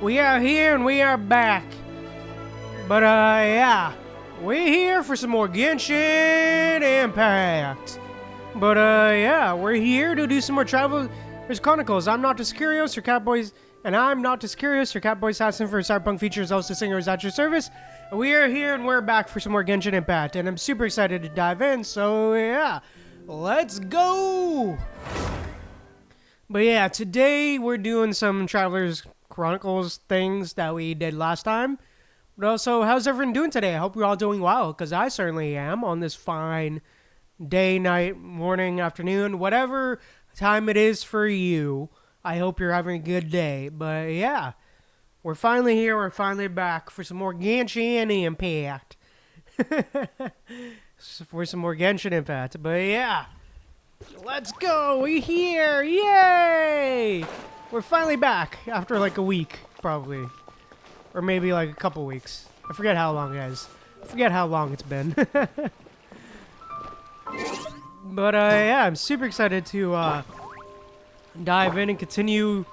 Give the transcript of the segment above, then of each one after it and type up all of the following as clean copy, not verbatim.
We are here and we are back. But yeah, we're here for some more Genshin Impact. But yeah, we're here to do some more Travelers Chronicles. I'm not Curious, your Catboys, and I'm not Curious, your Catboy assassin for Cyberpunk features, host of singers at your service. We are here and we're back for some more Genshin Impact, and I'm super excited to dive in. So yeah, let's go. But yeah, today we're doing some Travelers Chronicles things that we did last time. But also, how's everyone doing today? I hope you're all doing well, because I certainly am on this fine day, night, morning, afternoon, whatever time it is for you. I hope you're having a good day. But yeah, we're finally here. We're finally back for some more Genshin Impact. For some more Genshin Impact. But yeah, let's go. We're here. Yay! We're finally back after like a week, probably. Or maybe like a couple weeks. I forget how long, guys. I forget how long it's been. But yeah, I'm super excited to dive in and continue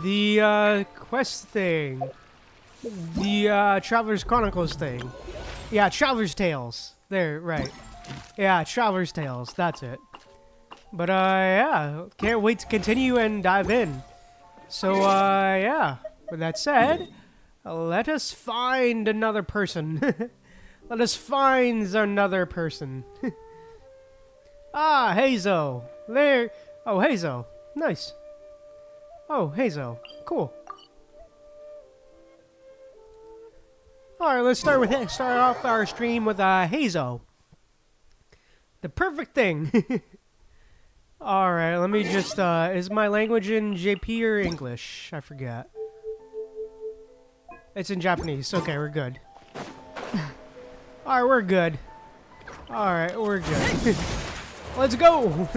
the quest thing. The Traveler's Chronicles thing. Yeah, Traveler's Tales. There, right. Yeah, Traveler's Tales. That's it. But yeah, can't wait to continue and dive in. So yeah, with that said, let us find another person. Let us find another person. Ah, Hazo. There. Oh, Hazo. Nice. Oh, Hazo. Cool. Alright, let's start off our stream with Hazo. The perfect thing. Alright, let me just, is my language in JP or English? I forget. It's in Japanese. Okay, we're good. Alright, we're good. Alright, we're good. Let's go!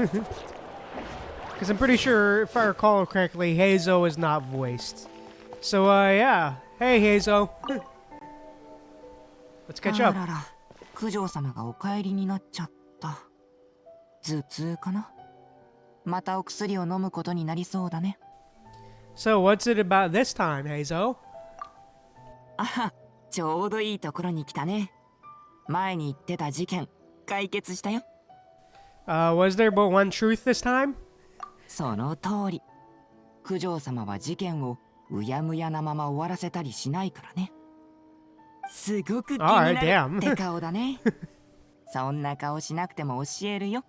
Because I'm pretty sure, if I recall correctly, Hazo is not voiced. So, yeah. Hey, Hazo. Let's catch up. 九条様がお帰りになっちゃった。頭痛かな？またお薬を飲むことになりそうだね。So, what's it about this time, Hazo? あは、ちょうどいいところに来たね。前に言ってた事件、解決したよ。Was there but one truth this time? その通り。九条様は事件をうやむやなまま終わらせたりしないからね。すごく気になるって顔だね。そんな顔しなくても教えるよ。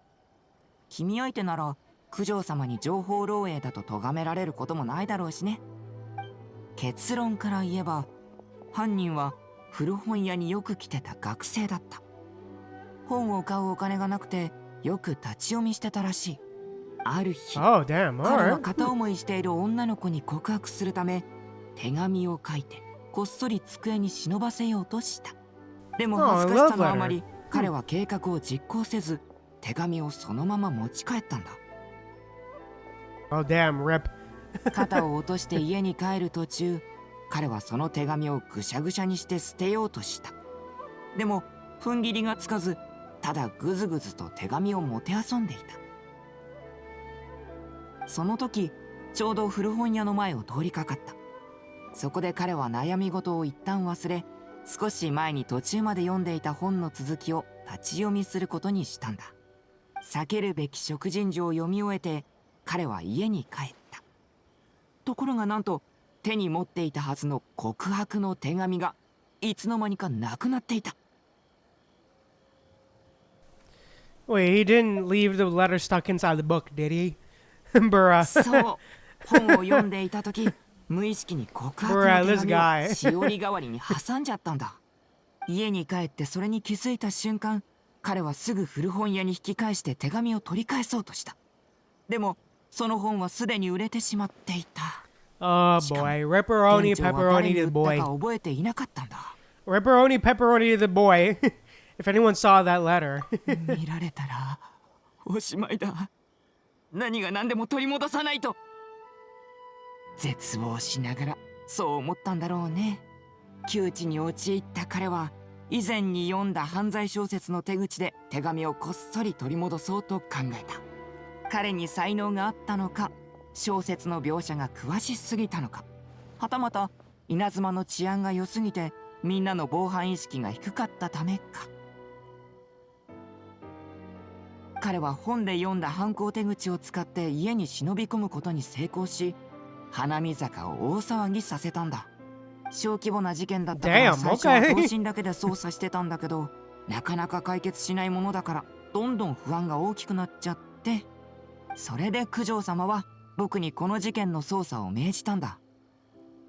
君相手なら九条様に情報漏洩だと咎められることもないだろうしね。結論から言えば、犯人は古本屋によく来てた学生だった。本を買うお金がなくてよく立ち読みしてたらしい。ある日、彼は片思いしている女の子に告白するため手紙を書いてこっそり机に忍ばせようとした。でも恥ずかしさのあまり彼は計画を実行せず手紙をそのまま持ち帰ったんだ。Oh damn, rip. 肩を落として家に帰る途中、彼はその手紙をぐしゃぐしゃにして捨てようとした。でも踏ん切りがつかず、ただぐずぐずと手紙をもてあそんでいた。その時、ちょうど古本屋の前を通りかかった。そこで彼は悩み事を一旦忘れ、少し前に途中まで読んでいた本の続きを立ち読みすることにしたんだ。避けるべき食人事を読み終えて、彼は家に帰った。ところがなんと、手に持っていたはずの告白の手紙がいつの間にかなくなっていた。Wait, he didn't leave the letter stuck inside the book, did he? Bruh. そう。本を読んでいた時、無意識に告白の手紙をしおり代わりに挟んじゃったんだ。家に帰ってそれに気づいた瞬間、彼はすぐ古本屋に引き返して手紙を取り返そうとした。でも、その本はすでに売れてしまっていた。Oh boy, Ripperoni Pepperoni to the boy. Ripperoni Pepperoni to the boy. If anyone saw that letter. 見られたらおしまいだ。何が何でも取り戻さないと。絶望しながらそう思ったんだろうね。窮地に陥った彼は以前に読んだ犯罪小説の手口で手紙をこっそり取り戻そうと考えた。彼に才能があったのか、小説の描写が詳しすぎたのか、はたまた稲妻の治安が良すぎてみんなの防犯意識が低かったためか。彼は本で読んだ犯行手口を使って家に忍び込むことに成功し、花見坂を大騒ぎさせたんだ。小規模な事件だったから最初は同心だけで捜査してたんだけど、なかなか解決しないものだからどんどん不安が大きくなっちゃって、それで九条様は僕にこの事件の捜査を命じたんだ。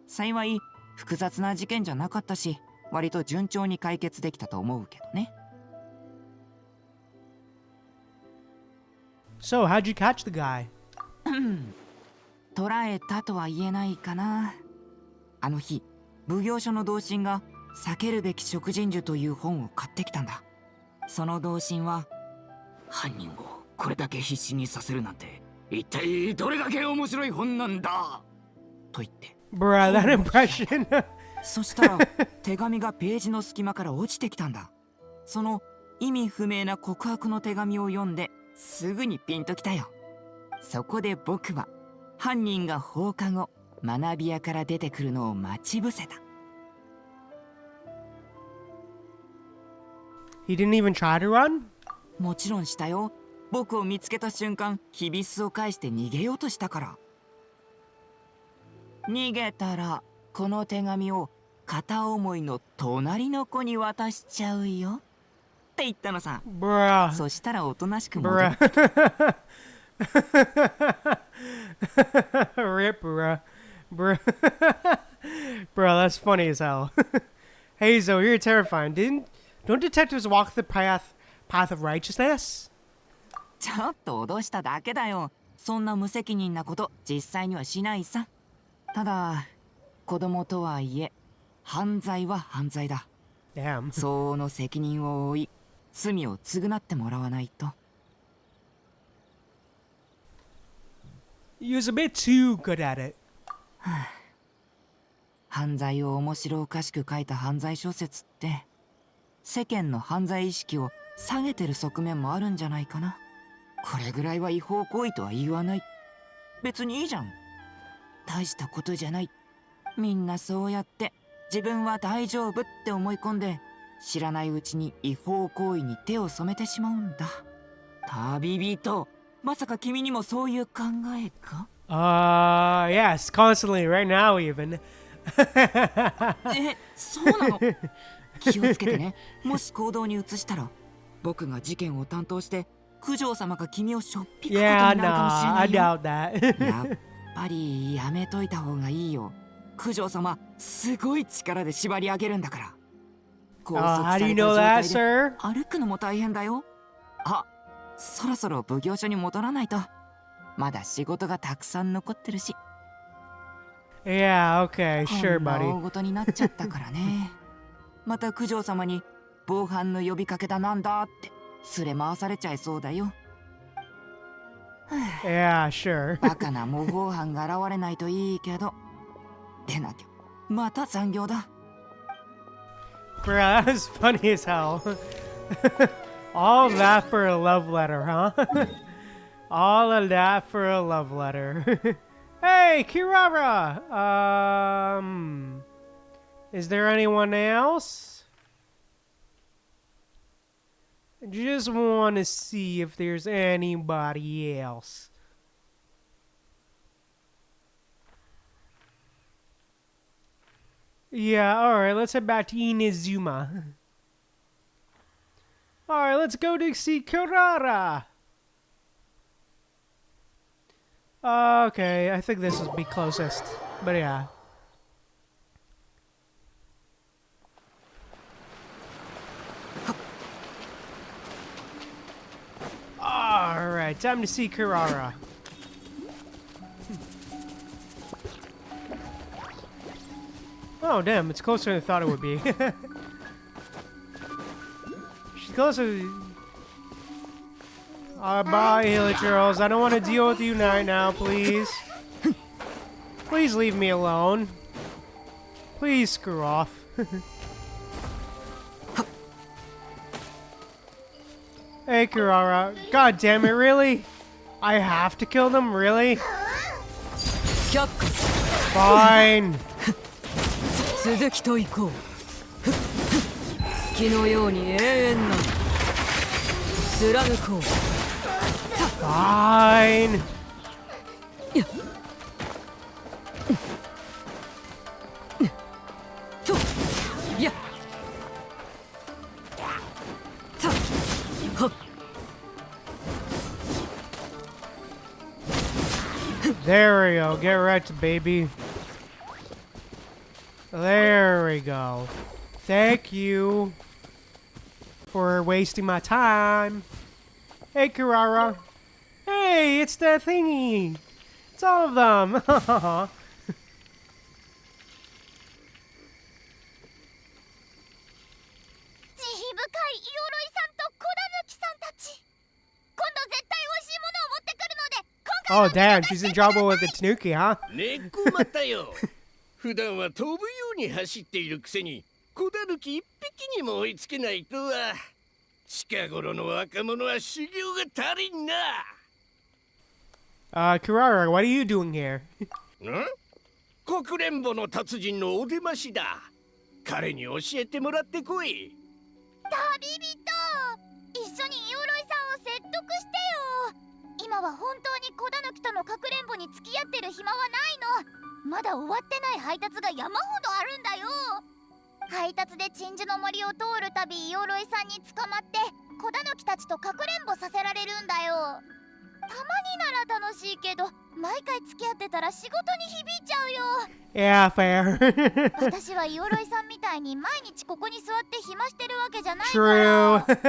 幸い複雑な事件じゃなかったし、割と順調に解決できたと思うけどね。So, how'd you catch the guy? 捕らえたとは言えないかな。あの日、奉行所の同心が避けるべき食人樹という本を買ってきたんだ。その同心は、犯人をこれだけ必死にさせるなんて、一体どれだけ面白い本なんだと言って。Bruh, that impression. そしたら手紙がページの隙間から落ちてきたんだ。その意味不明な告白の手紙を読んですぐにピンときたよ。そこで僕は犯人が放課後学び屋から出てくるのを待ち伏せた。He didn't even try to run? もちろんしたよ。僕を見つけた瞬間、きびすを返して逃げようとしたから。逃げたらこの手紙を片思いの隣の子に渡しちゃうよって言ったのさ。Bruh. そしたらおとなしく戻る。Bruh. Rip, bruh. Bruh. Bruh, that's funny as hell. Hazel, you're terrifying. Don't detectives walk the path of righteousness? ちょっと脅しただけだよ。そんな無責任なこと実際にはしないさ。ただ子供とはいえ犯罪は犯罪だ。Damn. 相応の責任を負い罪を償ってもらわないと。He was a bit too good at it. 犯罪を面白おかしく書いた犯罪小説って世間の犯罪意識を下げてる側面もあるんじゃないかな。これぐらいは違法行為とは言わない。別にいいじゃん。大したことじゃない。みんなそうやって自分は大丈夫って思い込んで知らないうちに違法行為に手を染めてしまうんだ。旅人、まさか君にもそういう考えか？ Yes, constantly, right now even. そうなの？気をつけてね。もし行動に移したら僕が事件を担当して九条様が君をしょっぴくことになるかもしれないよ。I doubt that. やっぱりやめといた方がいいよ。九条様すごい力で縛り上げるんだから。拘束された状態で歩くのも大変だよ。あ、そろそろ奉行所に戻らないと。まだ仕事がたくさん残ってるし。Yeah, okay, sure, こんな buddy. 大事になっちゃったからね。また九条様に防犯の呼びかけだなんだってすれ回されちゃいそうだよ。Yeah, sure. バカな模倣犯が現れないといいけど。でなきゃまた残業だ。Bruh, that was funny as hell. All of that for a love letter, huh? All of that for a love letter. Hey, Kirara! Is there anyone else? I just want to see if there's anybody else. Yeah, alright, let's head back to Inazuma. Alright, let's go to see Kirara! Okay, I think this will be closest. But yeah. Alright, time to see Kirara. Oh, damn, it's closer than I thought it would be. She's closer. Bye, Hilly Charles. I don't want to deal with you right now, please. Please leave me alone. Please screw off. Hey, Kirara. God damn it, really? I have to kill them, really? Fine. 続きと行こう。月のように永遠な貫こう。Fine. とやさはっ There we go. Get wrecked, baby. There we go. Thank you for wasting my time. Hey, Kirara. Hey, it's that thingy. It's all of them. 今 Oh, damn. She's in trouble with the Tanuki, huh? 猫またよ。普段は飛ぶように走っているくせに、小狸一匹にも追いつけないとは。近頃の若者は修行が足りんな。Kirara, what are you doing here? かくれんぼの達人のお出ましだ。彼に教えてもらってこい。旅人、一緒にイオロイさんを説得してよ。今は本当に小狸とのかくれんぼに付き合ってる暇はないの。まだ終わってない配達が山ほどあるんだよ。配達で鎮守の森を通るたびイオロイさんに捕まって小狸たちとかくれんぼさせられるんだよ。たまになら楽しいけど、毎回付き合ってたら仕事に響いちゃうよ。Yeah, fair. 私はイオロイさんみたいに毎日ここに座って暇してるわけじゃないから。 True.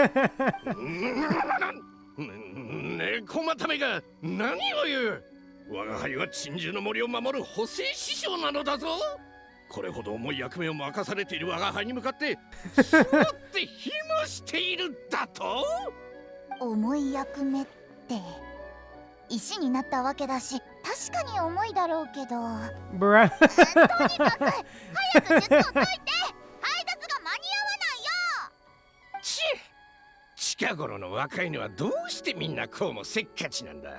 猫まためが何を言う。我が輩は鎮守の森を守る補正師匠なのだぞ。これほど重い役目を任されている我が輩に向かって座って暇しているだと。重い役目って石になったわけだし、確かに重いだろうけど。Bruh. とにかく早く術を解いて配達が間に合わないよ。近頃の若いのはどうしてみんなこうもせっかちなんだ。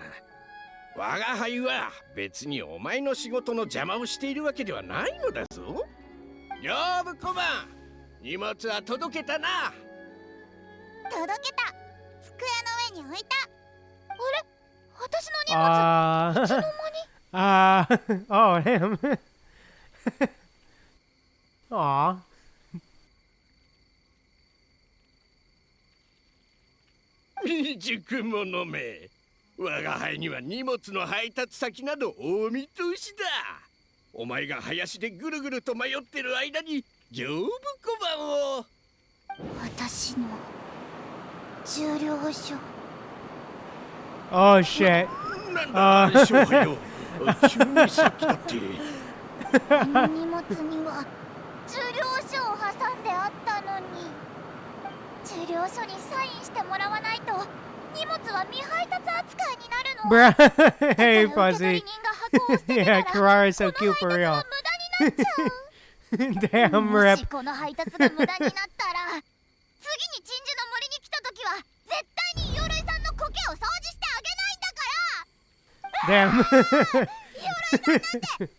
我が輩は別にお前の仕事の邪魔をしているわけではないのだぞ。よーぶ小判、荷物は届けたな。届けた。机の上に置いた。あれ、私の荷物いつの間に。Oh, him. Aw. 未熟者め、我が輩には荷物の配達先などお見通しだ。お前が林でぐるぐると迷ってる間に丈夫小判を。私の重量書。Oh, shit. なんだ、勝敗よ。急にさっきだって。この荷物には重量書を挟んであったのに。重量書にサインしてもらわないと荷物は未配達扱いになるの。Bruh. Hey, だから受け取り Fuzzy. 人が箱を捨ててたら Yeah, Kirara's so こ cute の for 配達 real. は無駄になっちゃう。 Damn, も rip. しこの配達が無駄になったら、次に鎮守の森に来た時は絶対にイオロイさんの苔を掃除してあげないんだから。 Damn. イオロイさんなんて苔と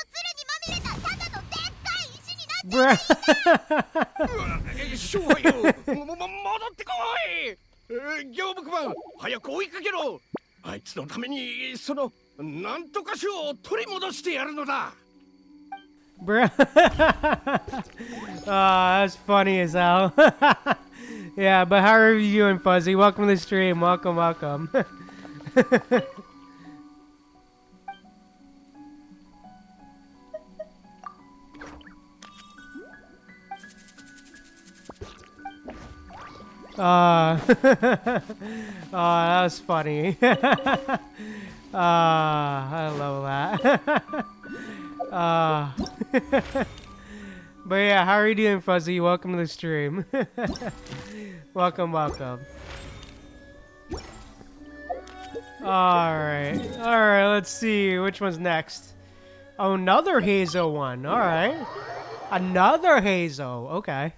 ツルにまみれたただのでっかい石になっちゃう。勝敗よ。戻ってこい。業務小判、早く追いかけろ。あいつのためにそのなんとか書を取り戻してやるのだ。Bruh. Oh, that's funny as hell. Yeah, but how are you doing, Fuzzy? Welcome to the stream. Welcome, welcome. Oh, that was funny. I love that. But yeah, how are you doing, Fuzzy? Welcome to the stream. Welcome, welcome. Alright, let's see. Which one's next? Oh, another Hazo one. Alright. Another Hazo. Okay.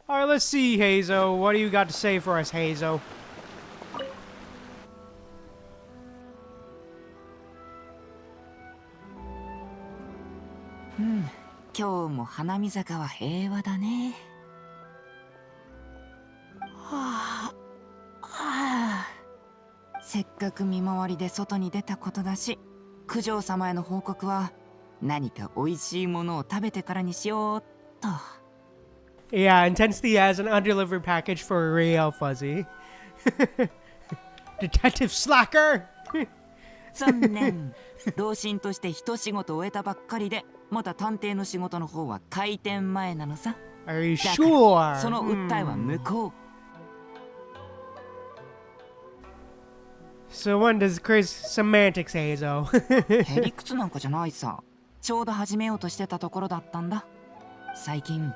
Alright, let's see, Hazo. What do you got to say for us, Hazo? うん、今日も花見坂は平和だね。はあ、せっかく見回りで外に出たことだし、九条様への報告は何か美味しいものを食べてからにしようっと。Yeah, intensity as an undelivered package for real fuzzy. Detective Slacker! 残念。同心として一仕事終えたばっかりで、まだ探偵の仕事の方は開店前なのさ。Are you だから sure? その訴えは無効。So when does Chris semantics Hazo? へりくつなんかじゃないさ。ちょうど始めようとしてたところだったんだ。最近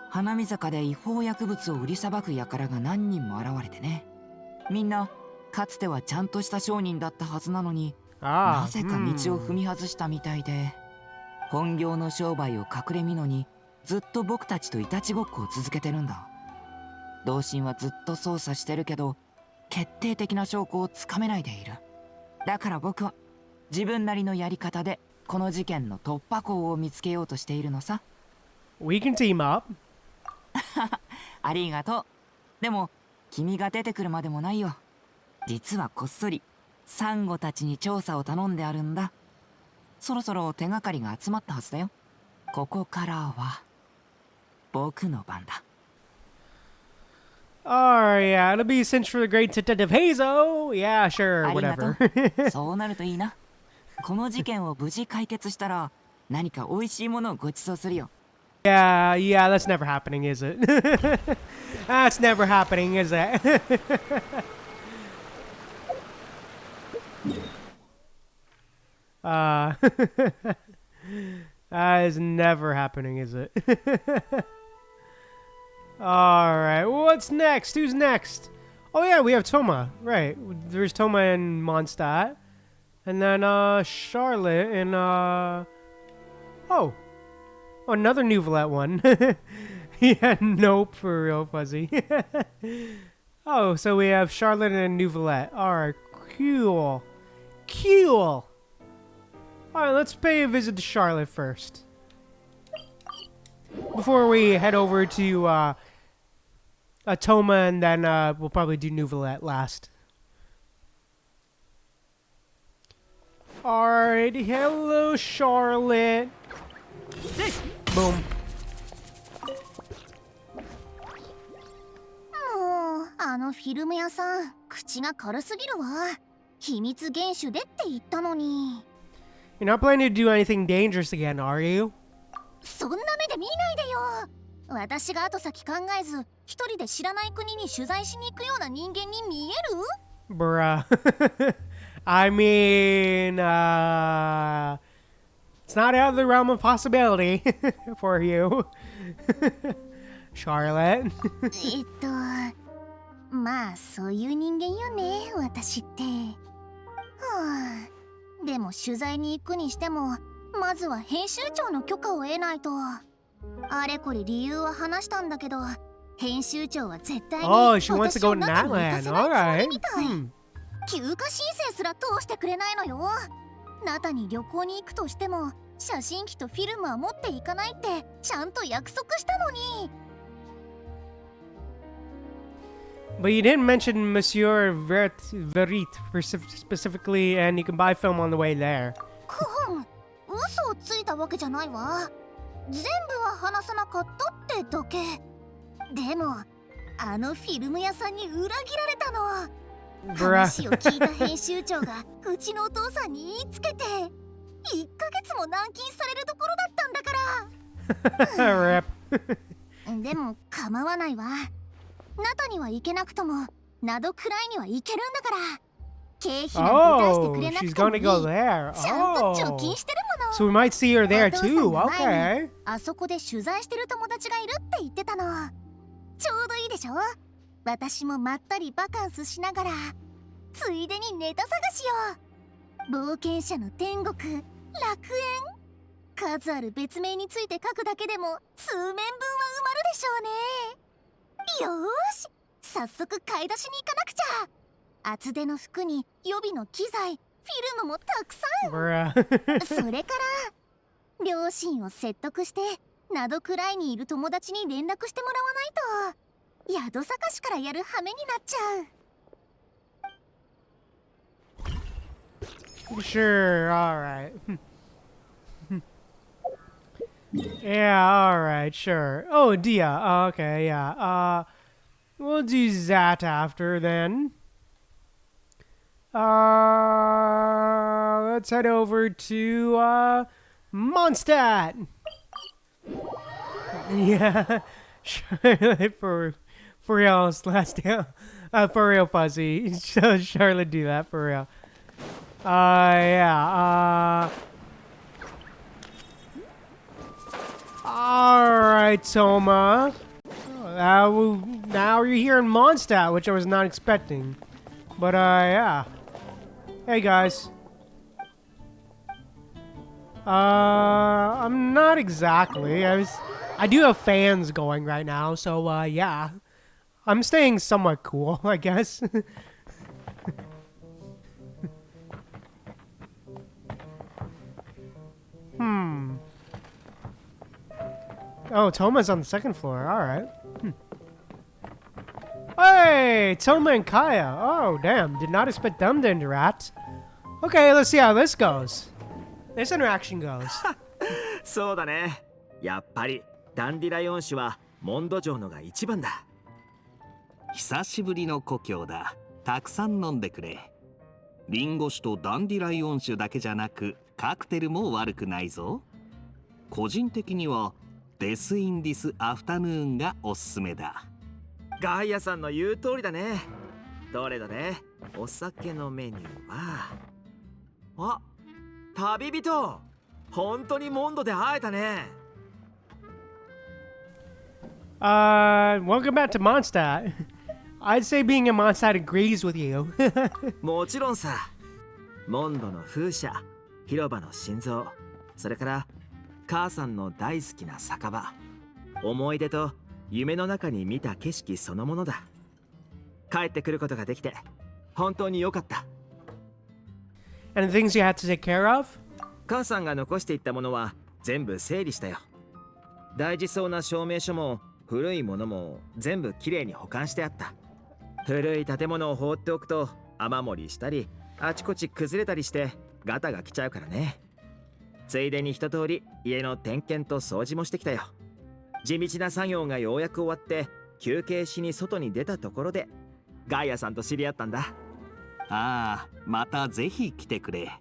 花見坂で違法薬物を売りさばく輩が何人も現れてね。みんなかつてはちゃんとした商人だったはずなのに、なぜか道を踏み外したみたいで、本業の商売を隠れみのにずっと僕たちといたちごっこを続けてるんだ。同心はずっと捜査してるけど、決定的な証拠をつかめないでいる。だから僕は自分なりのやり方でこの事件の突破口を見つけようとしているのさ。We can team up. ありがとう。でも君が出てくるまでもないよ。実はこっそりサンゴたちに調査を頼んであるんだ。そろそろ手がかりが集まったはずだよ。ここからは僕の番だ。Alright, yeah, it'll be a cinch for the great detective Hazo. Yeah, sure, ありがと whatever. う。そうなるといいな。この事件を無事解決したら何か美味しいものをご馳走するよ。Yeah, that's never happening, is it? That's never happening, is it? That is never happening, is it? Alright, what's next? Who's next? Oh yeah, we have Toma. Right, there's Toma and Mondstadt. And then, Charlotte and, Oh, another Nouvelette one. Yeah, nope, for real, Fuzzy. Oh, so we have Charlotte and Nouvelette. Alright, cool. Cool. Alright, let's pay a visit to Charlotte first. Before we head over to, Toma, and then, we'll probably do Nouvelette last. Alright, hello, Charlotte. Boom. もうあのフィルム屋さん口が軽すぎるわ。秘密厳守でって言ったのに。 You're not planning to do anything dangerous again, are you? そんな目で見ないでよ。私が後先考えず一人で知らない国に取材しに行くような人間に見える？ Bruh. I mean, it's not out of the realm of possibility for you. Charlotte. まあそういう人間よね、私って。はあ、でも取材に行くにしてもまずは編集長の許可を得ないと。あれこれ理由は話したんだけど、編集長は絶対に she wants to 私 go を to 中に行か Natland. せないつもり Alright. みたい。休暇申請すら通してくれないのよ。ナタに旅行に行くとしても写真機とフィルムは持っていかないってちゃんと約束したのに。 But you didn't mention Monsieur Verit specifically, and you can buy film on the way there. クホン、嘘をついたわけじゃないわ。全部は話さなかったってだけ。でもあのフィルム屋さんに裏切られたの。話を聞いた編集長がうちのお父さんに言いつけて1ヶ月も軟禁されるところだったんだから。Rip. でも構わないわ。ナタには行けなくともナドくらいには行けるんだから。経費なんて出してくれなくてもいい。 she's gonna go there. ちゃんと貯金してるもの。 So we might see her there お父さん too. が前に Okay. あそこで取材してる友達がいるって言ってたの。ちょうどいいでしょ。私もまったりバカンスしながらついでにネタ探しよ。冒険者の天国、楽園。数ある別名について書くだけでも数面分は埋まるでしょうね。よーし、早速買い出しに行かなくちゃ。厚手の服に予備の機材、フィルムもたくさん。Bruh. それから両親を説得してナドくらいにいる友達に連絡してもらわないと宿探しからやる羽目になっちゃう。 Sure, alright. Yeah, alright, sure. Oh, Dia. Okay, yeah. We'll do that after then. Let's head over to, Mondstadt. Yeah, Charlotte for real, last down. For real, Fuzzy. So Charlotte do that for real. Yeah, Alright, Toma. Now you're here in Mondstadt, which I was not expecting. But, yeah. Hey, guys. I'm not exactly. I do have fans going right now, so, yeah. I'm staying somewhat cool, I guess. Oh, Toma's on the second floor. Alright. Hey, Toma and Kaya. Oh, damn. Did not expect them to interact. Okay, let's see how this goes. This interaction goes. そうだね。やっぱりダンディライオン種はモンド城のが一番だ。久しぶりの故郷だ。たくさん飲んでくれ。リンゴ酒とダンディライオン酒だけじゃなくカクテルも悪くないぞ。個人的にはデス・イン・ディス・アフタヌーンがおすすめだ。ガイアさんの言う通りだね。どれどれ、お酒のメニューは。あ、旅人。本当にモンドで会えたね。Welcome back to Mondstadt. I'd say being in Mondstadt agrees with you. もちろんさ。モンドの風車、広場の心臓、それから母さんの大好きな酒場、思い出と夢の中に見た景色そのものだ。帰ってくることができて本当に良かった。And the things you had to take care of? 母さんが残していったものは全部整理したよ。大事そうな証明書も古いものも全部きれいに保管してあった。古い建物を放っておくと雨漏りしたりあちこち崩れたりしてガタが来ちゃうからね。ついでに一通り家の点検と掃除もしてきたよ。地道な作業がようやく終わって休憩しに外に出たところでガイアさんと知り合ったんだ。ああ、またぜひ来てくれ。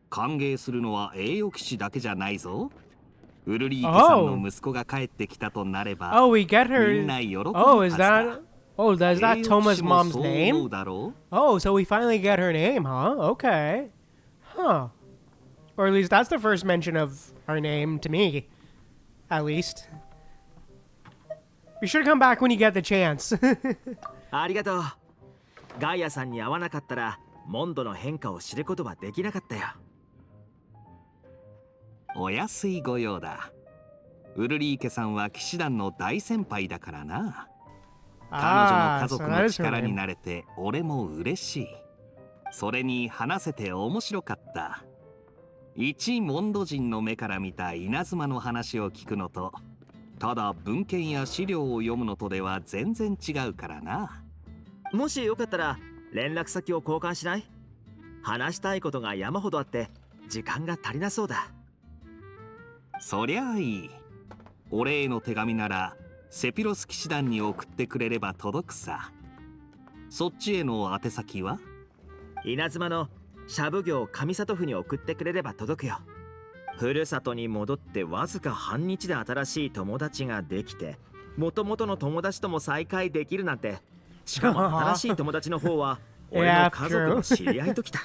歓迎するのは栄誉騎士だけじゃないぞ。ウルリーケさんの息子が帰ってきたとなれば、Oh, we get her. みんな喜ぶ Oh, は is ずだ。that? Oh, is that Toma's mom's そう name? 思うだろう。 Oh, so we finally get her name, huh? Okay. Huh. Or at least that's the first mention of her name to me. At least. Be sure to come back when you get the chance. ありがとう。ガイアさんに会わなかったらモンドの変化を知ることはできなかったよ。お安いご用だ。ウルリーケさんは騎士団の大先輩だからな。彼女の家族の力になれて俺も嬉しい。それに話せて面白かった。一モンド人の目から見た稲妻の話を聞くのと、ただ文献や資料を読むのとでは全然違うからな。もしよかったら連絡先を交換しない？話したいことが山ほどあって時間が足りなそうだ。そりゃあいい。お礼の手紙ならセピロス騎士団に送ってくれれば届くさ。そっちへの宛先は？稲妻のシャブ業上里府に送ってくれれば届くよ。ふるさとに戻ってわずか半日で新しい友達ができて、もともとの友達とも再会できるなんて。しかも新しい友達の方は俺の家族の知り合いときた。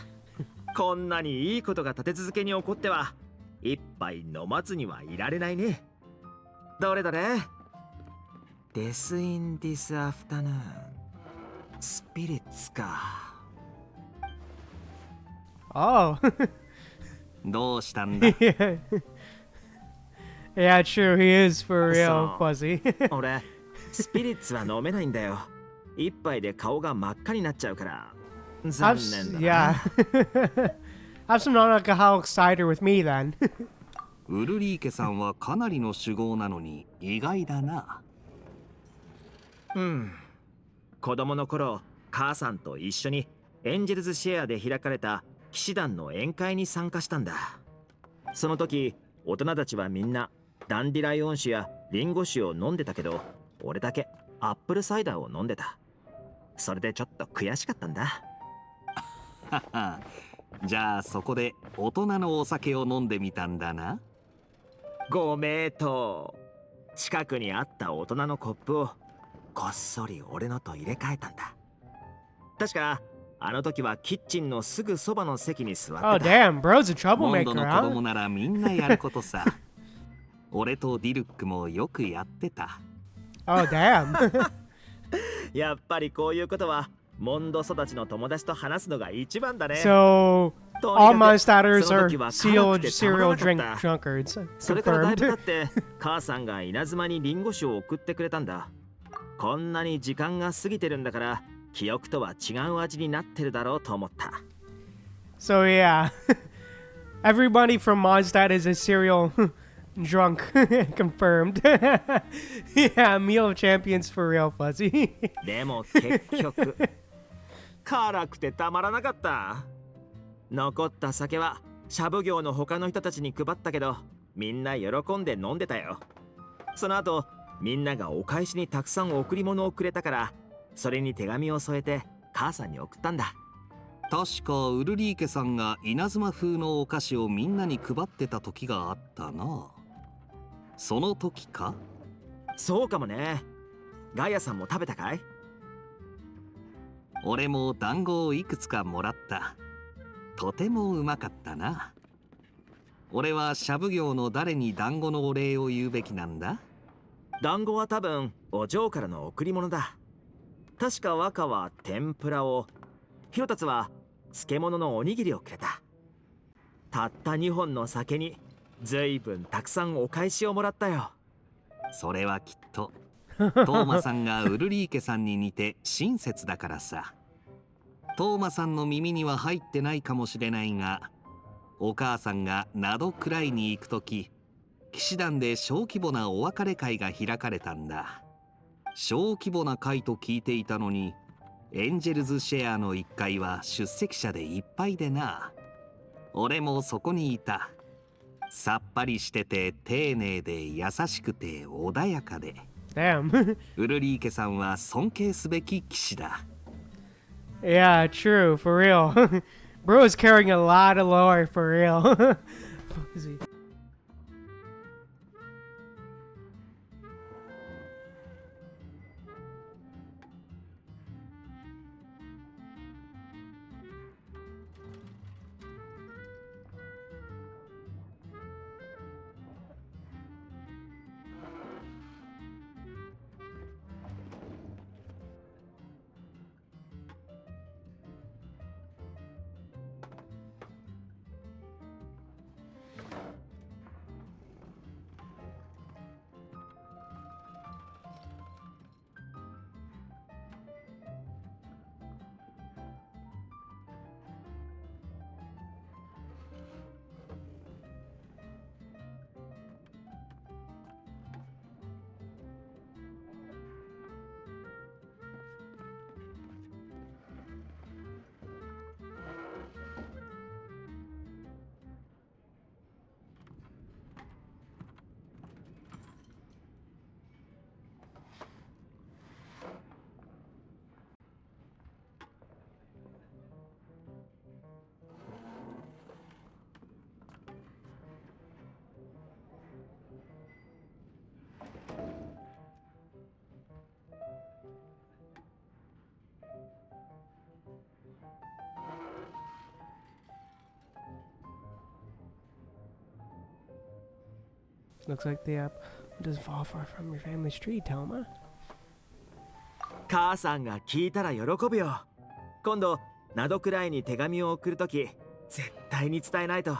こんなにいいことが立て続けに起こっては一杯飲まずにはいられないね。どれどれ？デス・イン・ディス・アフタヌーン。スピリッツか。Oh. どうしたんだ？ Yeah, true. He is for real fuzzy. 俺、スピリッツは飲めないんだよ。一杯で顔が真っ赤になっちゃうから。残念だな。Yeah. Have some non-alcoholic cider with me then. ウルリー家さんはかなりの酒豪なのに意外だな。子供の頃母さんと一緒にエンジェルズシェアで開かれた騎士団の宴会に参加したんだ。その時大人たちはみんなダンディライオン酒やリンゴ酒を飲んでたけど、俺だけアップルサイダーを飲んでた。それでちょっと悔しかったんだ。じゃあそこで大人のお酒を飲んでみたんだな。ご名答。近くにあった大人のコップをこっそり俺のと入れ替えたんだ。確かあの時はキッチンのすぐそばの席に座ってた。Oh damn, bro's a モン troublemaker, ドの子 huh? 供ならみんなやることさ。俺とディルックもよくやってた。Oh damn. やっぱりこういうことはモンド育ちの友達と話すのが一番だね。 So と all にかく Mondstadters その are 時は cereal 辛くてたまら cereal なか drink った。 drunkards. それからだいぶ経 Confirmed. って母さんが稲妻にリンゴ酒を送ってくれたんだ。こんなに時間が過ぎてるんだから記憶とは違う味になってるだろうと思った。 So yeah, everybody from Mondstadt is a cereal drunk. Confirmed. Yeah, meal of champions for real, Fuzzy. でも結局辛くてたまらなかった。残った酒はシャブ業の他の人たちに配ったけど、みんな喜んで飲んでたよ。その後みんながお返しにたくさん贈り物をくれたから、それに手紙を添えて母さんに送ったんだ。確かウルリー家さんが稲妻風のお菓子をみんなに配ってた時があったな。その時か？そうかもね。ガイアさんも食べたかい？俺も団子をいくつかもらった。とてもうまかったな。俺はシャブ業の誰に団子のお礼を言うべきなんだ？団子は多分お嬢からの贈り物だ。確か若は天ぷらを、ひろたつは漬物のおにぎりをくれた。たった2本の酒にずいぶんたくさんお返しをもらったよ。それはきっとトーマさんがウルリー家さんに似て親切だからさ。トーマさんの耳には入ってないかもしれないが、お母さんがナドくらいに行く時、騎士団で小規模なお別れ会が開かれたんだ。小規模な会と聞いていたのに、エンジェルズシェアの1階は出席者でいっぱいでな。俺もそこにいた。さっぱりしてて丁寧で優しくて穏やかで。Damn. ウルリー家さんは尊敬すべき騎士だ。Yeah, true, for real. Bro is carrying a lot of lore, for real. Fuzzy. Looks like the apple doesn't fall far from your family's tree, Telma. 母さんが聞いたら喜ぶよ。今度ナドくらいに手紙を送るとき絶対に伝えないと。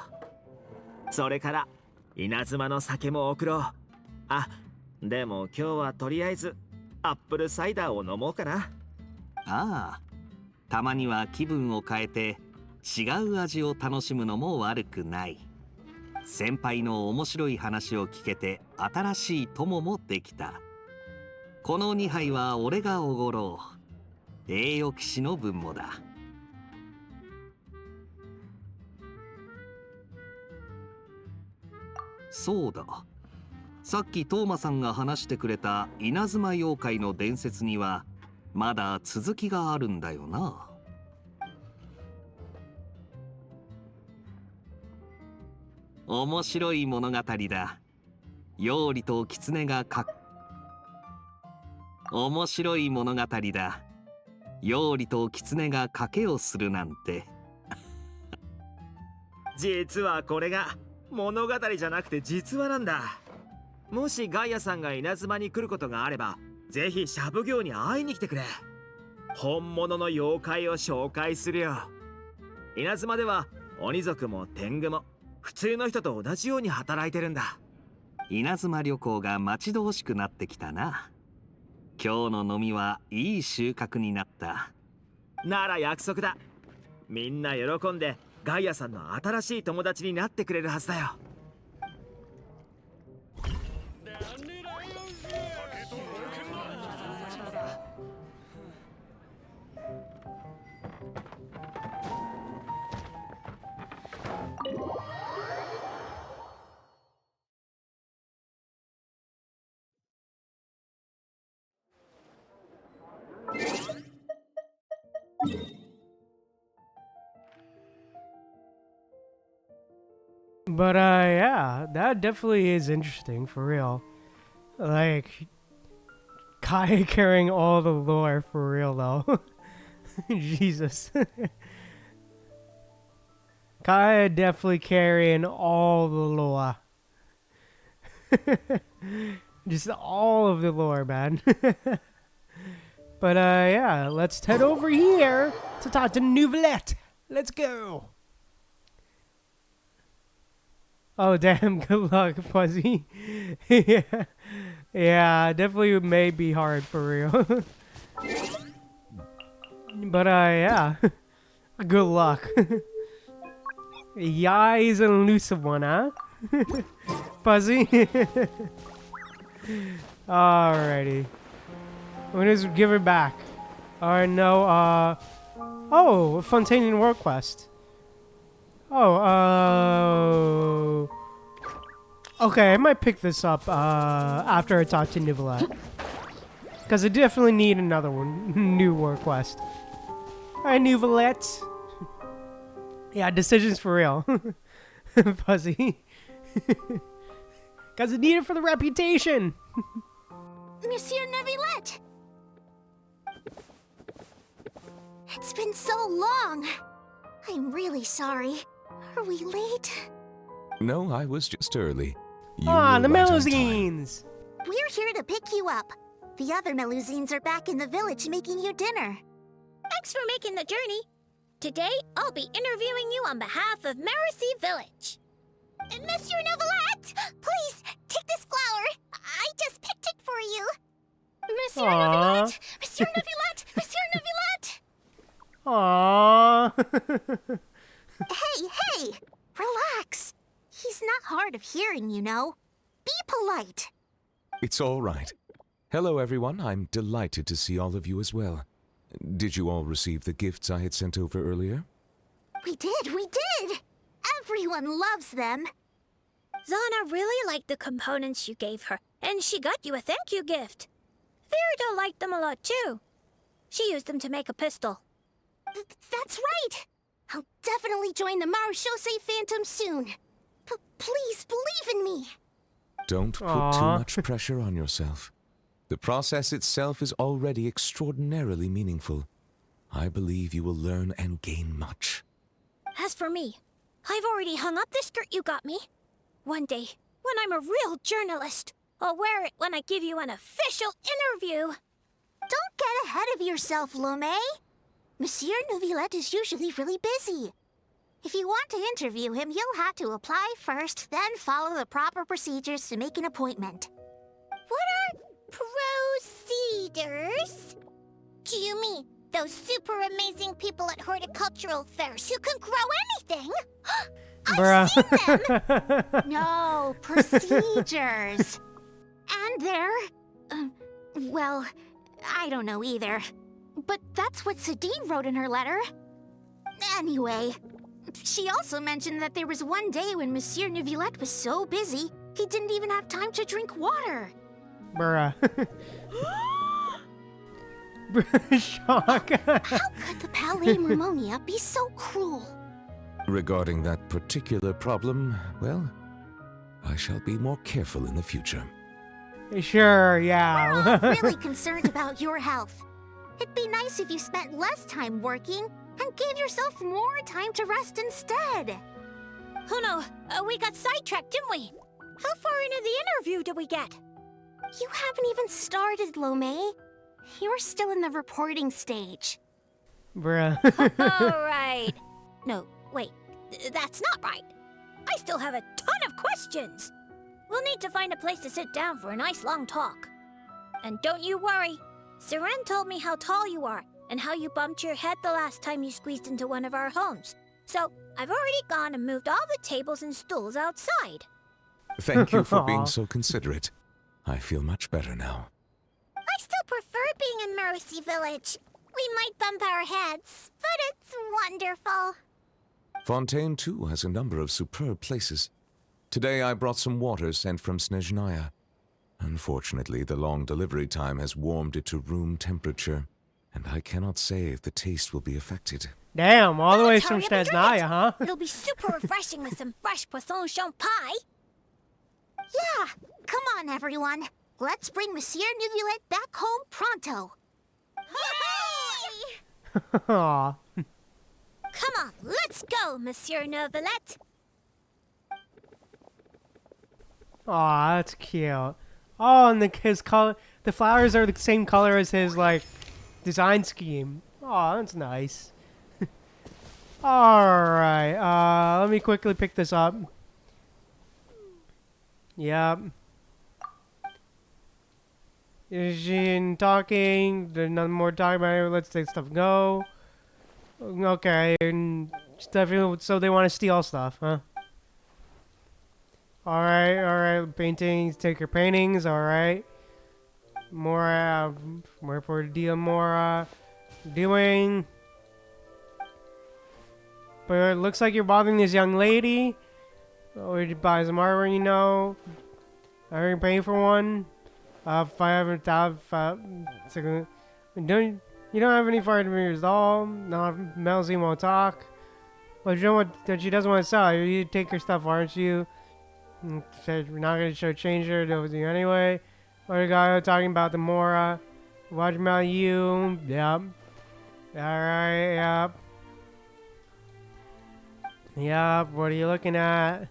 それから稲妻の酒も送ろう。あ、でも今日はとりあえずアップルサイダーを飲もうかな。ああ、たまには気分を変えて違う味を楽しむのも悪くない。先輩の面白い話を聞けて新しい友もできた。この2杯は俺がおごろう。栄誉騎士の分もだ。そうだ、さっきトーマさんが話してくれた稲妻妖怪の伝説にはまだ続きがあるんだよな。面白い物語だ。妖理と狐が面白い物語だ。妖理と狐が賭けをするなんて。実はこれが物語じゃなくて実話なんだ。もしガイアさんが稲妻に来ることがあれば、ぜひシャブ業に会いに来てくれ。本物の妖怪を紹介するよ。稲妻では鬼族も天狗も普通の人と同じように働いてるんだ。稲妻旅行が待ち遠しくなってきたな。今日の飲みはいい収穫になった。なら約束だ。みんな喜んでガイアさんの新しい友達になってくれるはずだよ。But yeah, that definitely is interesting for real. Like, Kai carrying all the lore for real though. Jesus. Kai definitely carrying all the lore. Just all of the lore, man. But yeah, let's head over here to talk to Nouvellette. Let's go. Oh damn, good luck, Fuzzy. Yeah, definitely may be hard for real. But yeah, good luck. Yeah, he's an elusive one, huh? Fuzzy. Alrighty. I'm gonna just give it back. Alright, no, oh, Fontaine World Quest. Oh, okay, I might pick this up, after I talk to Nouvellette. Because I definitely need another one, new world quest. Alright, Nouvellette. Yeah, decisions for real. Fuzzy. Because I need it for the reputation. Monsieur Nouvellette! It's been so long. I'm really sorry. Are we late? No, I was just early. You Ah, were the right on Melusines! We're here to pick you up. The other Melusines are back in the village making you dinner. Thanks for making the journey. Today, I'll be interviewing you on behalf of Mercy Village. Monsieur Nouvellette! Please, take this flower. I just picked it for you. Monsieur Aww. Nouvellette! Monsieur Nouvellette! Monsieur Nouvellette! Aww. Hey! Relax. He's not hard of hearing, you know. Be polite. It's all right. Hello, everyone. I'm delighted to see all of you as well. Did you all receive the gifts I had sent over earlier? We did! Everyone loves them. Zana really liked the components you gave her, and she got you a thank you gift. Virida liked them a lot too. She used them to make a pistol. That's right! I'll definitely join the Marechaussee Phantom soon. Please believe in me. Don't put Aw. too much pressure on yourself. The process itself is already extraordinarily meaningful. I believe you will learn and gain much. As for me, I've already hung up the skirt you got me. One day, when I'm a real journalist, I'll wear it when I give you an official interview. Don't get ahead of yourself, Lome. Monsieur Nouvellette is usually really busy. If you want to interview him, you'll have to apply first, then follow the proper procedures to make an appointment. What are procedures? Do you mean those super amazing people at horticultural fairs who can grow anything? Bruh. I've seen them. No, procedures. And they're... well, I don't know either. But that's what Sadine wrote in her letter. Anyway, she also mentioned that there was one day when Monsieur Neuvillette was so busy, he didn't even have time to drink water. Bruh. Shock. How could the Palais Mermonia be so cruel? Regarding that particular problem, well, I shall be more careful in the future. Sure, We're yeah. all really concerned about your health. It'd be nice if you spent less time working and gave yourself more time to rest instead. Oh no, we got sidetracked, didn't we? How far into the interview did we get? You haven't even started, Lomé. You're still in the reporting stage. Bruh. All right. No, wait, that's not right. I still have a ton of questions. We'll need to find a place to sit down for a nice long talk. And don't you worry. Seren told me how tall you are and how you bumped your head the last time you squeezed into one of our homes. So I've already gone and moved all the tables and stools outside. Thank you for being Aw. so considerate. I feel much better now. I still prefer being in Mercy Village. We might bump our heads, but it's wonderful. Fontaine, too, has a number of superb places. Today I brought some water sent from Snezhnaya. Unfortunately, the long delivery time has warmed it to room temperature, and I cannot say if the taste will be affected. Damn, all the way Let's from hurry up and drink Snezhnaya, it. huh? It'll be super refreshing with some fresh poisson champ pie. Yeah, come on, everyone. Let's bring Monsieur Neuvillette back home pronto. Hooray! Aw. Come on, let's go, Monsieur Neuvillette. Aw, that's cute. Oh, and his color, the flowers are the same color as his, like, design scheme. Aw, that's nice. Alright, let me quickly pick this up. Yep. Is she talking? There's nothing more talking about it. Let's take stuff and go. Okay, and stuff, so they want to steal stuff, huh? Alright, paintings, take your paintings, alright. More for deal, more, doing. But it looks like you're bothering this young lady. Oh, did you buy some artwork, you know? Are you paying for one? 500,000, you don't have any fire meters at all? No, Melzy won't talk. Well, you know what, that she doesn't want to sell. You take her stuff, aren't you? Said we're not going to show change her to you anyway. What you got talking about the Mora? Watch about you. Yep. Alright, yep. Yep, what are you looking at?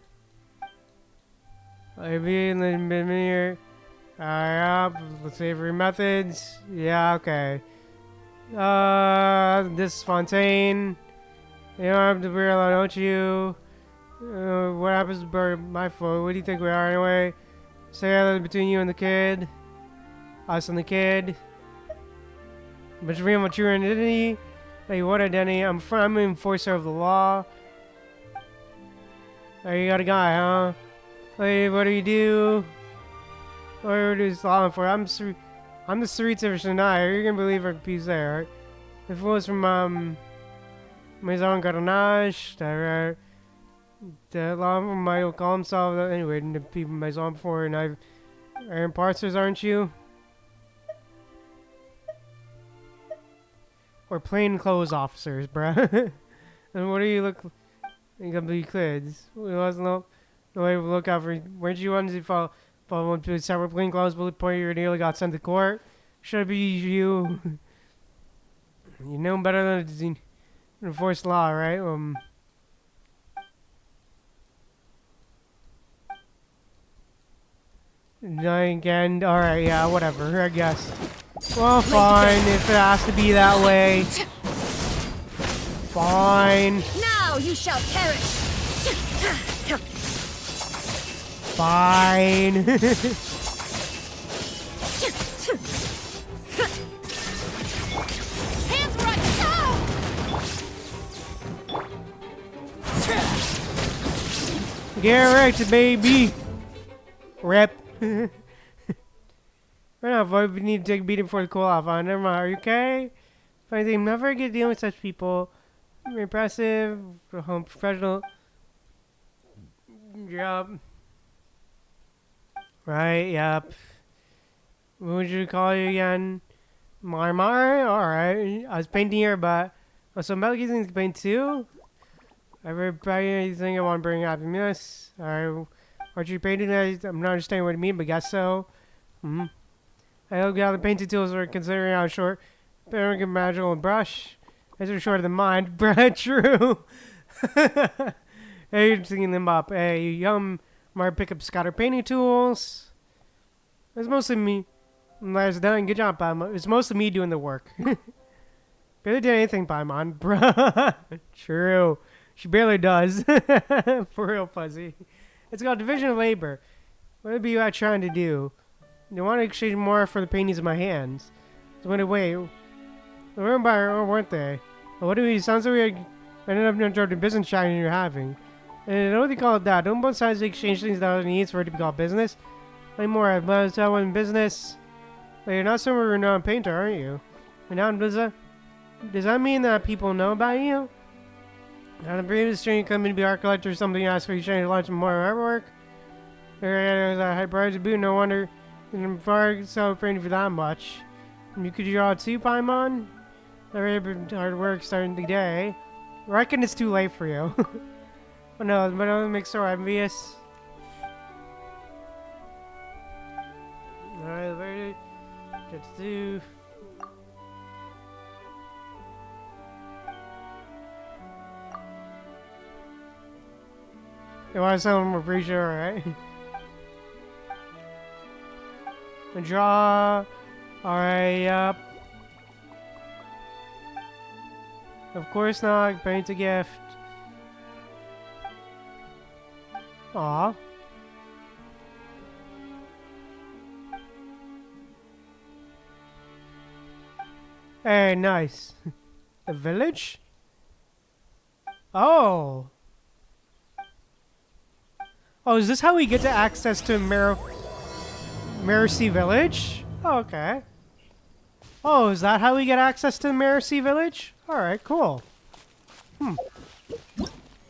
Maybe in the mirror. Yep, let's see for your methods. Yeah, okay. This is Fontaine. You don't have to be alone, don't you? What happens to my fault? What do you think we are anyway? Say that between you and the kid. Us and the kid. But you reveal your identity. Hey, what identity? I'm an enforcer of the law. Oh, you got a guy, huh? Hey, what do you do? What do you do law for? I'm the streets of Shania. You're gonna believe our piece there, right? If it was from, Maison Garnage, the law might call himself, anyway, the people Maison before, and I've, Aaron Parsers, aren't you? Or plainclothes officers, bruh. And what do you look? You gotta be kids. We wasn't no way to look out for. Weren't you ones who fall into several plainclothes bullet point? You nearly got sent to court. Should be you. You know better than to enforce law, right? Again. All right, yeah, whatever. I guess. Well, fine if it has to be that way. Fine. Now you shall perish. Fine. Hands where I go! Get wrecked, baby. Rip. Right now, boy, we need to take a beating before the cool off. Never mind. Are you okay? Funny thing, never get dealing with such people. You're impressive, professional. Yup. Right, yup. What would you call you again? Marmar? Alright. I was painting here, but also metal using to paint too? Anything I want to bring happiness. Alright. Aren't you painting that? I'm not understanding what you mean, but guess so. I look at the painting tools are considering how short. Better get magical and brush. These are shorter than mine. Bruh, true. Hey, you're thinking them up. Hey, you might pick up scatter painting tools. It's mostly me. There's done. Good job, Paimon. It's mostly me doing the work. Barely did anything, Paimon. Bruh. True. She barely does. For real, Fuzzy. It's called division of labor. What would be you trying to do? You want to exchange more for the paintings in my hands. So wait. They weren't by weren't they? Well, what do we sounds like we ended up interrupting business chatting you're having. And what do they call it that? Don't both sides exchange things that needs for it to be called business? Like more about that one business. Well, you're not some renowned painter, aren't you? Renowned does that mean that people know about you? Now the previous string come in to be art collector or something ask for you trying to launch more artwork. There's a high price boot, no wonder I'm far celebrating for that much. And you could draw too, Paimon? Hard work starting today. I reckon it's too late for you. Oh no, but it makes so envious. Alright, ready? Let's do. You want something more pretty sure, right? Draw. Alright, yep. Of course not. Paint a gift. Aw. Hey, nice. A village? Oh. Oh, is this how we get to access to Mercy Village? Oh, okay. Oh, is that how we get access to Mercy Village? Alright, cool.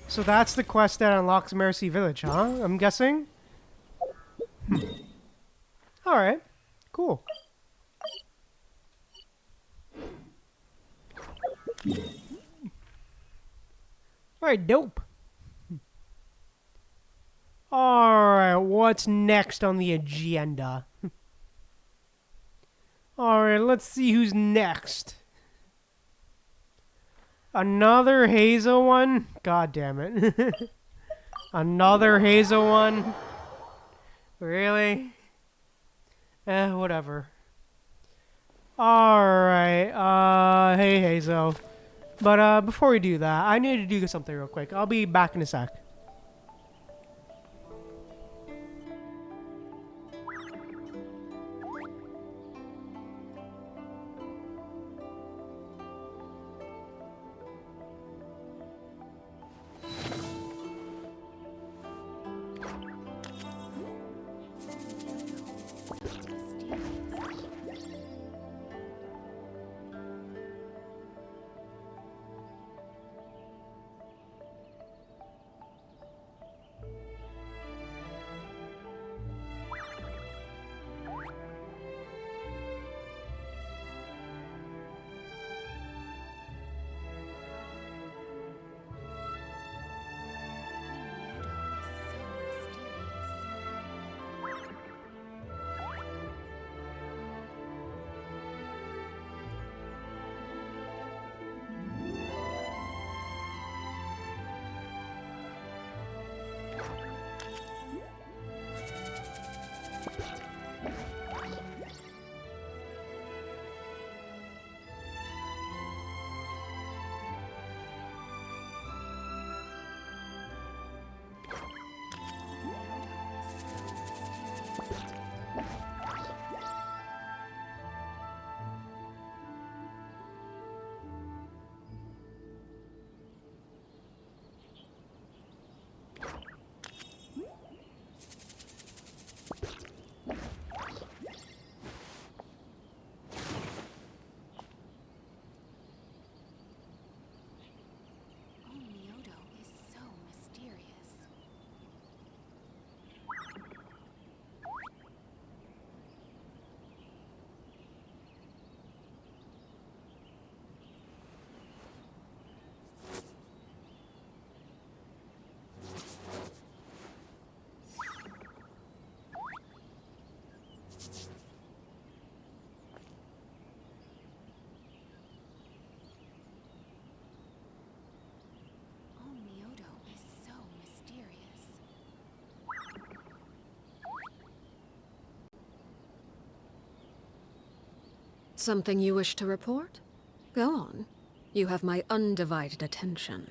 So that's the quest that unlocks Mercy Village, huh? I'm guessing? Alright, cool. Alright, dope. Alright, what's next on the agenda? Alright, let's see who's next. Another Hazel one? God damn it. Another Hazel one? Really? Whatever. Alright, hey Hazel. But before we do that, I need to do something real quick. I'll be back in a sec. Something you wish to report? Go on. You have my undivided attention.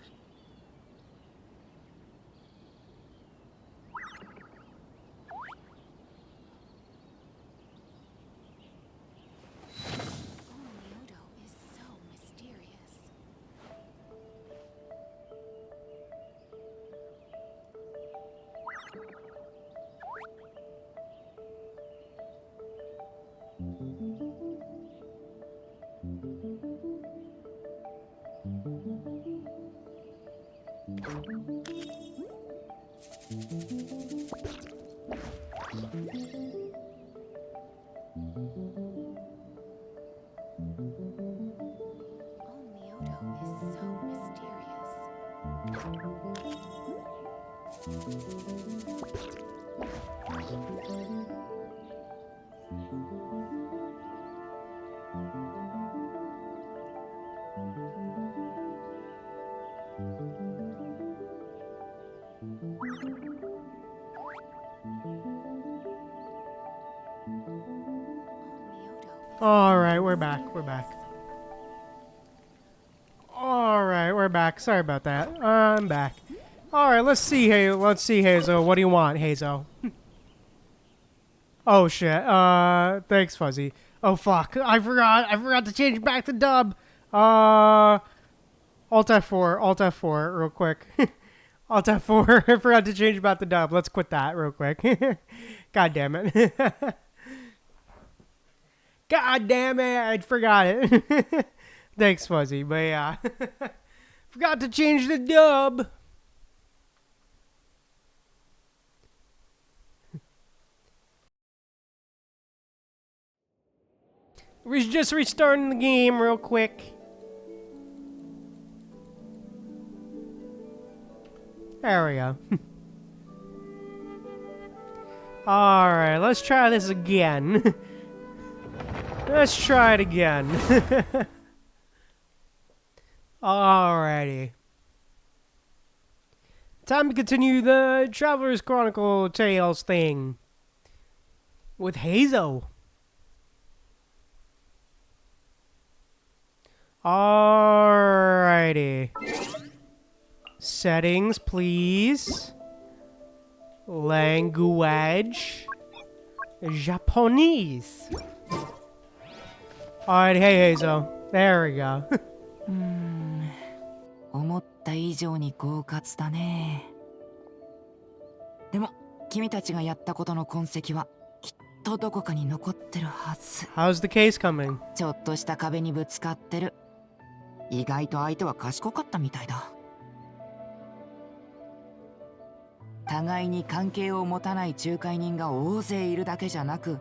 Alright, we're back. Alright, we're back. Sorry about that. I'm back. Alright, let's see, Hazel. What do you want, Hazel? Oh shit. Thanks, Fuzzy. Oh fuck. I forgot to change back the dub. Alt F4, real quick. Alt F4. I forgot to change back the dub. Let's quit that real quick. God damn it. God damn it, I forgot it. Thanks, Fuzzy, but yeah. Forgot to change the dub. We're just restarting the game real quick. There we go. Alright, let's try this again. Let's try it again. Alrighty. Time to continue the Traveler's Chronicle Tales thing. With Hazel. Alrighty. Settings, please. Language. Japanese. Alright, hey Hazel. There we go. 思った以上に狡猾だね。でも君たちがやったことの痕跡はきっとどこかに残ってるはず。How's the case coming? ちょっとした壁にぶつかってる。意外と相手は賢かったみたいだ。互いに関係を持たない仲介人が大勢いるだけじゃなく、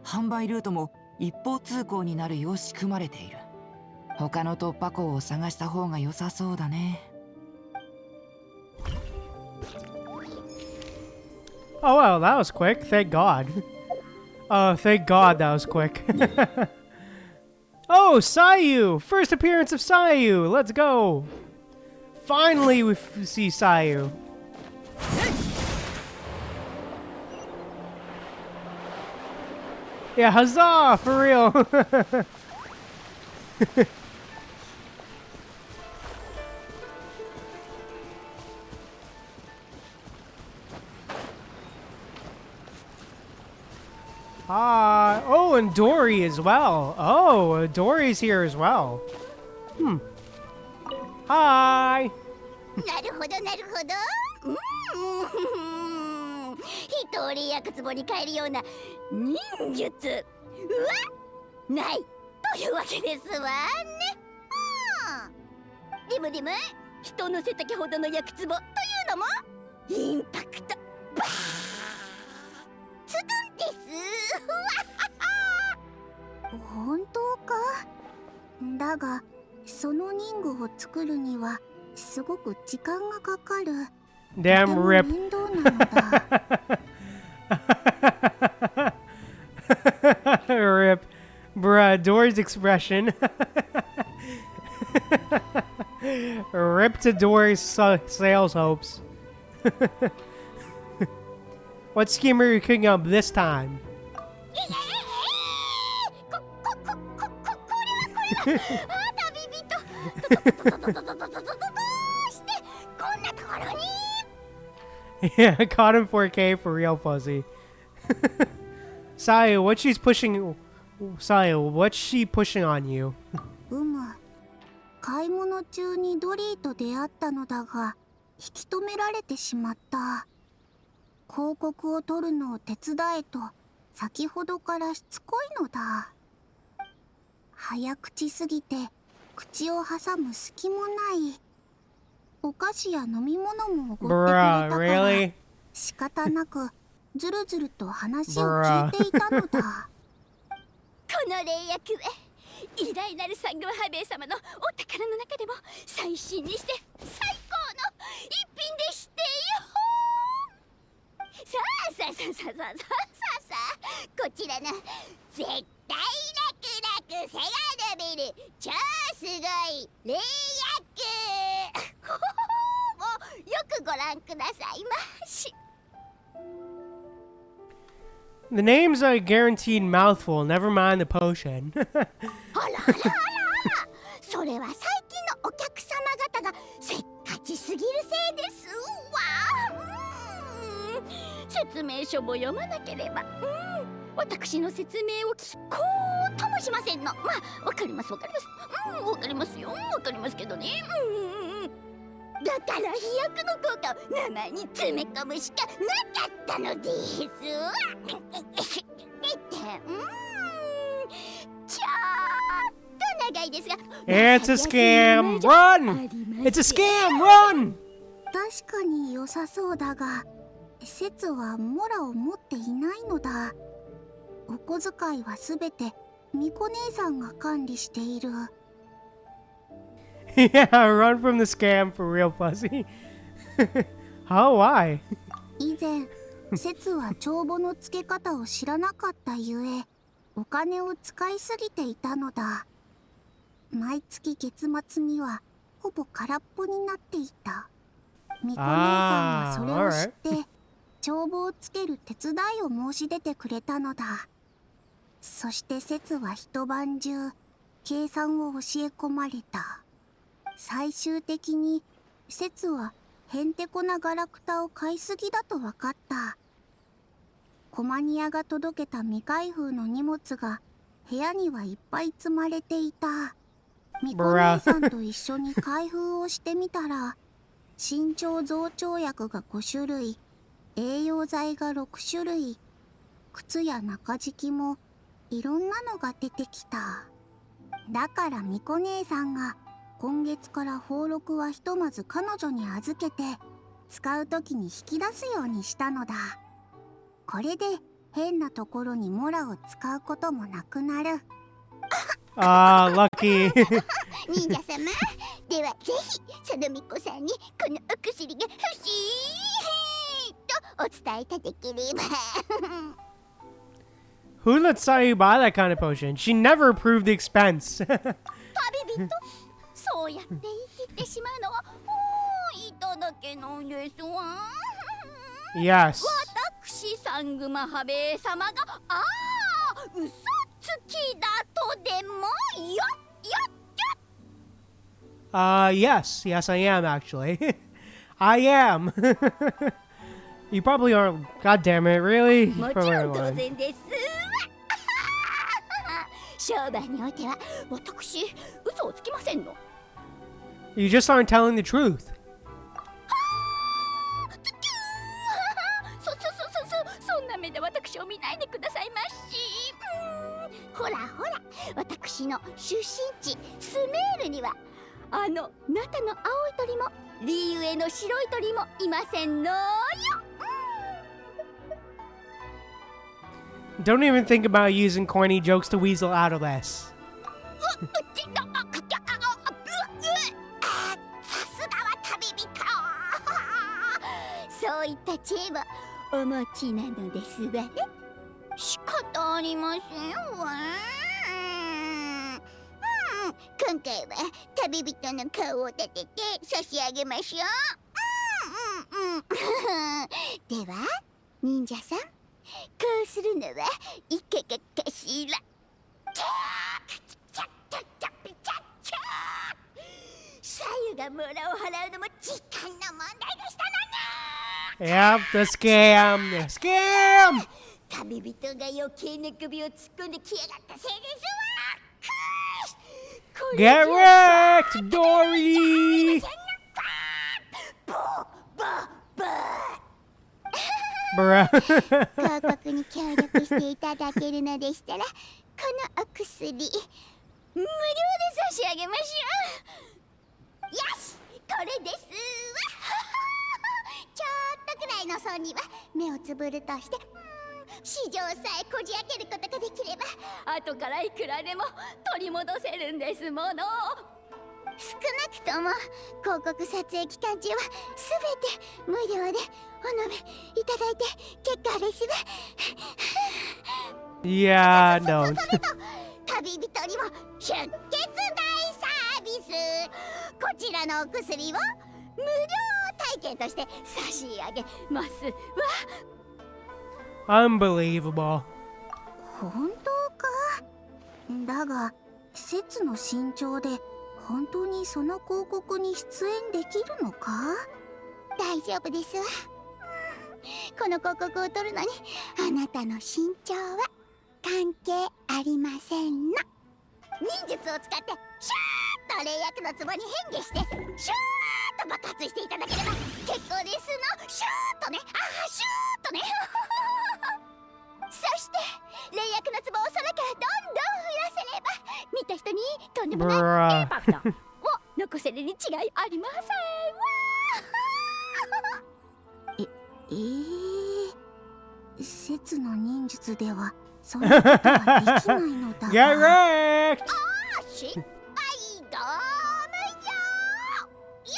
販売ルートも一方通行になるよう仕組まれている。他の突破口を探した方が良さそうだね。Oh well, that was quick. Thank God. Thank God that was quick. Oh, Sayu! First appearance of Sayu! Let's go! Finally we see Sayu. Yeah, huzzah! For real! Oh, and Dory as well. Oh, Dory's here as well. Hi! なるほどなるほど。一人やくつぼに変えるような忍術はないというわけですわね。でも人の背丈ほどのやくつぼというのもインパクトバーツドンです。本当か。だがその人具を作るにはすごく時間がかかる。Damn rip. 面倒なのだ。Rip. Bruh, Dory's expression. Rip to Dory's sales hopes. What scheme are you cooking up this time? Yeah, I caught him 4K for real, Fuzzy. Sayu, what's she pushing on you? 買い物中にドリーと出会ったのだが、引き止められてしまった。広告を取るのを手伝えと先ほどからしつこいのだ。早口すぎて口を挟む隙もない。お菓子や飲み物もおごってくれたから、仕方なくずるずると話を聞いていたのだ。この霊薬は偉大なるサングマハベイ様のお宝の中でも最新にして最高の一品でしてよ。さあこちらの絶対楽背が伸びる超すごい霊薬もうよくご覧くださいまし。 The name's a guaranteed mouthful, never mind the potion. それは最近のお客様方がせっかちすぎるせいですわ。説明書も読まなければ、私の説明を聞こうともしませんの。まあ、わかりますわかりますけどね。だから飛躍の効果を名前に詰め込むしかなかったのです。ちょっと長いですが、 It's a scam! Run! It's a scam! Run! 確かに良さそうだが、節はモラを持っていないのだ。お小遣いはすべてミコ姉さんが管理している。Yeah, run from the scam for real, Fuzzy. How? Why? 以前、節は帳簿の付け方を知らなかったゆえ、お金を使いすぎていたのだ。毎月月末にはほぼ空っぽになっていた。ミコ姉さんはそれを知って、帳簿をつける手伝いを申し出てくれたのだ。そして節は一晩中計算を教え込まれた。最終的に節はへんてこなガラクタを買いすぎだと分かった。コマニアが届けた未開封の荷物が部屋にはいっぱい積まれていた。ミコ姉さんと一緒に開封をしてみたら、身長増長薬が5種類、栄養剤が6種類、靴や中敷きもいろんなのが出てきた。だからミコ姉さんが今月から宝録はひとまず彼女に預けて使う時に引き出すようにしたのだ。これで変なところにモラを使うこともなくなる。Lucky. 忍者様、ではぜひそのミコさんにこのお薬が欲しいとお伝えいただければ。Who lets Sayu buy that kind of potion? She never approved the expense. 旅人、そうやって言い切ってしまうのはもういただけなんですわ。Yes. 私サングマハベイ様が嘘つきだとでもYes, I am actually. I am. You probably aren't. God damn it, really? もちろん当然です。商売においては私嘘をつきませんの。You just aren't telling the truth. そんな目で私を見ないでくださいまし。ほらほら、私の出身地スメールにはナタの青い鳥もリーウェの白い鳥もいませんのよ。Don't even think about using corny jokes to weasel out of this. さすがは旅人。そういった知恵はお持ちなのですわね。仕方ありませんわ。今回は旅人の顔を立てて差し上げましょう。では忍者さん、こうするのはいかがかしら。ダムラを払うのも時間の問題でしたのね。 Yep, the scam. The scam. 旅人が余計な首を突っ込んできやがったせいですわ。Get wrecked, Dory. Bruh. 広告に協力していただけるのでしたら、このお薬無料で差し上げましょう。よし、これですわ。ちょっとくらいの損には目をつぶるとして、市場さえこじ開けることができれば後からいくらでも取り戻せるんですもの。少なくとも広告撮影期間中は全て無料でお飲みいただいて結果ですわ。Yeah, no. 旅人にも出血大サービス。こちらのお薬を無料体験として差し上げますわ。Unbelievable. 本当か。だが施設の身長で本当にその広告に出演できるのか。大丈夫ですわ。この広告を撮るのにあなたの身長は関係ありませんの。忍術を使ってシューッと霊薬の壺に変化してシューッと爆発していただければ結構ですの。シューッとね、シューッとね。そして霊薬の壺を空からどんどん降らせれば見た人にとんでもないインパクトを残せるに違いありませんわ。施設の忍術ではそんなことはできないのだが。Get wrecked. 失敗どうもよ。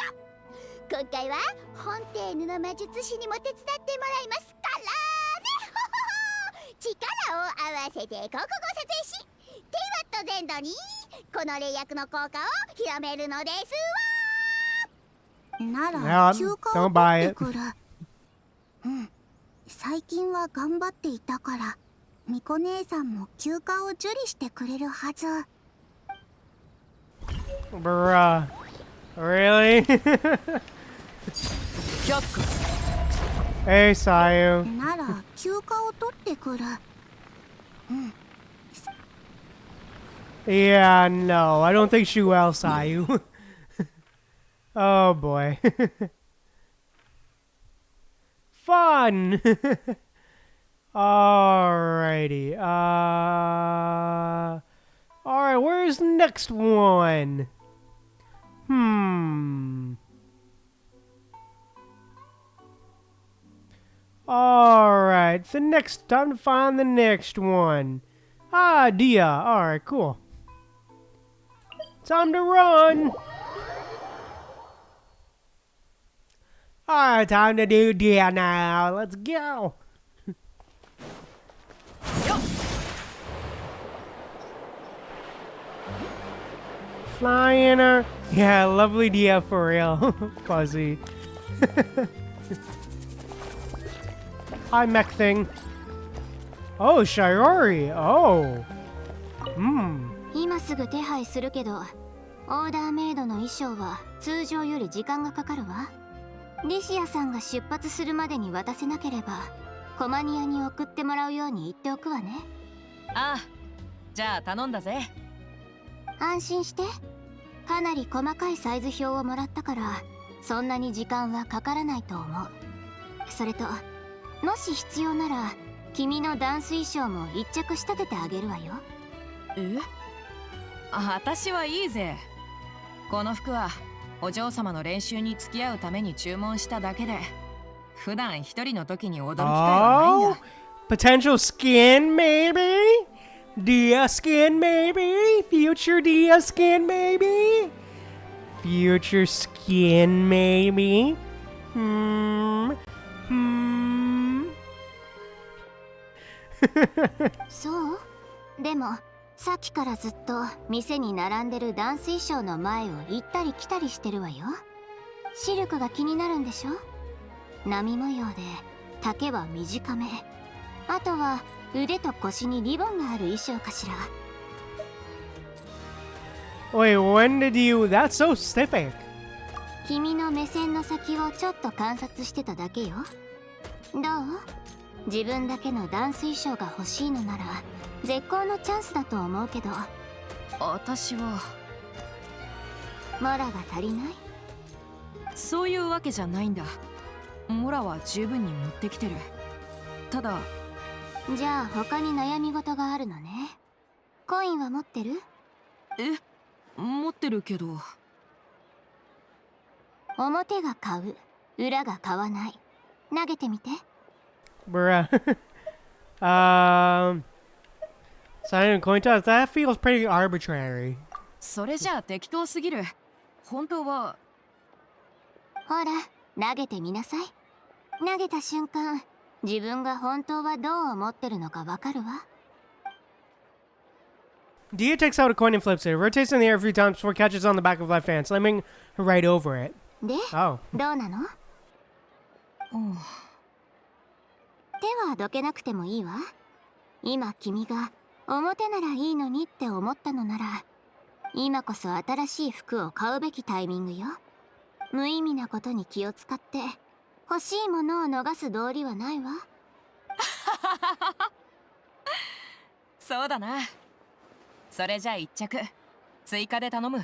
今回はフォンテーヌの魔術師にも手伝ってもらいますからね。力を合わせて広告を撮影し、テイワット全土にこの霊薬の効果を広めるのですわ。なら休暇を取ってくる。最近は頑張っていたからミコ姉さんも休暇を受理してくれるはず。Bruh. Really? Hey, Sayu. なら休暇を取ってくる。Yeah, no, I don't think she will, Sayu. Oh boy. Fun! Alrighty. Alright, where's the next one? Alright, time to find the next one. Ah, Dia. Alright, cool. Time to run! Alright, time to do Dia now. Let's go! Flying her. Yeah, lovely Dia for real. Fuzzy. Hi, mech thing. Oh, Shiori. Oh. 今すぐ手配するけど、オーダーメイドの衣装は通常より時間がかかるわ。リシアさんが出発するまでに渡せなければ、コマニアに送ってもらうように言っておくわね。ああ、じゃあ頼んだぜ。安心して。かなり細かいサイズ表をもらったから、そんなに時間はかからないと思う。それと、もし必要なら、君のダンス衣装も一着仕立ててあげるわよ。え？私はいいぜ。この服はお嬢様の練習に付き合うために注文しただけで、普段一人の時に踊る機会はないんだ。Potential skin, maybe? Dia skin, maybe? Future Dia skin, maybe? Future skin, maybe? そうでもさっきからずっと店に並んでるダンス衣装の前を行ったり来たりしてるわよ。視力が気になるんでしょ。波模様で丈は短め、あとは腕と腰にリボンがある衣装かしら。 Wait, when did you... That's so specific. 君の目線の先をちょっと観察してただけよ。どう？自分だけのダンス衣装が欲しいのなら絶好のチャンスだと思うけど。私はモラが足りない？そういうわけじゃないんだ。モラは十分に持ってきてる。ただ、じゃあ他に悩み事があるのね。コインは持ってる？持ってるけど。表が買う、裏が買わない。投げてみて。Bruh. Signing a coin toss? That feels pretty arbitrary. それじゃあ適当すぎる。本当は。ほら、投げてみなさい。投げた瞬間、自分が本当はどう思ってるのかわかるわ。Dia takes out a coin and flips it. It rotates in the air a few times before it catches on the back of left hand, slamming her right over it. で、 Oh. どうなの？手はどけなくてもいいわ。今君が表ならいいのにって思ったのなら、今こそ新しい服を買うべきタイミングよ。無意味なことに気を使って欲しいものを逃す道理はないわ。そうだな。それじゃあ一着追加で頼む。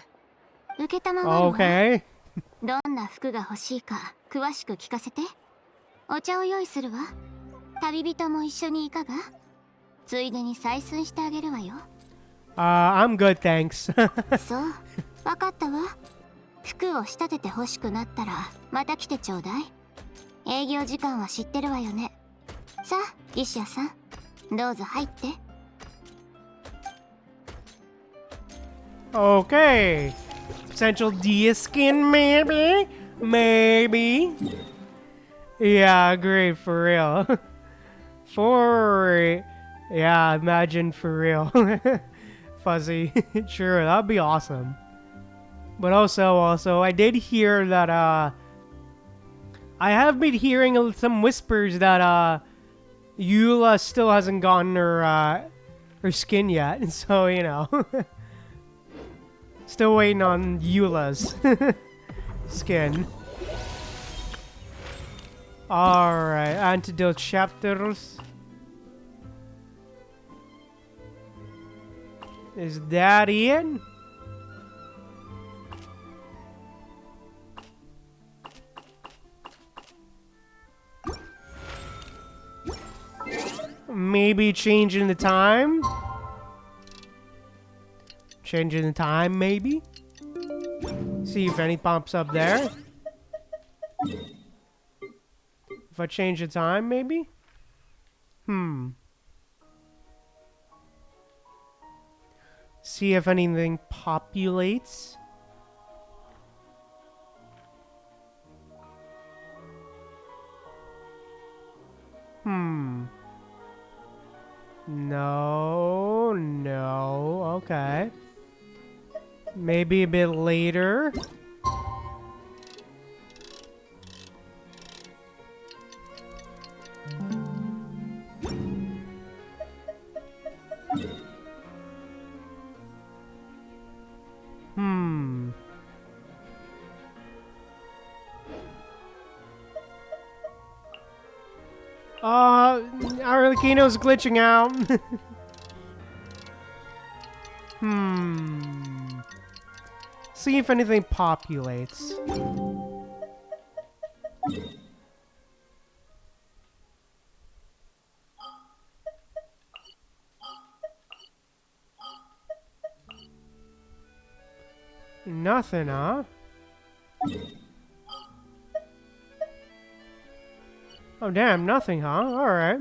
受けたまわるわ。Okay. どんな服が欲しいか詳しく聞かせて。お茶を用意するわ。旅人も一緒にいかが？ついでに採寸してあげるわよ。I'm good, thanks. そう、わかったわ。服を仕立てて欲しくなったらまた来てちょうだい。営業時間は知ってるわよね。さあ、石屋さん、どうぞ入って。Okay. Potential Dia skin, maybe? Maybe. Yeah, great, for real. Yeah, imagine for real. Fuzzy. Sure, that'd be awesome. But also, I did hear that, I have been hearing some whispers that, Eula still hasn't gotten her skin yet. So, you know. Still waiting on Eula's skin. Alright, antidote chapters. Is that it? Maybe changing the time? Changing the time, maybe? See if any pops up there. If I change the time, maybe? See if anything populates. No, okay. Maybe a bit later. Arlecchino's glitching out. See if anything populates. Nothing, huh? Oh, damn, nothing, huh? Alright.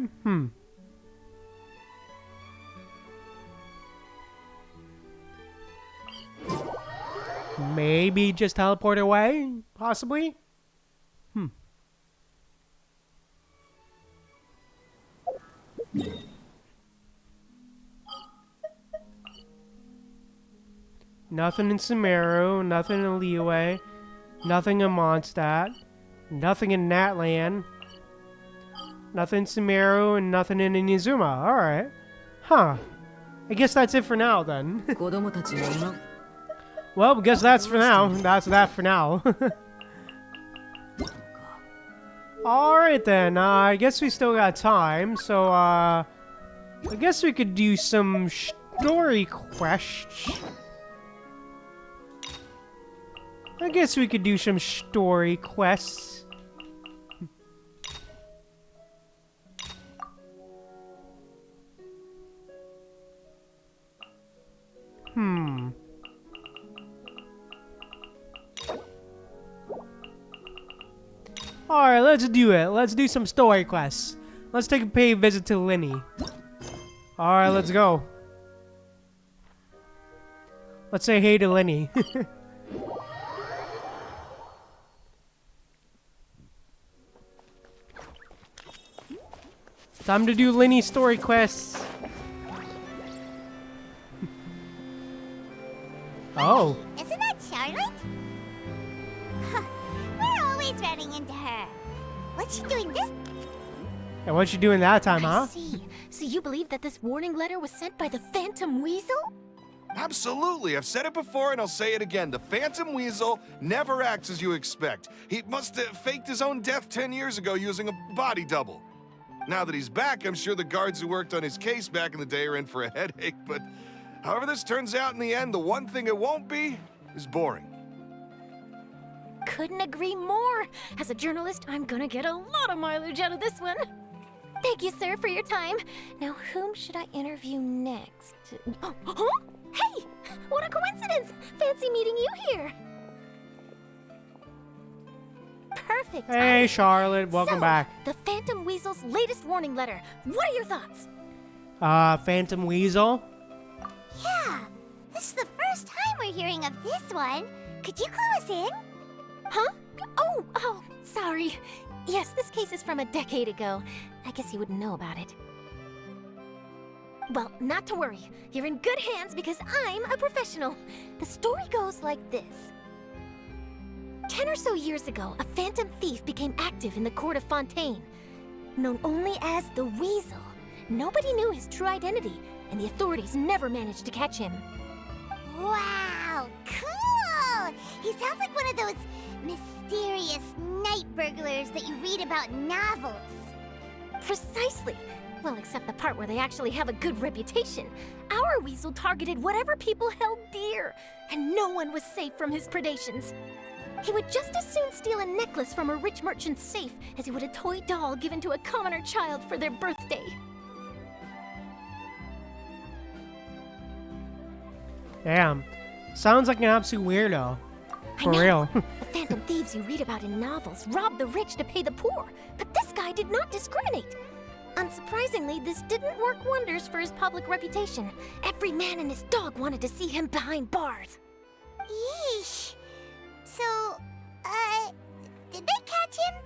Maybe just teleport away? Possibly? Nothing in Sumeru, nothing in Liyue, nothing in Mondstadt, nothing in Natland, nothing in Sumeru, and nothing in Inazuma. Alright. Huh. I guess that's it for now, then. Well, I guess that's for now. That's that for now. Alright then, I guess we still got time, so I guess we could do some story quests. I guess we could do some story quests. Alright, let's do it. Let's do some story quests. Let's take a paid visit to Lyney. Alright, let's go. Let's say hey to Lyney. Time to do Lyney story quests. Oh. Isn't that Charlotte? We're always running into her. What's she doing this? And what you doing that time, huh? I see. So you believe that this warning letter was sent by the Phantom Weasel? Absolutely. I've said it before and I'll say it again. The Phantom Weasel never acts as you expect. He must have faked his own death 10 years ago using a body double. Now that he's back, I'm sure the guards who worked on his case back in the day are in for a headache, but however this turns out in the end, the one thing it won't be is boring. Couldn't agree more. As a journalist, I'm gonna get a lot of mileage out of this one. Thank you, sir, for your time. Now, whom should I interview next? Huh? Hey! What a coincidence! Fancy meeting you here. Perfect. Hey, Charlotte. Welcome back. The Phantom Weasel's latest warning letter. What are your thoughts? Phantom Weasel? Yeah, this is the first time we're hearing of this one. Could you clue us in? Huh? Oh, sorry. Yes, this case is from a decade ago. I guess you wouldn't know about it. Well, not to worry. You're in good hands because I'm a professional. The story goes like this. 10 or so years ago, a phantom thief became active in the court of Fontaine. Known only as the Weasel, nobody knew his true identity, and the authorities never managed to catch him. Wow, cool! He sounds like one of those mysterious night burglars that you read about in novels. Precisely. Well, except the part where they actually have a good reputation. Our Weasel targeted whatever people held dear, and no one was safe from his predations. He would just as soon steal a necklace from a rich merchant's safe as he would a toy doll given to a commoner child for their birthday. Damn. Sounds like an absolute weirdo. For real. The phantom thieves you read about in novels rob the rich to pay the poor, but this guy did not discriminate. Unsurprisingly, this didn't work wonders for his public reputation. Every man and his dog wanted to see him behind bars. Yeesh. So, did they catch him?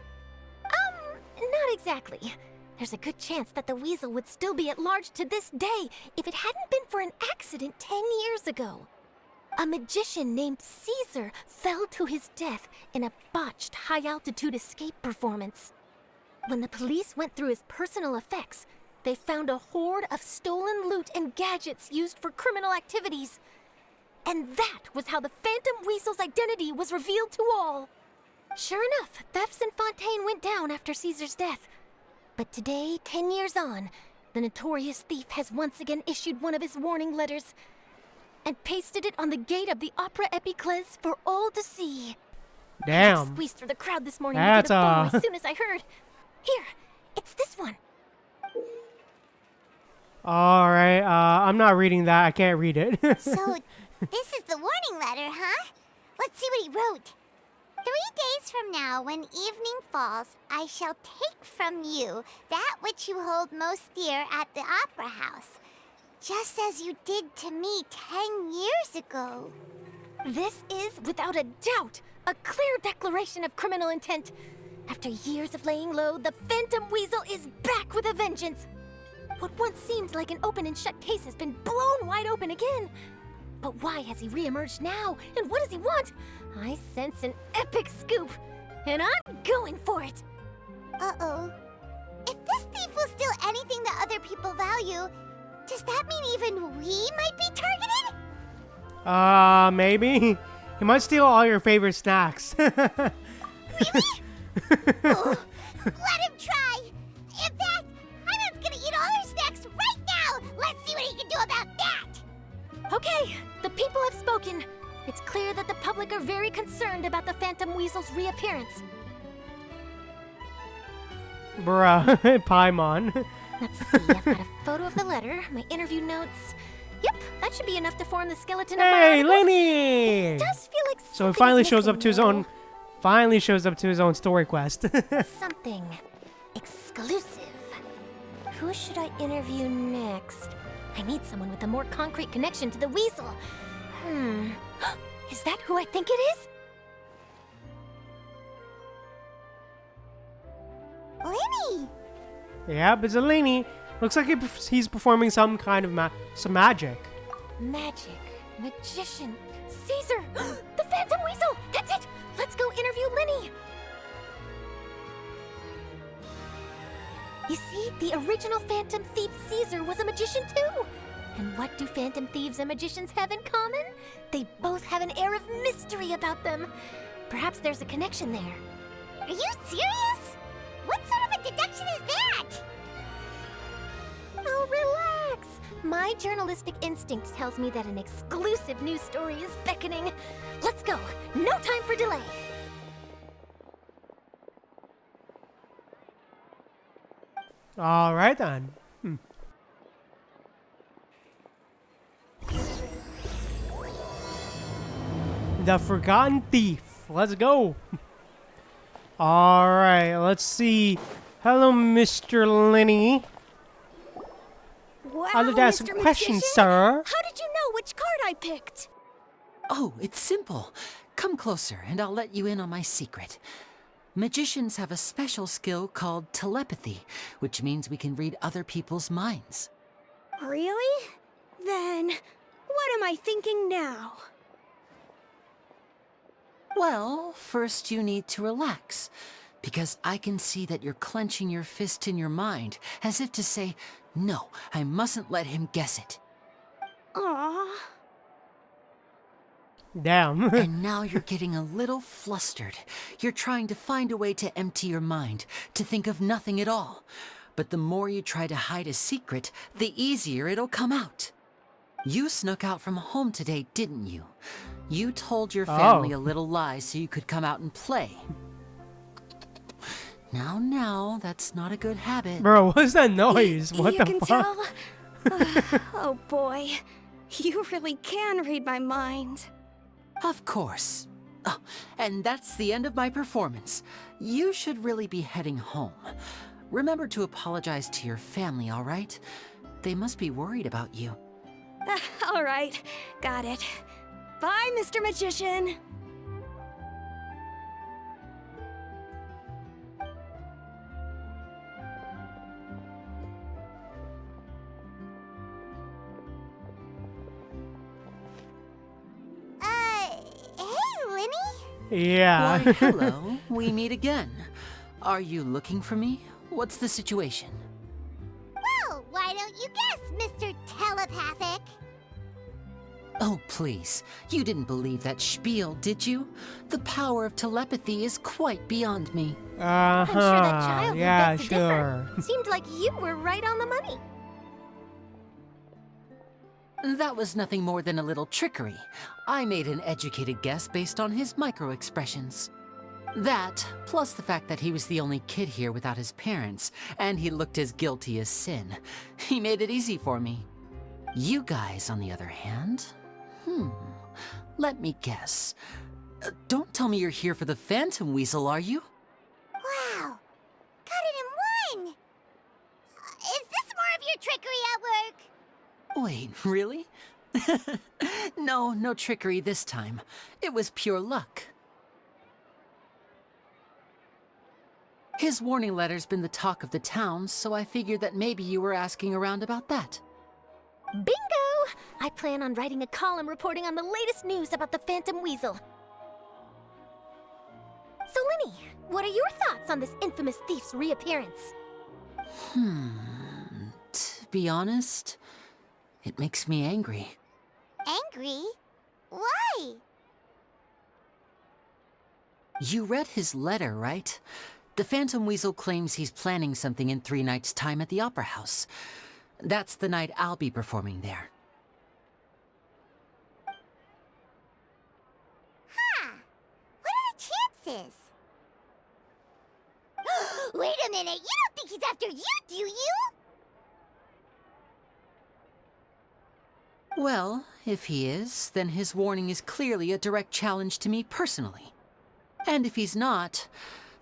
Not exactly. There's a good chance that the Weasel would still be at large to this day if it hadn't been for an accident 10 years ago. A magician named Caesar fell to his death in a botched high-altitude escape performance. When the police went through his personal effects, they found a hoard of stolen loot and gadgets used for criminal activities. And that was how the Phantom Weasel's identity was revealed to all. Sure enough, thefts in Fontaine went down after Caesar's death. But today, 10 years on, the notorious thief has once again issued one of his warning letters and pasted it on the gate of the Opera Epiclese for all to see. Damn. I squeezed through the crowd this morning That's to get a photo as soon as I heard. Here, it's this one. Alright, I'm not reading that. I can't read it. So, this is the warning letter, huh? Let's see what he wrote. 3 days from now, when evening falls, I shall take from you that which you hold most dear at the Opera House, just as you did to me 10 years ago. This is, without a doubt, a clear declaration of criminal intent. After years of laying low, the Phantom Weasel is back with a vengeance. What once seemed like an open and shut case has been blown wide open again. But why has he reemerged now, and what does he want? I sense an epic scoop, and I'm going for it. Uh-oh. If this thief will steal anything that other people value, does that mean even we might be targeted? Maybe. He might steal all your favorite snacks. Really? Oh, Let him try! In fact, Hyman's gonna eat all our snacks right now! Let's see what he can do about that! Okay, the people have spoken. It's clear that the public are very concerned about the Phantom Weasel's reappearance. Bruh, Paimon. Let's see, I've got a photo of the letter, my interview notes. Yep, that should be enough to form the skeleton of my Hey, article. Lyney! It does feel like So he something finally is shows up missing, to his though. own. Finally shows up to his own story quest. Something exclusive. Who should I interview next? I need someone with a more concrete connection to the weasel. Is that who I think it is? Lyney! Yep, it's a Lyney. Looks like he's performing some kind of some magic. Magic. Magician. Caesar! The Phantom Weasel! That's it! Let's go interview Lyney! You see, the original Phantom Thief Caesar was a magician too! And what do Phantom Thieves and magicians have in common? They both have an air of mystery about them. Perhaps there's a connection there. Are you serious? What sort of a deduction is that? Oh, relax! My journalistic instinct tells me that an exclusive news story is beckoning. Let's go! No time for delay! Alright then. The Forgotten Thief. Let's go. Alright, let's see. Hello, Mr. Lyney. Wow, I'd like to ask Mr. some questions, Magician? sir. How did you know which card I picked? Oh, it's simple. Come closer and I'll let you in on my secret. Magicians have a special skill called telepathy, which means we can read other people's minds. Really? Then, what am I thinking now? Well, first you need to relax, because I can see that you're clenching your fist in your mind, as if to say, no, I mustn't let him guess it. Aww. Damn. And now you're getting a little flustered. You're trying to find a way to empty your mind, to think of nothing at all. But the more you try to hide a secret, the easier it'll come out. You snuck out from home today, didn't you? You told your family a little lie so you could come out and play. Now, that's not a good habit. Bro, what's that noise? What you the can fuck? Tell? Oh boy, you really can read my mind. Of course. Oh, and that's the end of my performance. You should really be heading home. Remember to apologize to your family, all right? They must be worried about you. All right, got it. Bye, Mr. Magician. Hey, Lyney? Yeah. Why, hello. We meet again. Are you looking for me? What's the situation? Well, why don't you guess, Mr. Telepathic? Oh, please. You didn't believe that spiel, did you? The power of telepathy is quite beyond me. I'm sure that child Yeah, would beg to sure. differ. Seemed like you were right on the money. That was nothing more than a little trickery. I made an educated guess based on his micro-expressions. That, plus the fact that he was the only kid here without his parents, and he looked as guilty as sin. He made it easy for me. You guys, on the other hand... let me guess. Don't tell me you're here for the Phantom Weasel, are you? Wow, got it in one! Is this more of your trickery at work? Wait, really? No trickery this time. It was pure luck. His warning letter's been the talk of the town, so I figured that maybe you were asking around about that. Bingo! I plan on writing a column reporting on the latest news about the Phantom Weasel. So, Lyney, what are your thoughts on this infamous thief's reappearance? To be honest, it makes me angry. Angry? Why? You read his letter, right? The Phantom Weasel claims he's planning something in 3 nights' time at the Opera House. That's the night I'll be performing there. Huh. What are the chances? Wait a minute, you don't think he's after you, do you? Well, if he is, then his warning is clearly a direct challenge to me personally. And if he's not,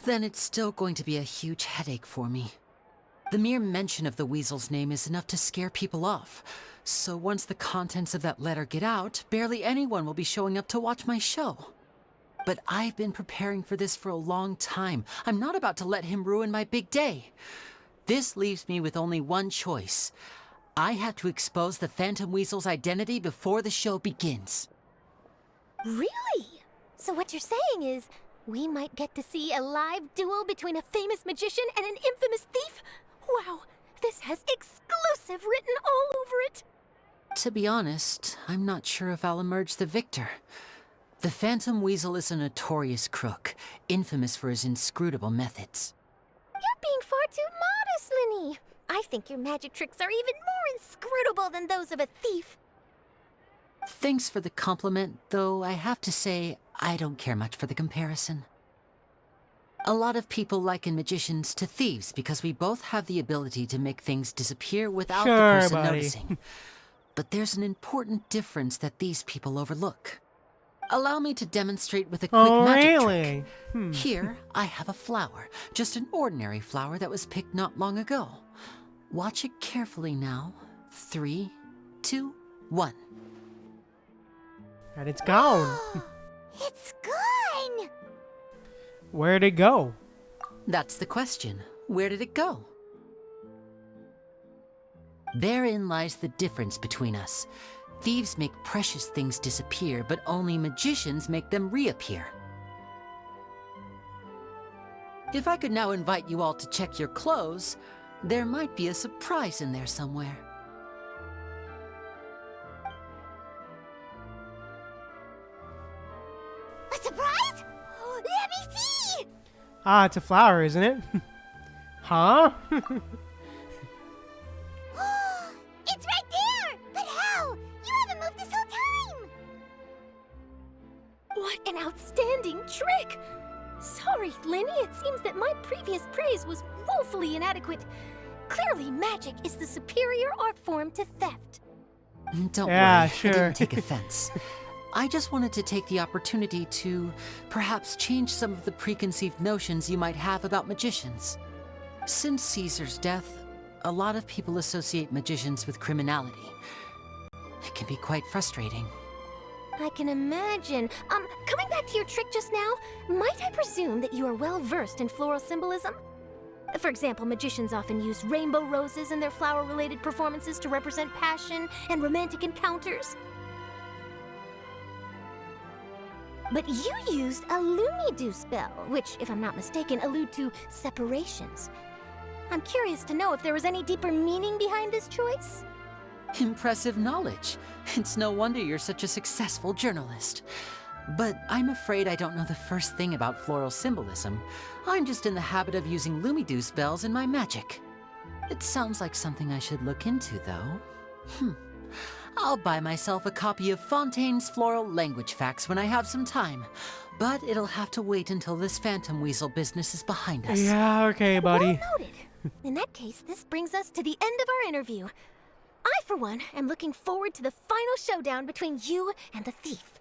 then it's still going to be a huge headache for me. The mere mention of the Weasel's name is enough to scare people off. So once the contents of that letter get out, barely anyone will be showing up to watch my show. But I've been preparing for this for a long time. I'm not about to let him ruin my big day. This leaves me with only one choice. I have to expose the Phantom Weasel's identity before the show begins. Really? So what you're saying is, we might get to see a live duel between a famous magician and an infamous thief? Wow, this has exclusive written all over it! To be honest, I'm not sure if I'll emerge the victor. The Phantom Weasel is a notorious crook, infamous for his inscrutable methods. You're being far too modest, Lyney. I think your magic tricks are even more inscrutable than those of a thief. Thanks for the compliment, though I have to say, I don't care much for the comparison. A lot of people liken magicians to thieves because we both have the ability to make things disappear without the person noticing. But there's an important difference that these people overlook. Allow me to demonstrate with a quick magic trick. Here, I have a flower. Just an ordinary flower that was picked not long ago. Watch it carefully now. 3, 2, 1. And it's gone. It's gone! Where'd it go? That's the question. Where did it go? Therein lies the difference between us. Thieves make precious things disappear, but only magicians make them reappear. If I could now invite you all to check your clothes, there might be a surprise in there somewhere. A surprise? Let me see! Ah, it's a flower, isn't it? Huh? It's right there! But how? You haven't moved this whole time! What an outstanding trick! Sorry, Lyney, it seems that my previous praise was woefully inadequate. Clearly, magic is the superior art form to theft. Don't worry, I didn't take offense. I just wanted to take the opportunity to perhaps change some of the preconceived notions you might have about magicians. Since Caesar's death, a lot of people associate magicians with criminality. It can be quite frustrating. I can imagine. Coming back to your trick just now, might I presume that you are well versed in floral symbolism? For example, magicians often use rainbow roses in their flower-related performances to represent passion and romantic encounters. But you used a Lumidu spell, which, if I'm not mistaken, allude to separations. I'm curious to know if there was any deeper meaning behind this choice? Impressive knowledge. It's no wonder you're such a successful journalist. But I'm afraid I don't know the first thing about floral symbolism. I'm just in the habit of using Lumidu spells in my magic. It sounds like something I should look into, though. I'll buy myself a copy of Fontaine's Floral Language Facts when I have some time. But it'll have to wait until this Phantom Weasel business is behind us. Yeah, okay, buddy. Well noted. In that case, this brings us to the end of our interview. I, for one, am looking forward to the final showdown between you and the thief.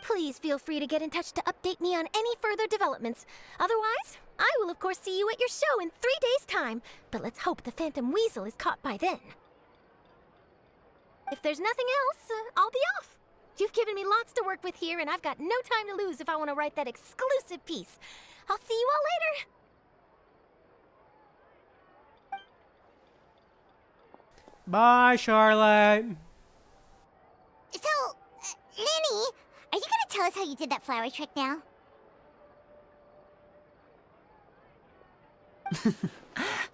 Please feel free to get in touch to update me on any further developments. Otherwise, I will of course see you at your show in 3 days' time, but let's hope the Phantom Weasel is caught by then. If there's nothing else, I'll be off. You've given me lots to work with here, and I've got no time to lose if I want to write that exclusive piece. I'll see you all later. Bye, Charlotte. So, Lyney, are you gonna tell us how you did that flower trick now?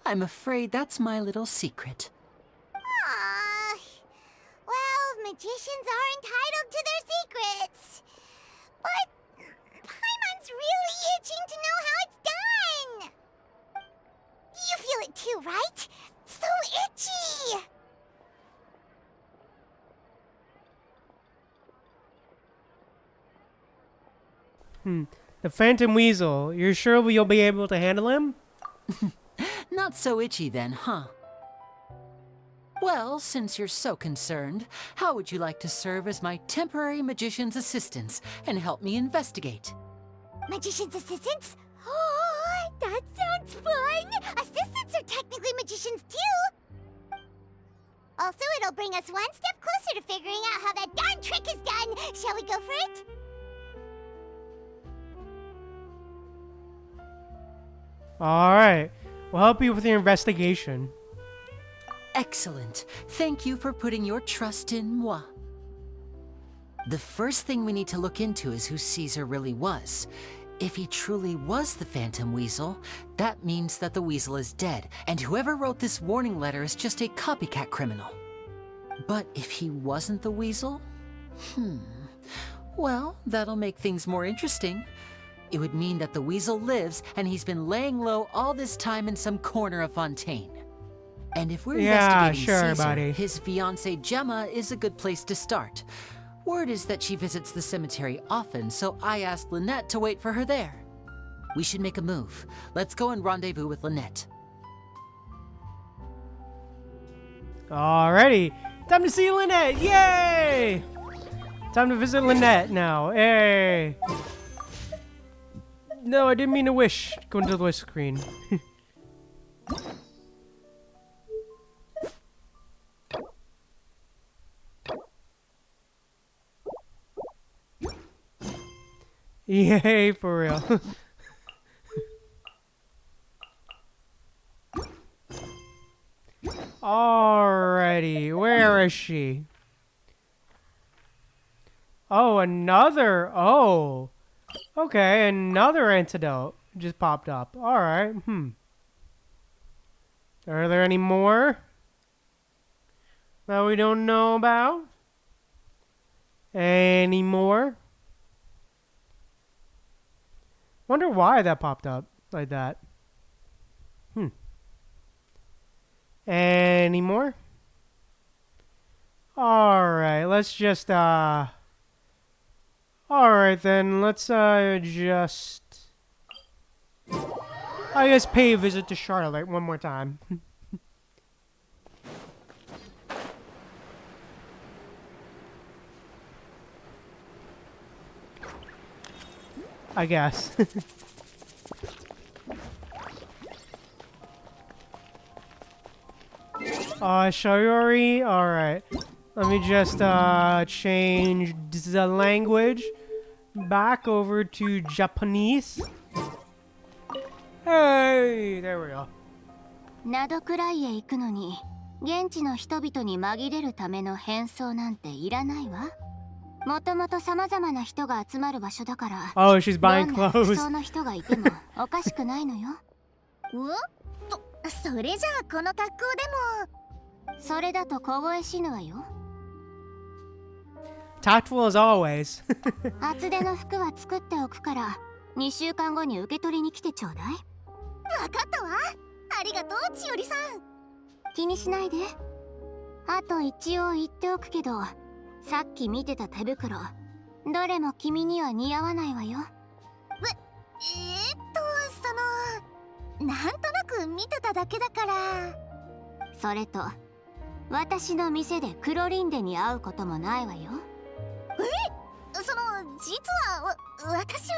I'm afraid that's my little secret. Aww. Well, magicians are entitled to their secrets. But Paimon's really itching to know how it's done. The Phantom Weasel. You're sure you'll be able to handle him? Not so itchy then, huh? Well, since you're so concerned, how would you like to serve as my temporary magician's assistants and help me investigate? Magician's assistants? Oh, that sounds fun! Assistants are technically magicians too! Also, it'll bring us one step closer to figuring out how that darn trick is done! Shall we go for it? Alright. We'll help you with your investigation. Excellent. Thank you for putting your trust in moi. The first thing we need to look into is who Caesar really was. If he truly was the Phantom Weasel, that means that the weasel is dead, and whoever wrote this warning letter is just a copycat criminal. But if he wasn't the weasel? Well, that'll make things more interesting. It would mean that the weasel lives, and he's been laying low all this time in some corner of Fontaine. And if we're investigating Caesar, his fiancée Gemma is a good place to start. Word is that she visits the cemetery often, so I asked Lynette to wait for her there. We should make a move. Let's go and rendezvous with Lynette. Alrighty. Time to see Lynette. Yay! Time to visit Lynette now. Hey. No, I didn't mean to wish. Go into the wish screen. Yay, for real. Alrighty, where is she? Oh, another. Oh. Okay, another antidote just popped up. Alright, Are there any more that we don't know about? Any more? Wonder why that popped up like that. Any more? Alright, let's just, Alright then, let's, just... I guess pay a visit to Charlotte one more time. I guess. Shayori? Alright. Let me just, change the language back over to Japanese. Hey! There we go. ナドくらいへ行くのに、現地の人々に紛れるための変装なんていらないわ。もともと様々な人が集まる場所だから、Oh, she's buying どんな clothes. 服装の人がいてもおかしくないのよ。それじゃあこの格好でも。それだと凍え死ぬわよ。Tactful as always. 厚手の服は作っておくから、2週間後に受け取りに来てちょうだい。わかったわ。ありがとう、千織さん。気にしないで。あと一応言っておくけど、さっき見てた手袋、どれも君には似合わないわよ。なんとなく見てただけだから。それと、私の店で黒リンデに会うこともないわよ。実は、私は。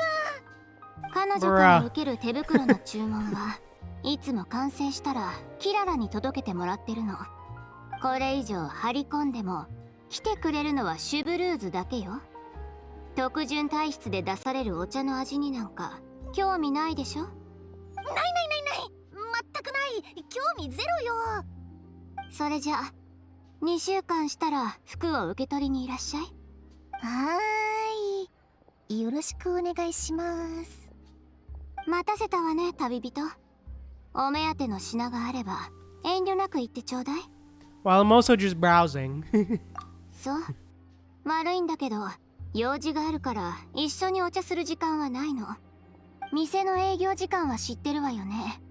彼女から受ける手袋の注文はいつも完成したらキララに届けてもらってるの。これ以上張り込んでも来てくれるのはシュブルーズだけよ。特潤体質で出されるお茶の味になんか興味ないでしょ。ない全くない。興味ゼロよ。それじゃ2週間したら服を受け取りにいらっしゃい。はーい、よろしくお願いします。待たせたわね、旅人。お目当ての品があれば遠慮なく言ってちょうだい。While I'm also just browsing. そう。悪いんだけど、用事があるから一緒にお茶する時間はないの。店の営業時間は知ってるわよね。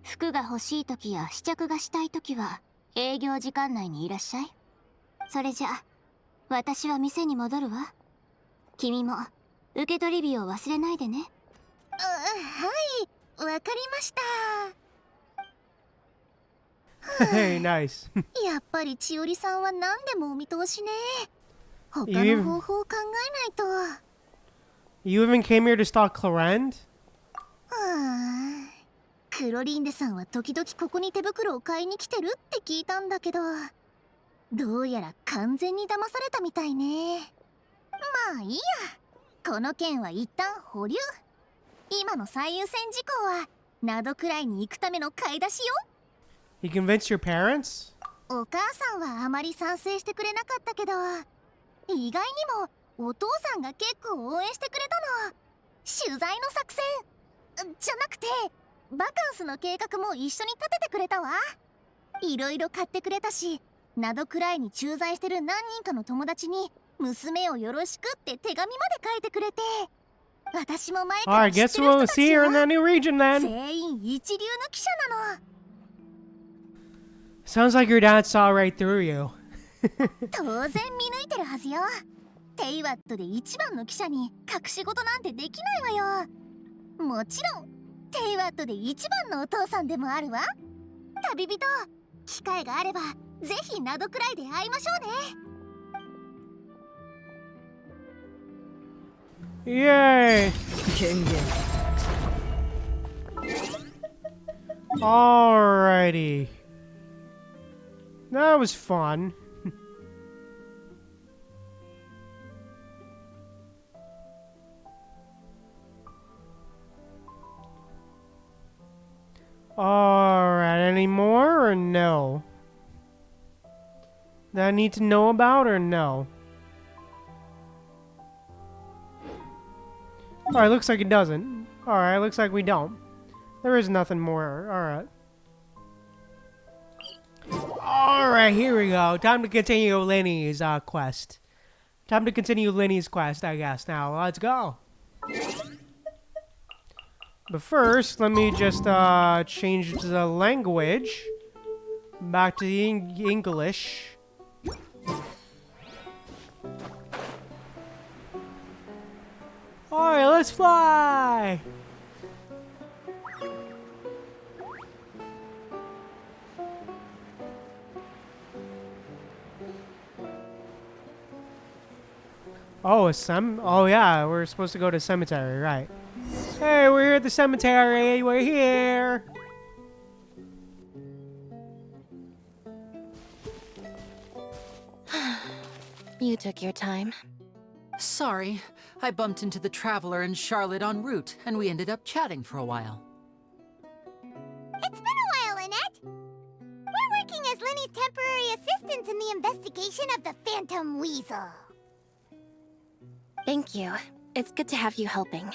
服が欲しい時や試着がしたい時は営業時間内にいらっしゃい。それじゃ、私は店に戻るわ。君も受け取り日を忘れないでね。はい、わかりました。Hey, nice. やっぱり千織さんは何でもお見通しね。他の方法を考えないと。You even came here to stalk Clorend? クロリンデさんは時々ここに手袋を買いに来てるって聞いたんだけど、どうやら完全に騙されたみたいね。まあいいや、この件は一旦保留。今の最優先事項はナドくらいに行くための買い出しよ。You convinced your parents? お母さんはあまり賛成してくれなかったけど、意外にもお父さんが結構応援してくれたの。取材の作戦じゃなくて、バカンスの計画も一緒に立ててくれたわ。いろいろ買ってくれたし、ナドくらいに駐在してる何人かの友達に娘をよろしくって手紙まで書いてくれて、私も前から知ってる人たちは全員一流の記者なの。Sounds like your dad saw right through you. 当然見抜いてるはずよ。テイワットで一番の記者に隠し事なんてできないわよ。もちろんテイワットで一番のお父さんでもあるわ。旅人、機会があればぜひナドくらいで会いましょうね。Yay! 権限。Alrighty. That was fun. Alright, any more or no? That I need to know about or no? Alright, looks like it doesn't. Alright, looks like we don't. There is nothing more. Alright. Alright, here we go. Time to continue Lyney's quest. Time to continue Lyney's quest, I guess. Now, let's go. But first, let me just change the language back to the English. Alright, let's fly! Oh, oh yeah, we're supposed to go to cemetery, right. Hey, we're here at the cemetery, we're here! You took your time. Sorry, I bumped into the Traveler and Charlotte en route, and we ended up chatting for a while. It's been a while, Lynette. We're working as Lyney's temporary assistants in the investigation of the Phantom Weasel. Thank you. It's good to have you helping.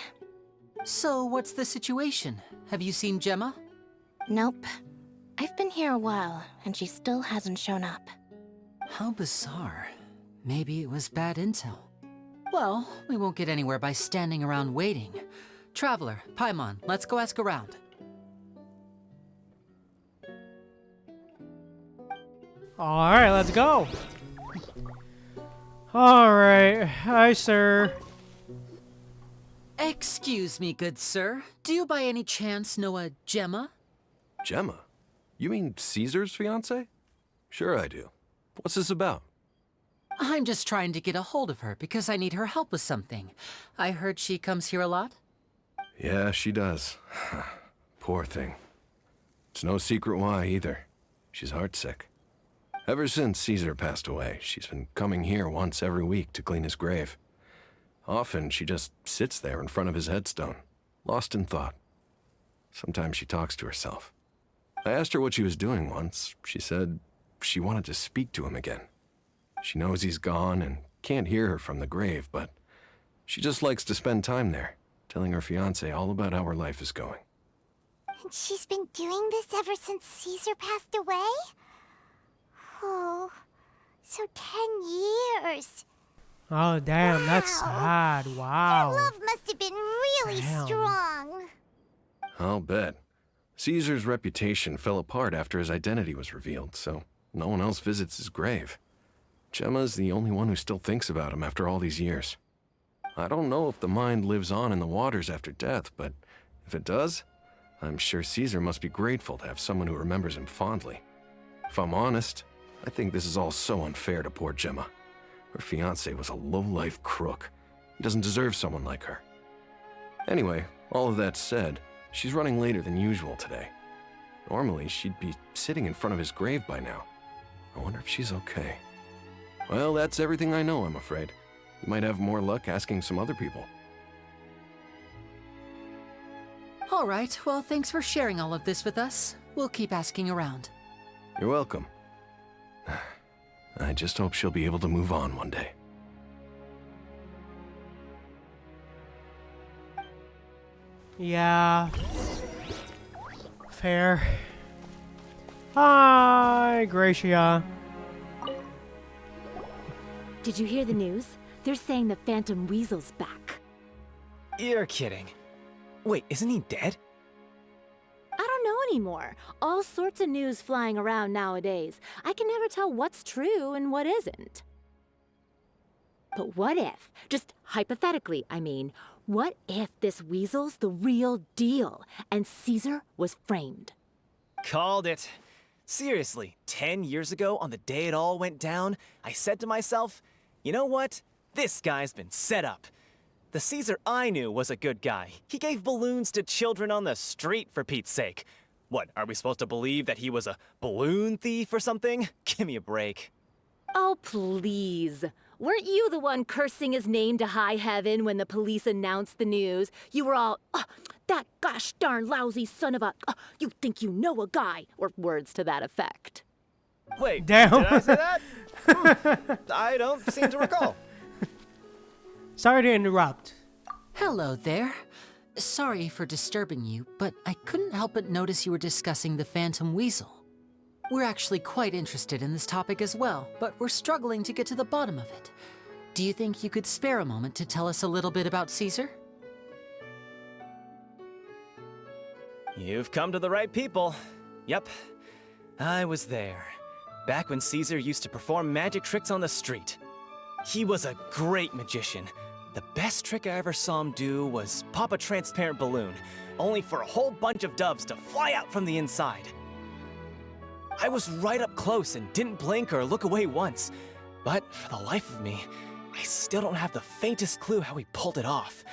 So, what's the situation? Have you seen Gemma? Nope. I've been here a while, and she still hasn't shown up. How bizarre. Maybe it was bad intel. Well, we won't get anywhere by standing around waiting. Traveler, Paimon, let's go ask around. Alright, let's go. Alright, hi sir. Excuse me, good sir. Do you by any chance know a Gemma? Gemma? You mean Caesar's fiancé? Sure I do. What's this about? I'm just trying to get a hold of her because I need her help with something. I heard she comes here a lot? Yeah, she does. Poor thing. It's no secret why either. She's heartsick. Ever since Caesar passed away, she's been coming here once every week to clean his grave. Often she just sits there in front of his headstone, lost in thought. Sometimes she talks to herself. I asked her what she was doing once. She said she wanted to speak to him again. She knows he's gone and can't hear her from the grave, but she just likes to spend time there, telling her fiancé all about how her life is going. And she's been doing this ever since Caesar passed away? Oh, so 10 years. Oh, damn, that's sad. Wow. Your love must have been really strong. I'll bet. Caesar's reputation fell apart after his identity was revealed, so no one else visits his grave. Gemma's the only one who still thinks about him after all these years. I don't know if the mind lives on in the waters after death, but if it does, I'm sure Caesar must be grateful to have someone who remembers him fondly. If I'm honest, I think this is all so unfair to poor Gemma. Her fiancé was a low-life crook. He doesn't deserve someone like her. Anyway, all of that said, she's running later than usual today. Normally, she'd be sitting in front of his grave by now. I wonder if she's okay. Well, that's everything I know, I'm afraid. You might have more luck asking some other people. All right, well, thanks for sharing all of this with us. We'll keep asking around. You're welcome. I just hope she'll be able to move on one day. Yeah. Fair. Hi, Gracia. Did you hear the news? They're saying the Phantom Weasel's back. You're kidding. Wait, isn't he dead? I don't know anymore. All sorts of news flying around nowadays. I can never tell what's true and what isn't. But what if, just hypothetically, I mean, what if this weasel's the real deal and Caesar was framed? Called it. Seriously, 10 years ago, on the day it all went down, I said to myself, you know what? This guy's been set up. The Caesar I knew was a good guy. He gave balloons to children on the street, for Pete's sake. What, are we supposed to believe that he was a balloon thief or something? Give me a break. Oh, please. Weren't you the one cursing his name to high heaven when the police announced the news? You were all, oh, that gosh darn lousy son of a, oh, you think you know a guy, or words to that effect. Wait, damn. Did I say that? I don't seem to recall. Sorry to interrupt. Hello there. Sorry for disturbing you, but I couldn't help but notice you were discussing the Phantom Weasel. We're actually quite interested in this topic as well, but we're struggling to get to the bottom of it. Do you think you could spare a moment to tell us a little bit about Caesar? You've come to the right people. Yep, I was there. Back when Caesar used to perform magic tricks on the street. He was a great magician. The best trick I ever saw him do was pop a transparent balloon, only for a whole bunch of doves to fly out from the inside. I was right up close and didn't blink or look away once. But for the life of me, I still don't have the faintest clue how he pulled it off.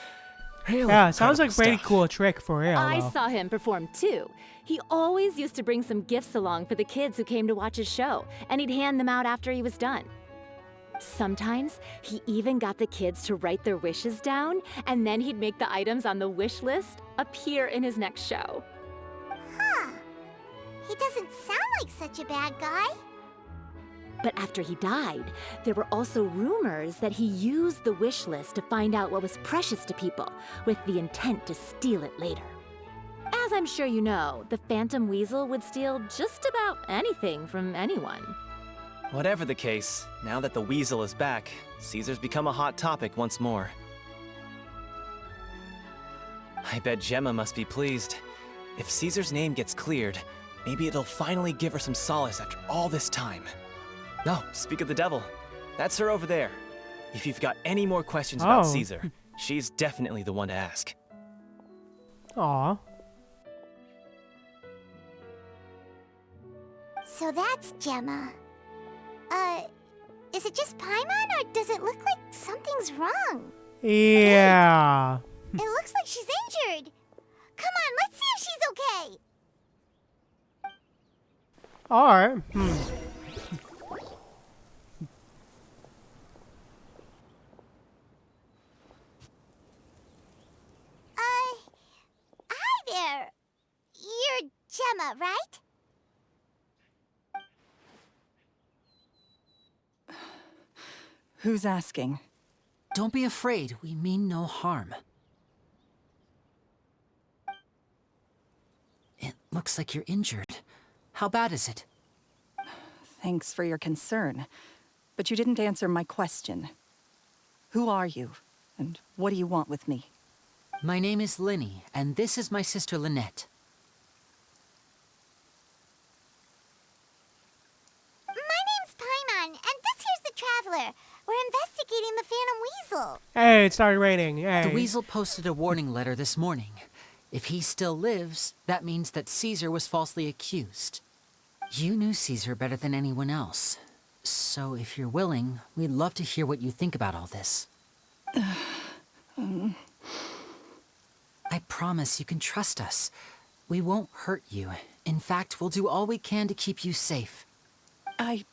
Really yeah, sounds like a pretty stuff. cool trick for real. I though. saw him perform too. He always used to bring some gifts along for the kids who came to watch his show, and he'd hand them out after he was done. Sometimes, he even got the kids to write their wishes down, and then he'd make the items on the wish list appear in his next show. Huh. He doesn't sound like such a bad guy. But after he died, there were also rumors that he used the wish list to find out what was precious to people, with the intent to steal it later. As I'm sure you know, the Phantom Weasel would steal just about anything from anyone. Whatever the case, now that the Weasel is back, Caesar's become a hot topic once more. I bet Gemma must be pleased. If Caesar's name gets cleared, maybe it'll finally give her some solace after all this time. No, speak of the devil. That's her over there. If you've got any more questions about Caesar, she's definitely the one to ask. Aw. So that's Gemma. Is it just Paimon, or does it look like something's wrong? Yeah. It looks like she's injured. Come on, let's see if she's okay. Alright. Hi there. You're Gemma, right? Who's asking? Don't be afraid, we mean no harm. It looks like you're injured. How bad is it? Thanks for your concern, but you didn't answer my question. Who are you, and what do you want with me? My name is Lyney, and this is my sister Lynette. My name's Paimon, and this here's the Traveler. We're investigating the Phantom Weasel. Hey, it started raining. Hey. The weasel posted a warning letter this morning. If he still lives, that means that Caesar was falsely accused. You knew Caesar better than anyone else. So if you're willing, we'd love to hear what you think about all this. I promise you can trust us. We won't hurt you. In fact, we'll do all we can to keep you safe. I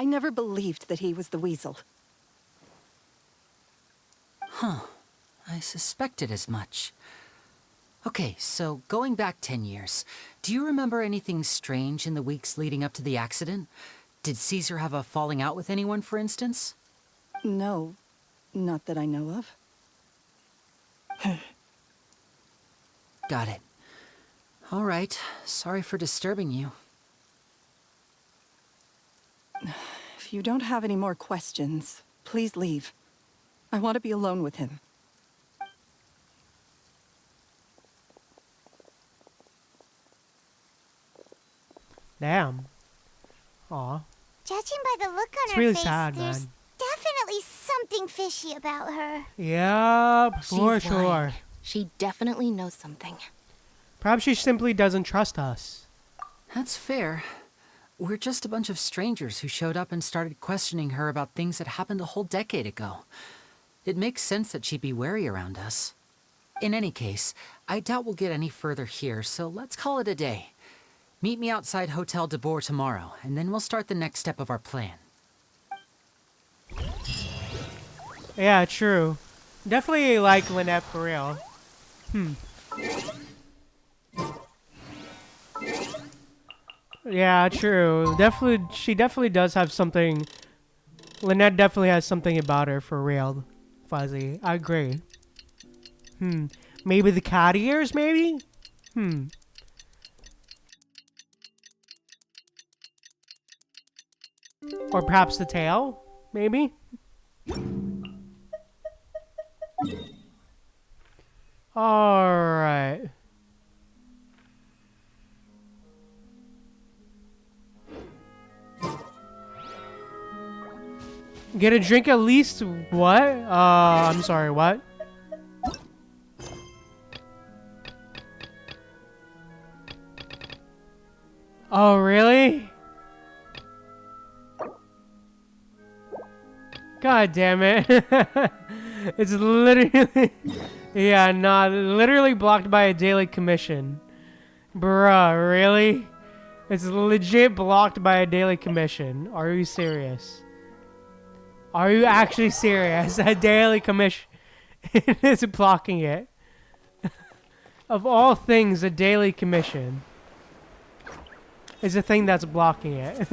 never believed that he was the weasel. Huh. I suspected as much. Okay, so going back 10 years, do you remember anything strange in the weeks leading up to the accident? Did Caesar have a falling out with anyone, for instance? No, not that I know of. Got it. All right, sorry for disturbing you. If you don't have any more questions, please leave. I want to be alone with him. Damn. Aw. Judging by the look on It's her really face, sad, there's man. definitely something fishy about her. Yep, for She's sure. lying. She definitely knows something. Perhaps she simply doesn't trust us. That's fair. We're just a bunch of strangers who showed up and started questioning her about things that happened a whole decade ago. It makes sense that she'd be wary around us. In any case, I doubt we'll get any further here, so let's call it a day. Meet me outside Hotel de Boer tomorrow, and then we'll start the next step of our plan. Yeah, true. Definitely like Lynette for real. Yeah, true. Definitely, she definitely does have something. Lynette definitely has something about her for real. Fuzzy, I agree. Maybe the cat ears, maybe? Or perhaps the tail, maybe? Alright. Get a drink at least what? I'm sorry, what? Oh, really? God damn it. It's literally... Yeah, nah, literally blocked by a daily commission. Bruh, really? It's legit blocked by a daily commission. Are you serious? Are you actually serious? A daily commission is blocking it. Of all things, a daily commission is the thing that's blocking it.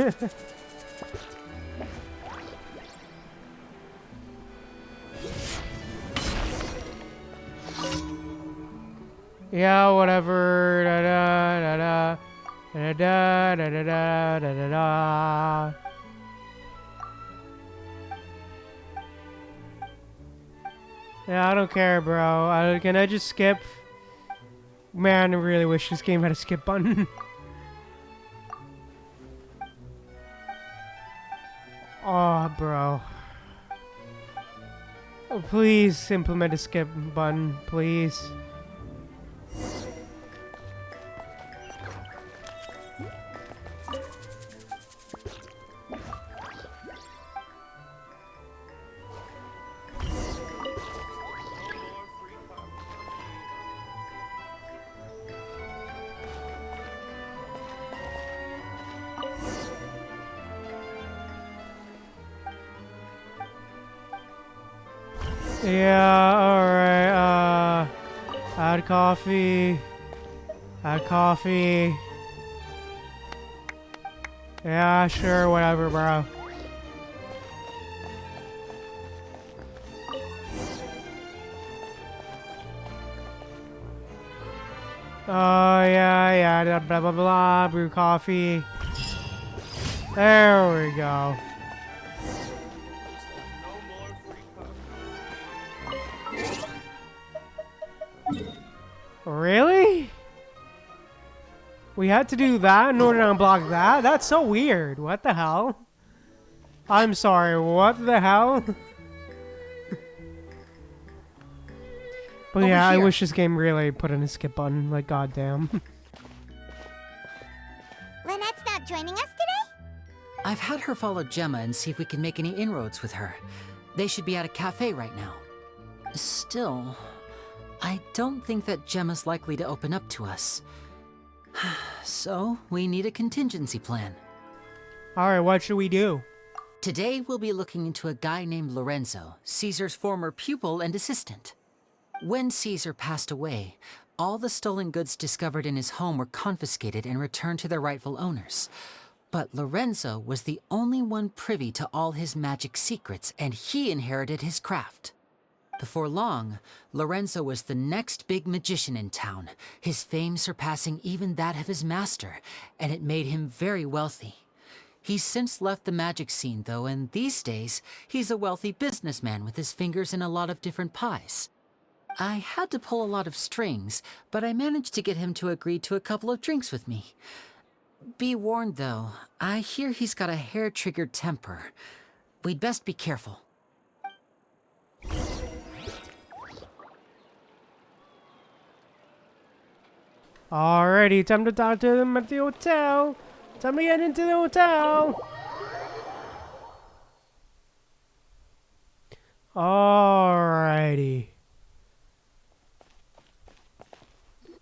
Yeah, whatever. Da da da da da da da da da da da. Yeah, I don't care, bro. Can I just skip? Man, I really wish this game had a skip button. Oh, bro. Oh, please implement a skip button, please. Yeah, alright, add coffee. Add coffee. Yeah, sure, whatever, bro. Oh, yeah, blah, blah, blah, brew coffee. There we go. Really? We had to do that in order to unblock that? That's so weird. What the hell? I'm sorry, what the hell? But yeah, I wish this game really put in a skip button. Like, goddamn. Lynette's not joining us today? I've had her follow Gemma and see if we can make any inroads with her. They should be at a cafe right now. Still, I don't think that Gemma's likely to open up to us. So, we need a contingency plan. Alright, what should we do? Today, we'll be looking into a guy named Lorenzo, Caesar's former pupil and assistant. When Caesar passed away, all the stolen goods discovered in his home were confiscated and returned to their rightful owners. But Lorenzo was the only one privy to all his magic secrets, and he inherited his craft. Before long, Lorenzo was the next big magician in town, his fame surpassing even that of his master, and it made him very wealthy. He's since left the magic scene, though, and these days, he's a wealthy businessman with his fingers in a lot of different pies. I had to pull a lot of strings, but I managed to get him to agree to a couple of drinks with me. Be warned, though, I hear he's got a hair-triggered temper. We'd best be careful. Alrighty, time to talk to them at the hotel. Time to get into the hotel. Alrighty.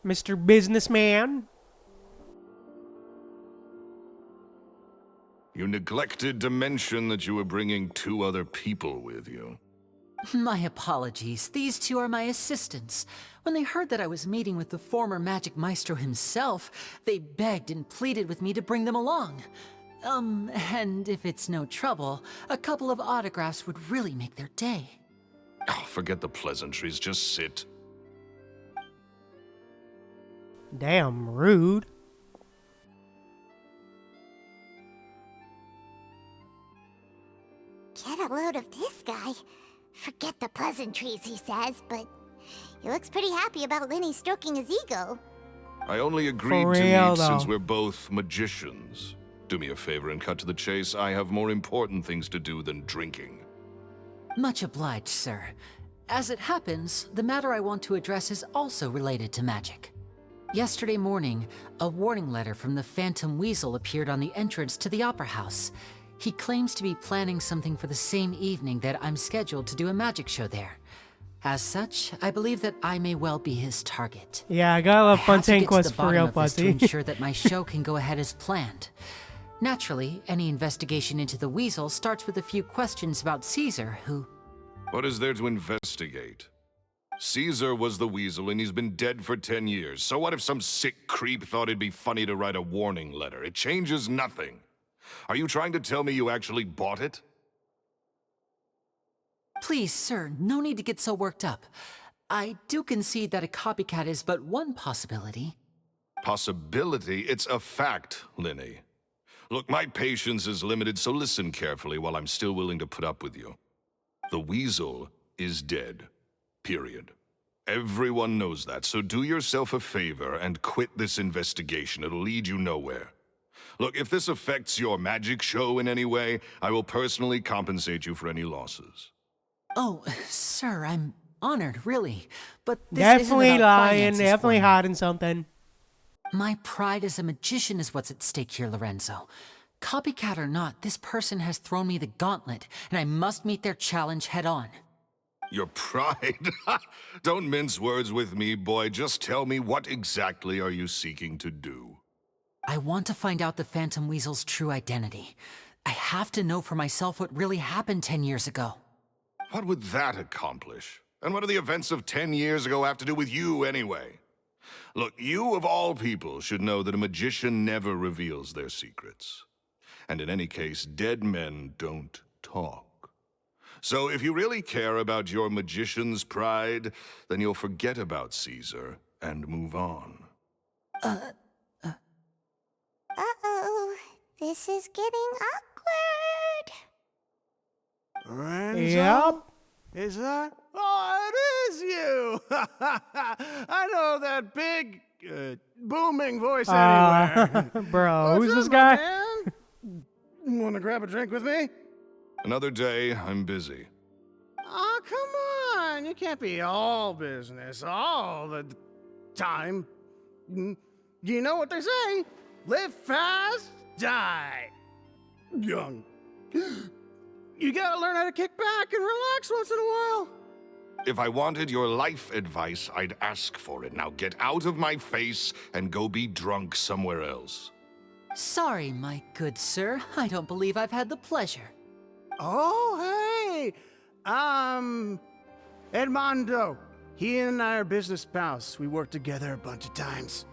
Mr. Businessman. You neglected to mention that you were bringing 2 other people with you. My apologies. These 2 are my assistants. When they heard that I was meeting with the former magic maestro himself, they begged and pleaded with me to bring them along. And if it's no trouble, a couple of autographs would really make their day. Oh, forget the pleasantries, just sit. Damn rude. Get a load of this guy. Forget the pleasantries, he says, but he looks pretty happy about Lyney stroking his ego. I only agreed to meet since we're both magicians. Do me a favor and cut to the chase. I have more important things to do than drinking. Much obliged, sir. As it happens, the matter I want to address is also related to magic. Yesterday morning, a warning letter from the Phantom Weasel appeared on the entrance to the Opera House. He claims to be planning something for the same evening that I'm scheduled to do a magic show there. As such, I believe that I may well be his target. Yeah, I gotta love Fontaine Quest for real, to buddy. ensure that my show can go ahead as planned. Naturally, any investigation into the Weasel starts with a few questions about Caesar, who... What is there to investigate? Caesar was the Weasel and he's been dead for 10 years. So what if some sick creep thought it'd be funny to write a warning letter? It changes nothing. Are you trying to tell me you actually bought it? Please, sir, no need to get so worked up. I do concede that a copycat is but one possibility. Possibility? It's a fact, Lyney. Look, my patience is limited, so listen carefully while I'm still willing to put up with you. The Weasel is dead. Period. Everyone knows that, so do yourself a favor and quit this investigation. It'll lead you nowhere. Look, if this affects your magic show in any way, I will personally compensate you for any losses. Oh, sir, I'm honored, really. But this definitely isn't about lying, finances definitely for me. hiding something. My pride as a magician is what's at stake here, Lorenzo. Copycat or not, this person has thrown me the gauntlet, and I must meet their challenge head on. Your pride? Don't mince words with me, boy. Just tell me, what exactly are you seeking to do? I want to find out the Phantom Weasel's true identity. I have to know for myself what really happened 10 years ago. What would that accomplish? And what do the events of 10 years ago have to do with you, anyway? Look, you of all people should know that a magician never reveals their secrets. And in any case, dead men don't talk. So if you really care about your magician's pride, then you'll forget about Caesar and move on. Uh-oh. This is getting awkward. Lorenzo? Yep. Is that? Oh, it is you! I know that big, booming voice anywhere. Bro, What's who's this up, guy? man? Want to grab a drink with me? Another day, I'm busy. Oh, come on! You it can't be all business all the time. You know what they say? Live fast, die young. You gotta learn how to kick back and relax once in a while. If I wanted your life advice, I'd ask for it. Now get out of my face and go be drunk somewhere else. Sorry, my good sir. I don't believe I've had the pleasure. Oh, hey! Edmondo. He and I are business pals. We worked together a bunch of times.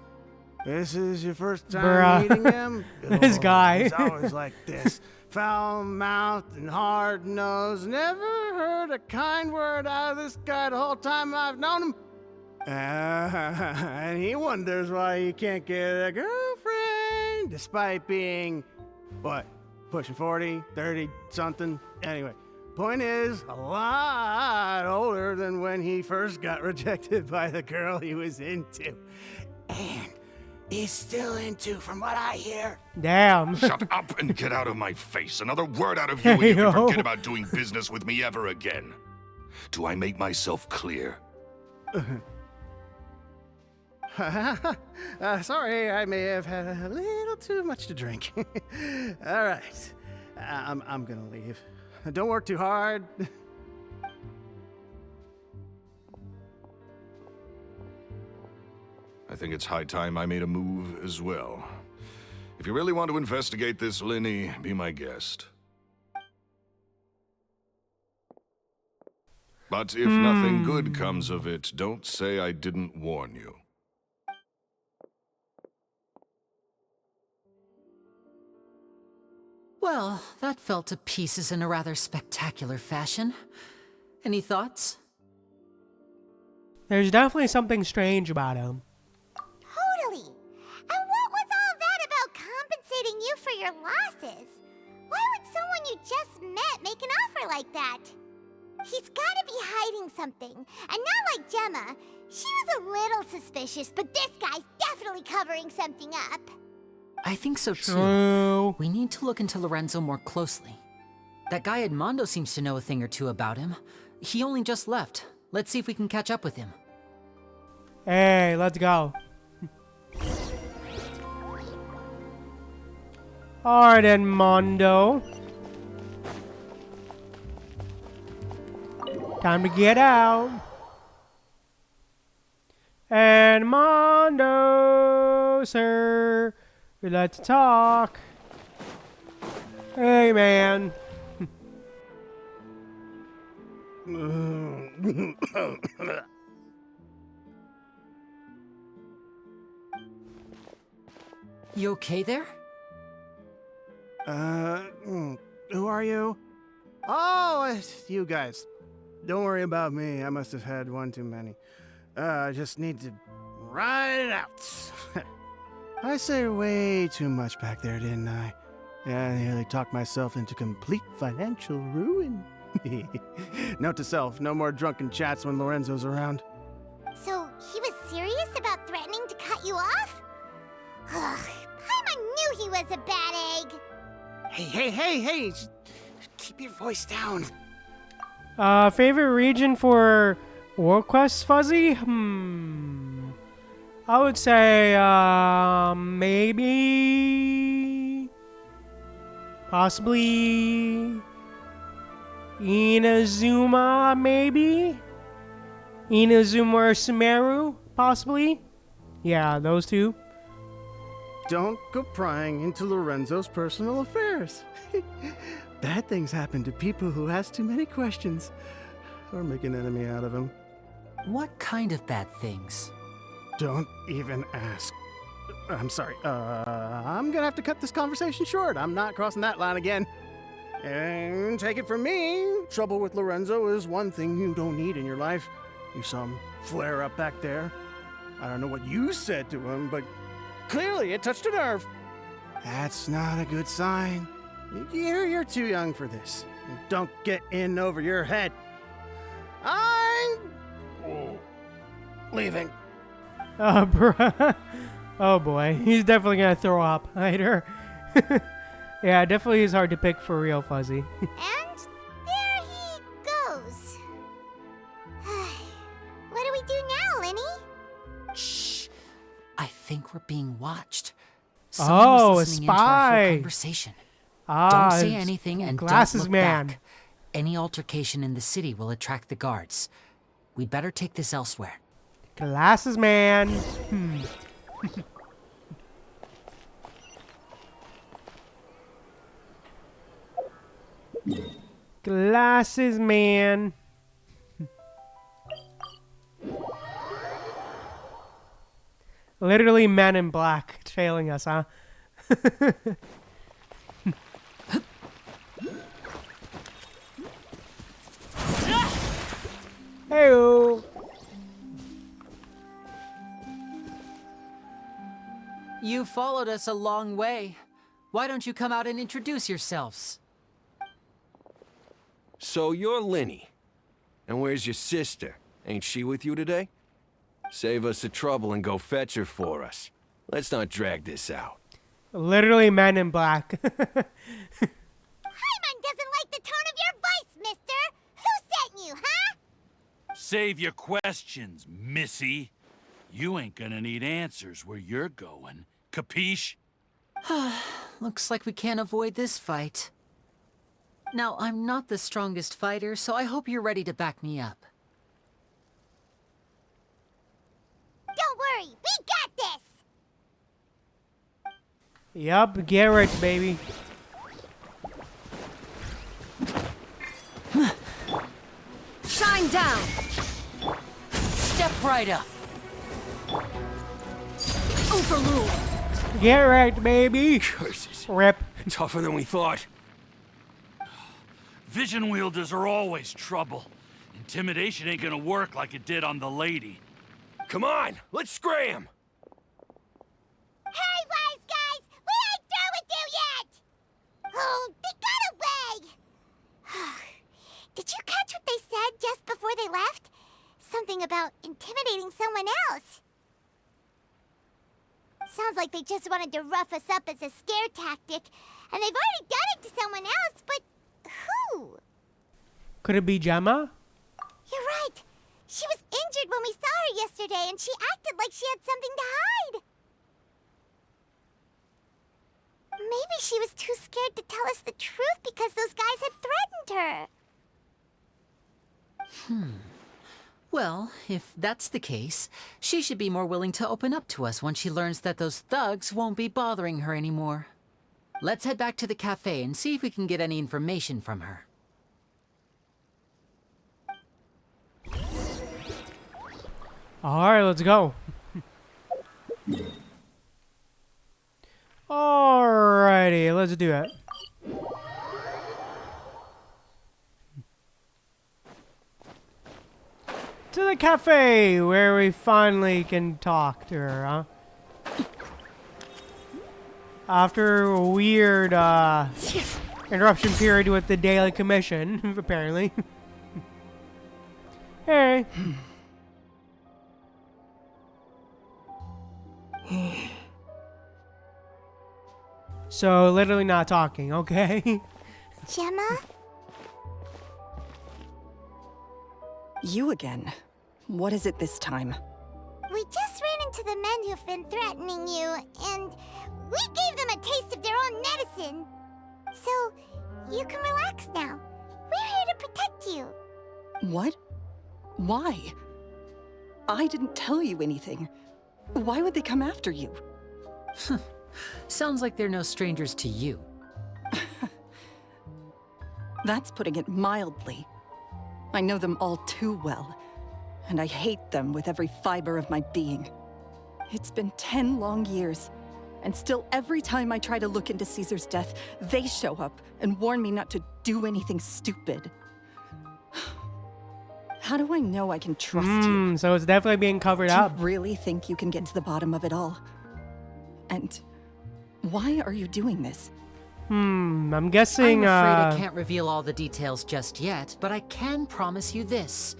This is your first time meeting him? This guy. He's always like this. Foul-mouthed and hard-nosed. Never heard a kind word out of this guy the whole time I've known him. And he wonders why he can't get a girlfriend, despite being, what, pushing 40, 30, something? Anyway, point is, a lot older than when he first got rejected by the girl he was into. And he's still into, from what I hear. Damn. Shut up and get out of my face. Another word out of you and you can forget about doing business with me ever again. Do I make myself clear? Sorry, I may have had a little too much to drink. All right, I'm gonna leave. Don't work too hard. I think it's high time I made a move as well. If you really want to investigate this, Lyney, be my guest. But if nothing good comes of it, don't say I didn't warn you. Well, that fell to pieces in a rather spectacular fashion. Any thoughts? There's definitely something strange about him. Totally. And what was all that about compensating you for your losses? Why would someone you just met make an offer like that? He's gotta be hiding something. And not like Gemma. She was a little suspicious, but this guy's definitely covering something up. I think so too. True. We need to look into Lorenzo more closely. That guy Edmondo seems to know a thing or two about him. He only just left. Let's see if we can catch up with him. Hey, let's go. Alright, Edmondo. Time to get out. Edmondo, sir. Let's talk. Hey, man. You okay there? Who are you? Oh, it's you guys. Don't worry about me. I must have had one too many. I just need to ride it out. I say way too much back there, didn't I? Yeah, I nearly talked myself into complete financial ruin. Note to self, no more drunken chats when Lorenzo's around. So, he was serious about threatening to cut you off? Ugh, Paimon knew he was a bad egg. Hey, just keep your voice down. Favorite region for War Quest, Fuzzy? I would say, maybe... possibly... Inazuma, maybe? Inazuma or Sumeru, possibly? Yeah, those two. Don't go prying into Lorenzo's personal affairs. Bad things happen to people who ask too many questions, or make an enemy out of him. What kind of bad things? Don't even ask. I'm sorry, I'm gonna have to cut this conversation short. I'm not crossing that line again. And take it from me, trouble with Lorenzo is one thing you don't need in your life. You saw him flare up back there. I don't know what you said to him, but clearly it touched a nerve. That's not a good sign. You're too young for this. Don't get in over your head. I'm leaving. Oh, bruh. Oh boy, he's definitely gonna throw up later. Yeah, definitely is hard to pick for real, Fuzzy. And there he goes. we do now, Lyney? Shh. I think we're being watched. Oh, Someone was a listening into our whole spy. conversation. Ah, Don't say anything and glasses don't look man. back. Any altercation in the city will attract the guards. We'd better take this elsewhere. Glasses man. Glasses man. Literally men in black trailing us, huh? Heyo. You followed us a long way. Why don't you come out and introduce yourselves? So you're Lyney. And where's your sister? Ain't she with you today? Save us the trouble and go fetch her for us. Let's not drag this out. Literally men in black. Paimon doesn't like the tone of your voice, mister! Who sent you, huh? Save your questions, missy. You ain't gonna need answers where you're going. Capiche? Looks like we can't avoid this fight. Now, I'm not the strongest fighter, so I hope you're ready to back me up. Don't worry, we got this! Yup, get rich, baby. Shine down! Step right up! Overrule! Get wrecked, baby. Curses. Rip. Tougher than we thought. Vision wielders are always trouble. Intimidation ain't gonna work like it did on the lady. Come on, let's scram! Hey, wise guys! We ain't through with you yet! Oh, they got away! Did you catch what they said just before they left? Something about intimidating someone else. Sounds like they just wanted to rough us up as a scare tactic, and they've already done it to someone else, but who? Could it be Gemma? You're right. She was injured when we saw her yesterday, and she acted like she had something to hide. Maybe she was too scared to tell us the truth because those guys had threatened her. Well, if that's the case, she should be more willing to open up to us once she learns that those thugs won't be bothering her anymore. Let's head back to the cafe and see if we can get any information from her. Alright, let's go. Alrighty, let's do it. To the cafe, where we finally can talk to her, huh? After a weird, interruption period with the daily commission, apparently. Hey. So, literally not talking, okay? Gemma? You again. What is it this time? We just ran into the men who've been threatening you, and we gave them a taste of their own medicine. So, you can relax now. We're here to protect you. What? Why? I didn't tell you anything. Why would they come after you? Sounds like they're no strangers to you. That's putting it mildly. I know them all too well, and I hate them with every fiber of my being. It's been 10 long years, and still every time I try to look into Caesar's death, they show up and warn me not to do anything stupid. How do I know I can trust you? So it's definitely being covered up. Do you really think you can get to the bottom of it all? And why are you doing this? I'm guessing, I'm afraid I can't reveal all the details just yet, but I can promise you this.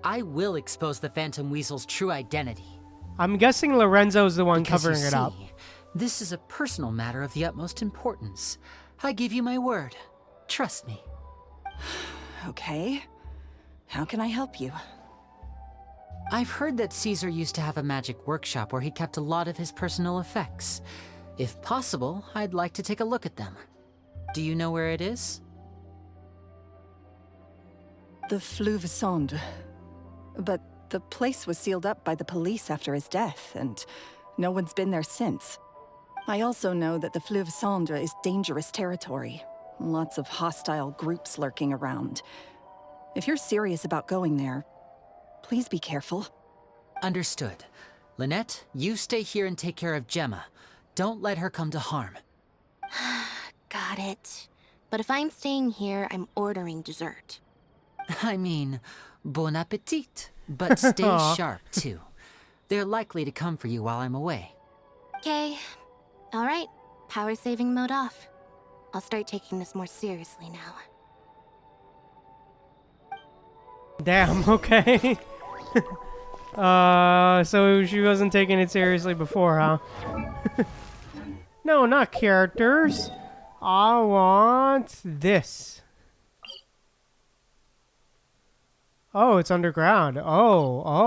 I will expose the Phantom Weasel's true identity. I'm guessing Lorenzo's the one Because covering you it up. see, this is a personal matter of the utmost importance. I give you my word. Trust me. Okay. How can I help you? I've heard that Caesar used to have a magic workshop where he kept a lot of his personal effects. If possible, I'd like to take a look at them. Do you know where it is? The Fleuve Sonde. But the place was sealed up by the police after his death, and no one's been there since. I also know that the Fleuve Sonde is dangerous territory. Lots of hostile groups lurking around. If you're serious about going there, please be careful. Understood. Lynette, you stay here and take care of Gemma. Don't let her come to harm. Got it. But if I'm staying here, I'm ordering dessert. I mean, bon appetit. But stay sharp, too. They're likely to come for you while I'm away. Okay. Alright. Power saving mode off. I'll start taking this more seriously now. Damn, okay. So she wasn't taking it seriously before, huh? No, not characters. I want this. Oh, it's underground. Oh,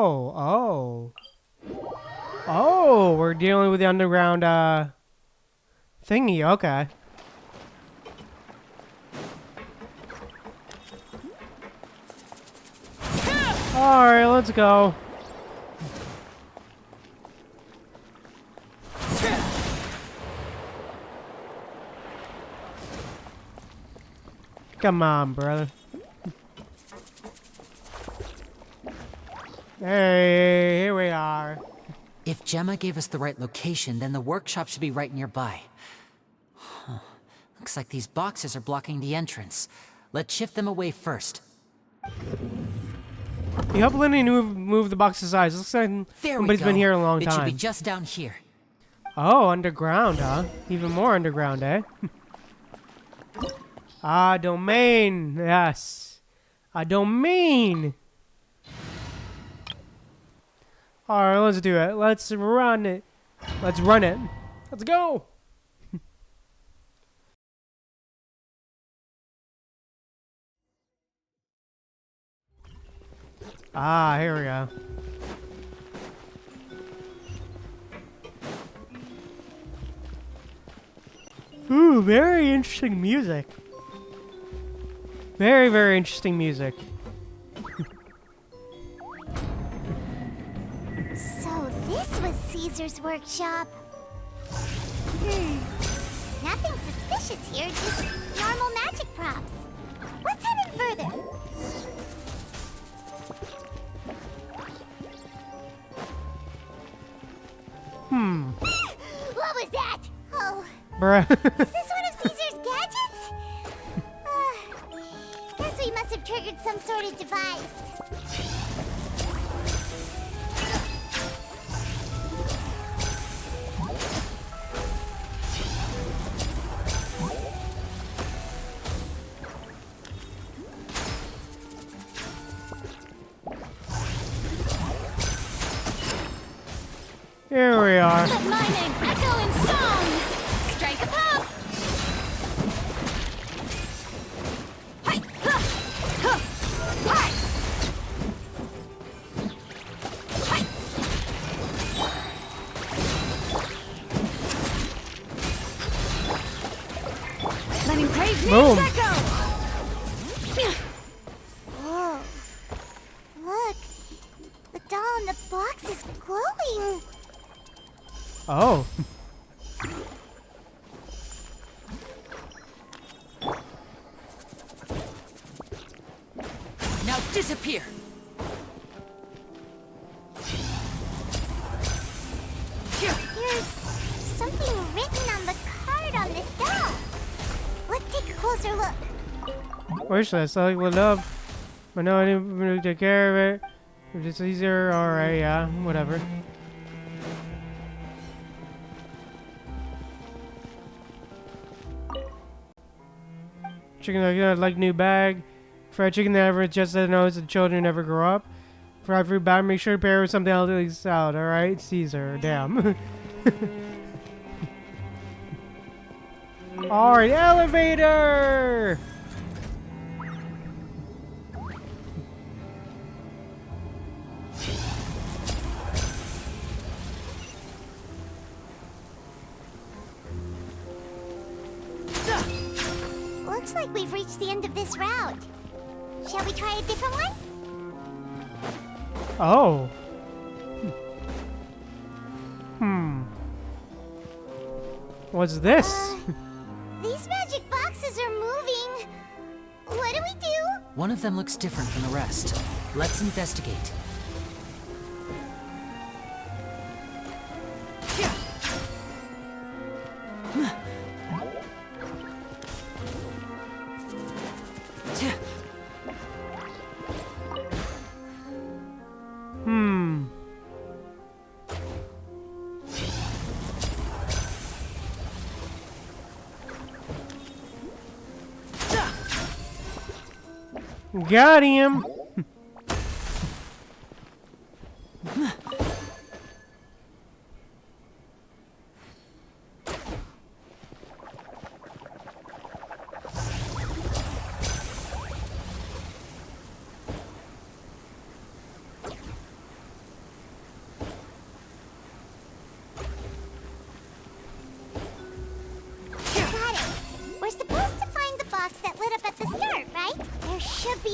we're dealing with the underground, thingy, okay. Alright, let's go. Come on, brother. Hey, here we are. If Gemma gave us the right location, then the workshop should be right nearby. Huh. Looks like these boxes are blocking the entrance. Let's shift them away first. You help Lyney move the box aside. Looks like somebody's been here a long time. It should be just down here. Oh, underground, huh? Even more underground, eh? Ah, domain. Yes. A domain. Alright, let's do it. Let's run it. Let's run it. Let's go. Ah, here we go. Ooh, very interesting music. Very, very interesting music. So this was Caesar's workshop. Nothing suspicious here, just normal magic props. Let's head in further. What was that? Oh. Bruh. Is this one of Caesar's gadgets? Guess we must have triggered some sort of device. Here we are. Let my name echo in song! Strike a pop! Hi! Ha! Ha! Hi! Hi! Letting crave Boom. names echo! Whoa. Look. The doll in the box is glowing. Oh. Now disappear! There's something written on the card on this doll. Let's take a closer look. Wish list. I would love. But no, I didn't really take care of it. If it's easier, alright, yeah, whatever. Chicken like new bag. Fried chicken that ever just knows that children never grow up. Fried fruit bag, make sure to pair with something else like salad, alright? Caesar, damn. Alright, elevator! Looks like we've reached the end of this route. Shall we try a different one? Oh. What's this? These magic boxes are moving. What do we do? One of them looks different from the rest. Let's investigate. Got him!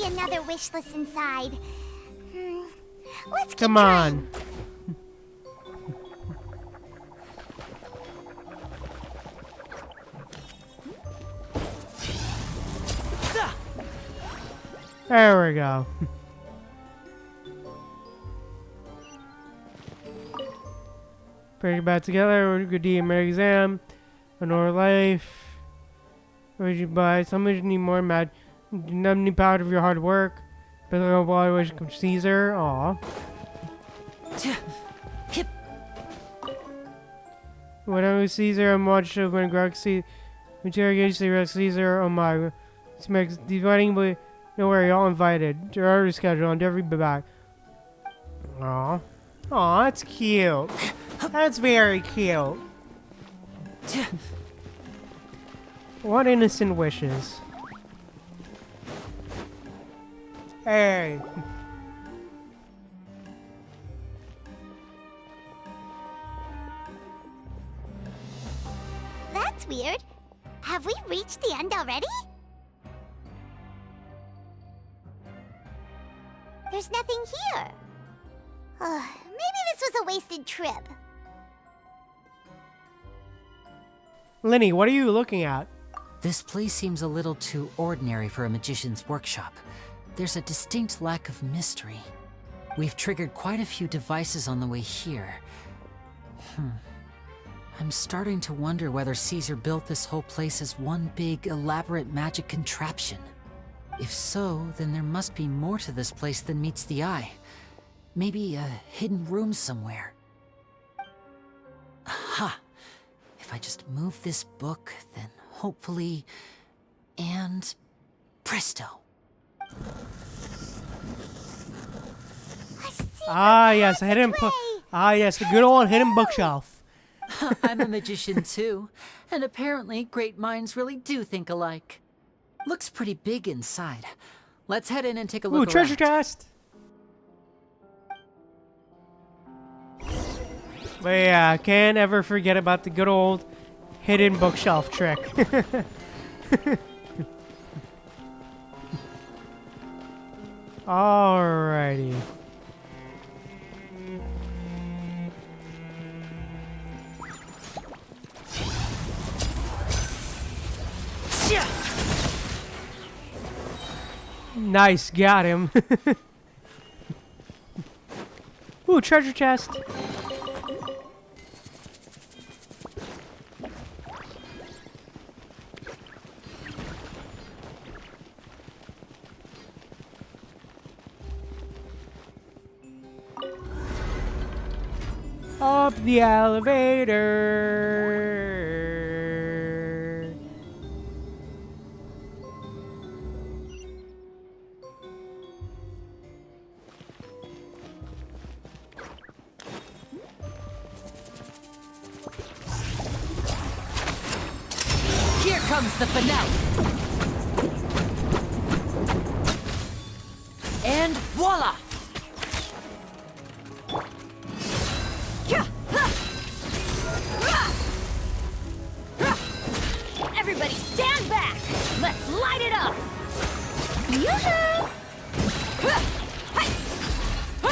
Another wish list inside. Let's keep Come on. There we go. Bring it back together. We're good DMA exam. Another life. Would you buy? Some of you need more mad. I'm any proud of your hard work. But I don't wish from Caesar. Aw. Whatever Caesar, I'm watching when Greg see interrogation Caesar. Oh my. This makes the wedding, but don't worry, you're all invited. You're already scheduled. I'll never be back. Aw. Aw, that's cute. That's very cute. What innocent wishes. Hey. That's weird. Have we reached the end already? There's nothing here. Maybe this was a wasted trip. Lyney, what are you looking at? This place seems a little too ordinary for a magician's workshop. There's a distinct lack of mystery. We've triggered quite a few devices on the way here. I'm starting to wonder whether Caesar built this whole place as one big, elaborate magic contraption. If so, then there must be more to this place than meets the eye. Maybe a hidden room somewhere. Aha! If I just move this book, then hopefully... and... presto! Ah, yes, a hidden yes, the good old hidden bookshelf. I'm a magician too, and apparently great minds really do think alike. Looks pretty big inside. Let's head in and take a look. Ooh, treasure chest. But yeah, I can't ever forget about the good old hidden bookshelf trick. Alrighty. Nice, got him. Ooh, treasure chest. Up the elevator. Here comes the finale. And voila! Everybody stand back! Let's light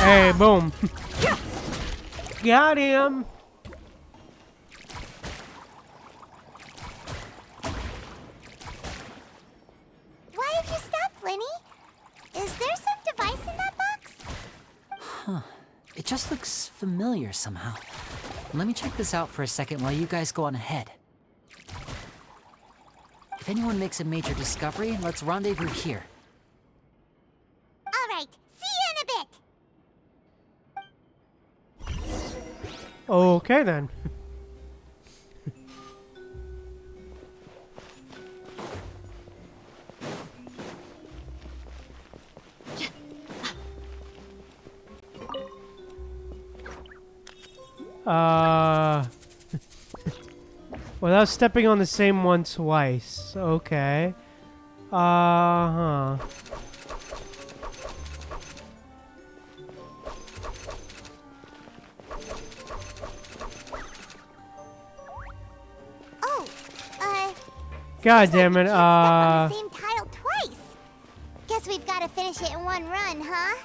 Hey, boom. Got him. Why have you stopped, Lyney? Is there some device in that box? Huh. It just looks familiar somehow. Let me check this out for a second while you guys go on ahead. If anyone makes a major discovery, let's rendezvous here. All right, see you in a bit. Okay then. Without stepping on the same one twice. Okay. Huh. God damn it, Step on the same tile twice. Guess we've got to finish it in one run, huh?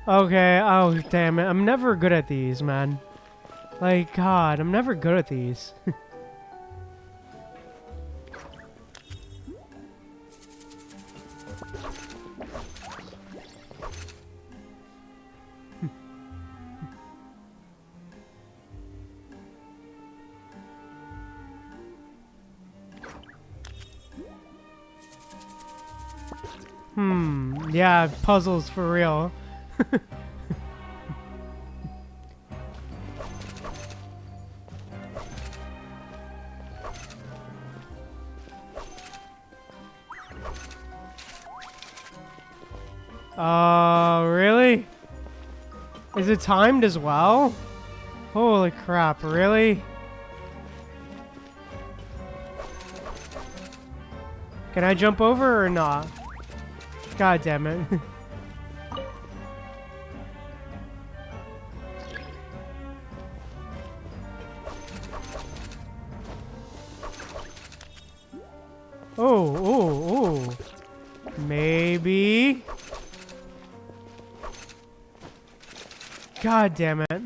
Okay, oh damn it. I'm never good at these, man. Like, God, I'm never good at these. Yeah, puzzles for real. Really? Is it timed as well? Holy crap, really? Can I jump over or not? God damn it. Oh. Maybe. God damn it.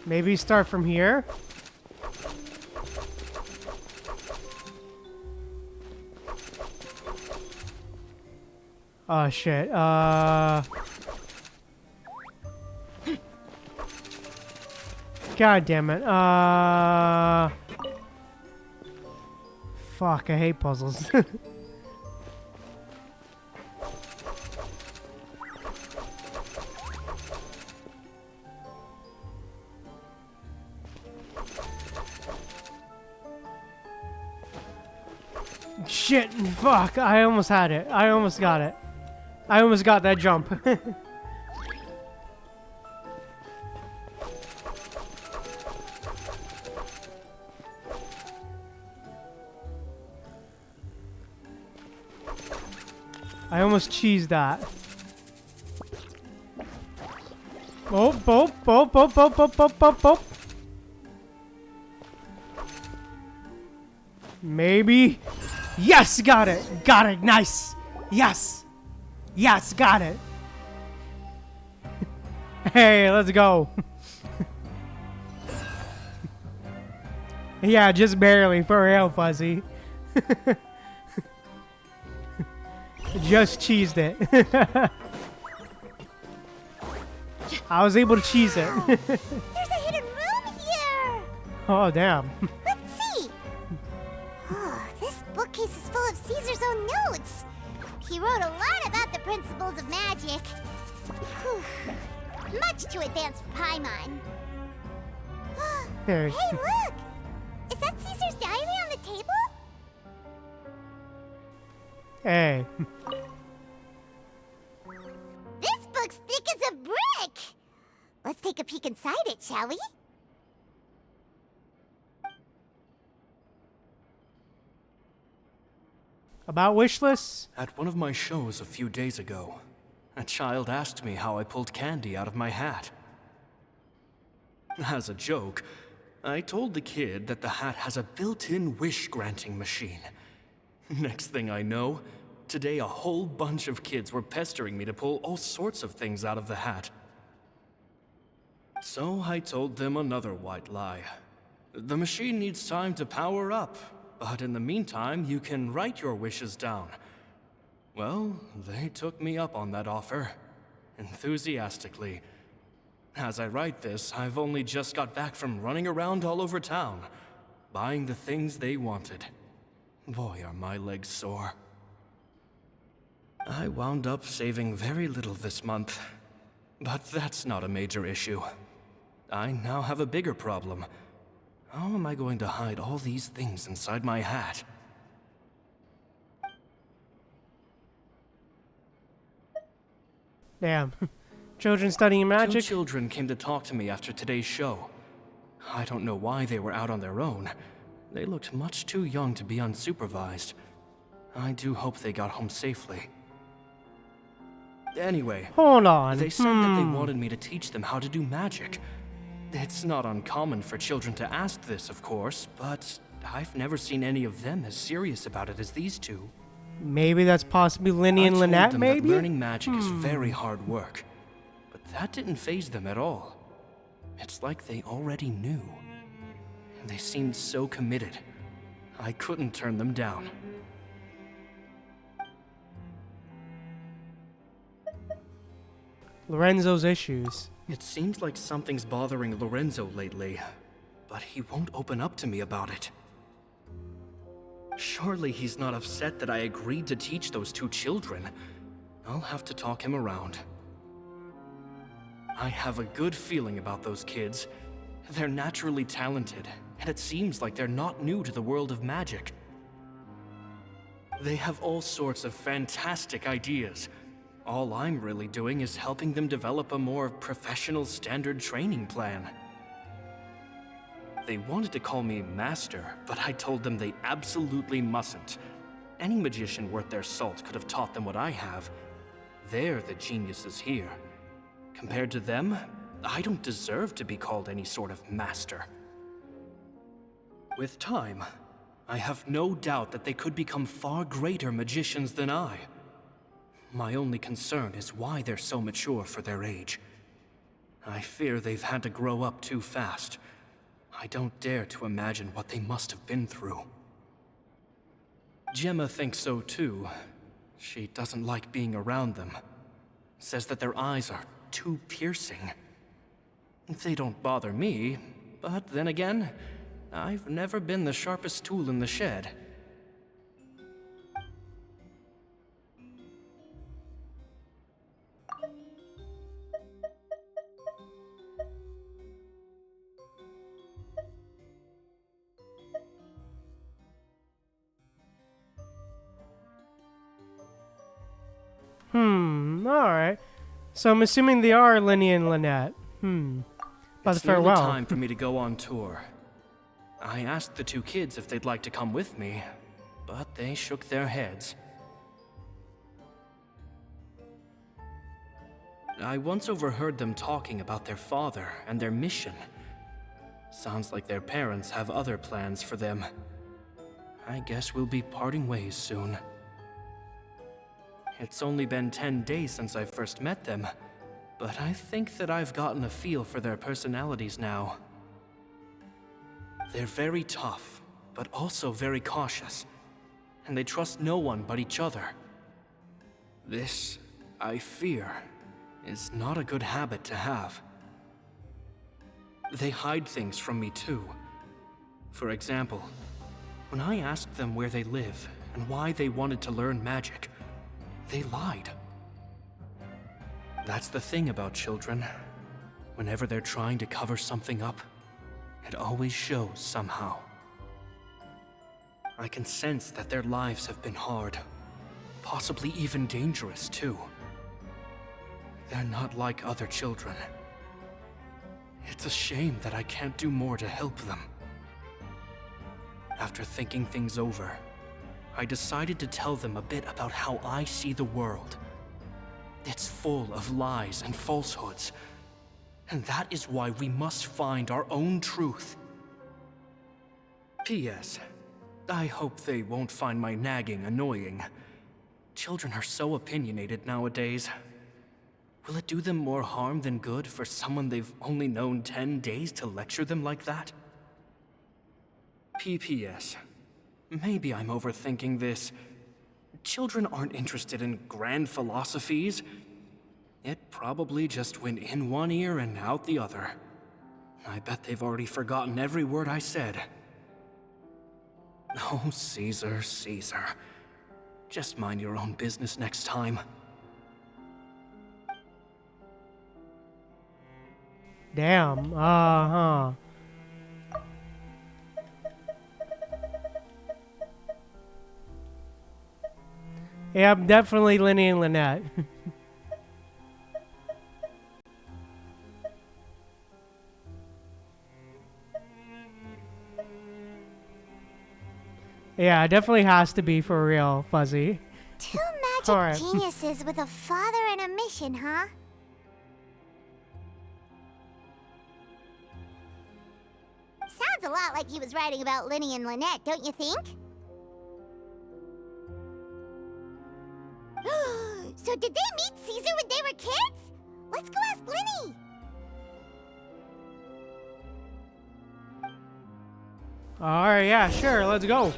Maybe start from here? Oh shit, God damn it, fuck, I hate puzzles. Shit, fuck, I almost had it. I almost got it. I almost got that jump. I almost cheesed that. Oh. Maybe. Yes, got it. Got it. Nice. Yes. Yes, got it. Hey, let's go. Yeah, just barely, for real, Fuzzy. Just cheesed it. I was able to cheese it. There's a hidden room here. Oh, damn. Let's see. Oh, this bookcase is full of Caesar's own notes. He wrote a lot about the principles of magic. Whew. Much too advanced for Paimon. Hey, look! Is that Caesar's diary on the table? Hey. This book's thick as a brick! Let's take a peek inside it, shall we? About wish lists? At one of my shows a few days ago, a child asked me how I pulled candy out of my hat. As a joke, I told the kid that the hat has a built-in wish-granting machine. Next thing I know, today a whole bunch of kids were pestering me to pull all sorts of things out of the hat. So I told them another white lie. The machine needs time to power up, but in the meantime, you can write your wishes down. Well, they took me up on that offer, enthusiastically. As I write this, I've only just got back from running around all over town, buying the things they wanted. Boy, are my legs sore. I wound up saving very little this month, but that's not a major issue. I now have a bigger problem. How am I going to hide all these things inside my hat? Damn. Children studying magic? 2 children came to talk to me after today's show. I don't know why they were out on their own. They looked much too young to be unsupervised. I do hope they got home safely. Anyway, hold on. They said that they wanted me to teach them how to do magic. It's not uncommon for children to ask this, of course, but I've never seen any of them as serious about it as these two. Maybe that's possibly Lyney and Lynette, maybe? That learning magic is very hard work, but that didn't faze them at all. It's like they already knew. They seemed so committed. I couldn't turn them down. Lorenzo's issues. It seems like something's bothering Lorenzo lately, but he won't open up to me about it. Surely he's not upset that I agreed to teach those 2 children. I'll have to talk him around. I have a good feeling about those kids. They're naturally talented, and it seems like they're not new to the world of magic. They have all sorts of fantastic ideas. All I'm really doing is helping them develop a more professional standard training plan. They wanted to call me Master, but I told them they absolutely mustn't. Any magician worth their salt could have taught them what I have. They're the geniuses here. Compared to them, I don't deserve to be called any sort of Master. With time, I have no doubt that they could become far greater magicians than I. My only concern is why they're so mature for their age. I fear they've had to grow up too fast. I don't dare to imagine what they must have been through. Gemma thinks so too. She doesn't like being around them. Says that their eyes are too piercing. They don't bother me, but then again, I've never been the sharpest tool in the shed. Alright. So I'm assuming they are Lyney and Lynette. By the farewell. It's nearly time for me to go on tour. I asked the 2 kids if they'd like to come with me, but they shook their heads. I once overheard them talking about their father and their mission. Sounds like their parents have other plans for them. I guess we'll be parting ways soon. It's only been 10 days since I first met them, but I think that I've gotten a feel for their personalities now. They're very tough, but also very cautious, and they trust no one but each other. This, I fear, is not a good habit to have. They hide things from me too. For example, when I asked them where they live and why they wanted to learn magic, they lied. That's the thing about children. Whenever they're trying to cover something up, it always shows somehow. I can sense that their lives have been hard, possibly even dangerous too. They're not like other children. It's a shame that I can't do more to help them. After thinking things over, I decided to tell them a bit about how I see the world. It's full of lies and falsehoods, and that is why we must find our own truth. P.S. I hope they won't find my nagging annoying. Children are so opinionated nowadays. Will it do them more harm than good for someone they've only known 10 days to lecture them like that? P.P.S. Maybe I'm overthinking this. Children aren't interested in grand philosophies. It probably just went in one ear and out the other. I bet they've already forgotten every word I said. Oh, Caesar, Caesar. Just mind your own business next time. Damn, Yeah, I'm definitely Lyney and Lynette. Yeah, it definitely has to be for real, Fuzzy. Two magic geniuses with a father and a mission, huh? Sounds a lot like he was writing about Lyney and Lynette, don't you think? So did they meet Caesar when they were kids? Let's go ask Lyney! Alright, yeah, sure, let's go.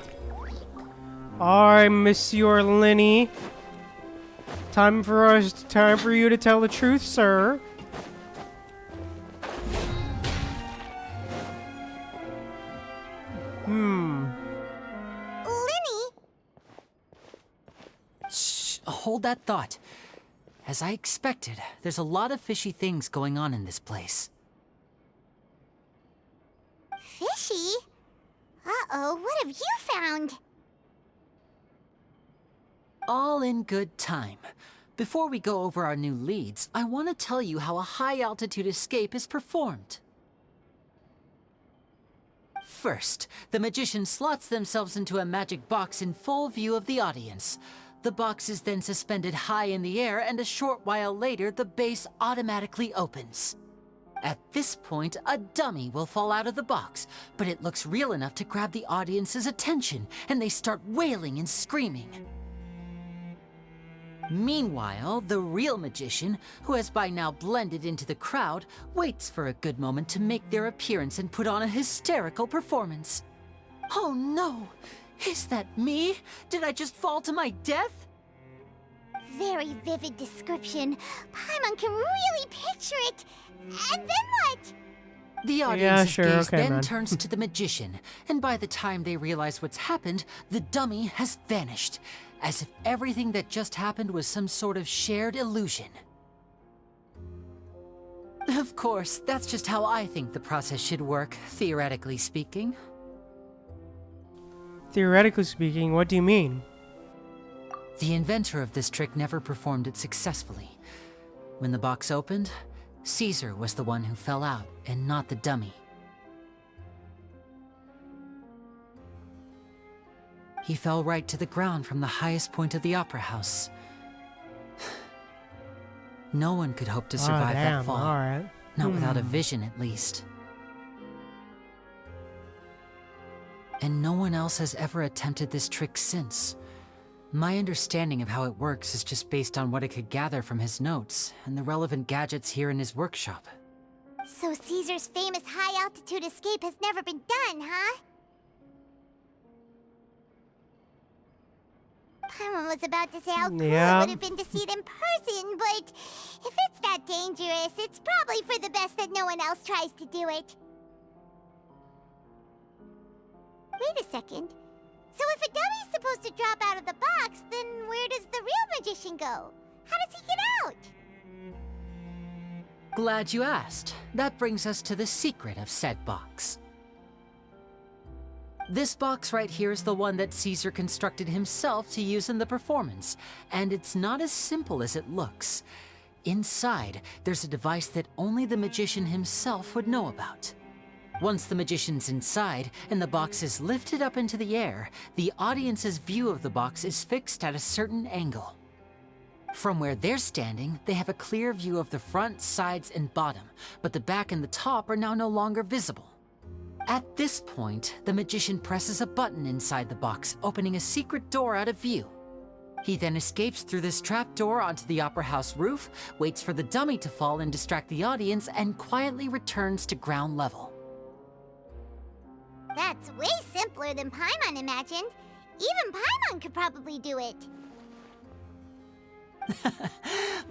Alright, Monsieur Lyney. Time for you to tell the truth, sir. Lyney? Shh, hold that thought. As I expected, there's a lot of fishy things going on in this place. Fishy? Uh-oh, what have you found? All in good time. Before we go over our new leads, I want to tell you how a high-altitude escape is performed. First, the magician slots themselves into a magic box in full view of the audience. The box is then suspended high in the air, and a short while later, the base automatically opens. At this point, a dummy will fall out of the box, but it looks real enough to grab the audience's attention, and they start wailing and screaming. Meanwhile, the real magician, who has by now blended into the crowd, waits for a good moment to make their appearance and put on a hysterical performance. Oh no! Is that me? Did I just fall to my death? Very vivid description. Paimon can really picture it. And then what? The audience's gaze then man. turns to the magician, and by the time they realize what's happened, the dummy has vanished, as if everything that just happened was some sort of shared illusion. Of course, that's just how I think the process should work, theoretically speaking. Theoretically speaking, what do you mean? The inventor of this trick never performed it successfully. When the box opened, Caesar was the one who fell out, and not the dummy. He fell right to the ground from the highest point of the opera house. No one could hope to survive that fall. Alright. Not without a vision, at least. And no one else has ever attempted this trick since. My understanding of how it works is just based on what I could gather from his notes and the relevant gadgets here in his workshop. So Caesar's famous high-altitude escape has never been done, huh? Paimon was about to say how cool it would have been to see it in person, but if it's that dangerous, it's probably for the best that no one else tries to do it. Wait a second. So if a dummy's supposed to drop out of the box, then where does the real magician go? How does he get out? Glad you asked. That brings us to the secret of said box. This box right here is the one that Caesar constructed himself to use in the performance, and it's not as simple as it looks. Inside, there's a device that only the magician himself would know about. Once the magician's inside and the box is lifted up into the air, the audience's view of the box is fixed at a certain angle. From where they're standing, they have a clear view of the front, sides, and bottom, but the back and the top are now no longer visible. At this point, the magician presses a button inside the box, opening a secret door out of view. He then escapes through this trap door onto the opera house roof, waits for the dummy to fall and distract the audience, and quietly returns to ground level. That's way simpler than Paimon imagined. Even Paimon could probably do it.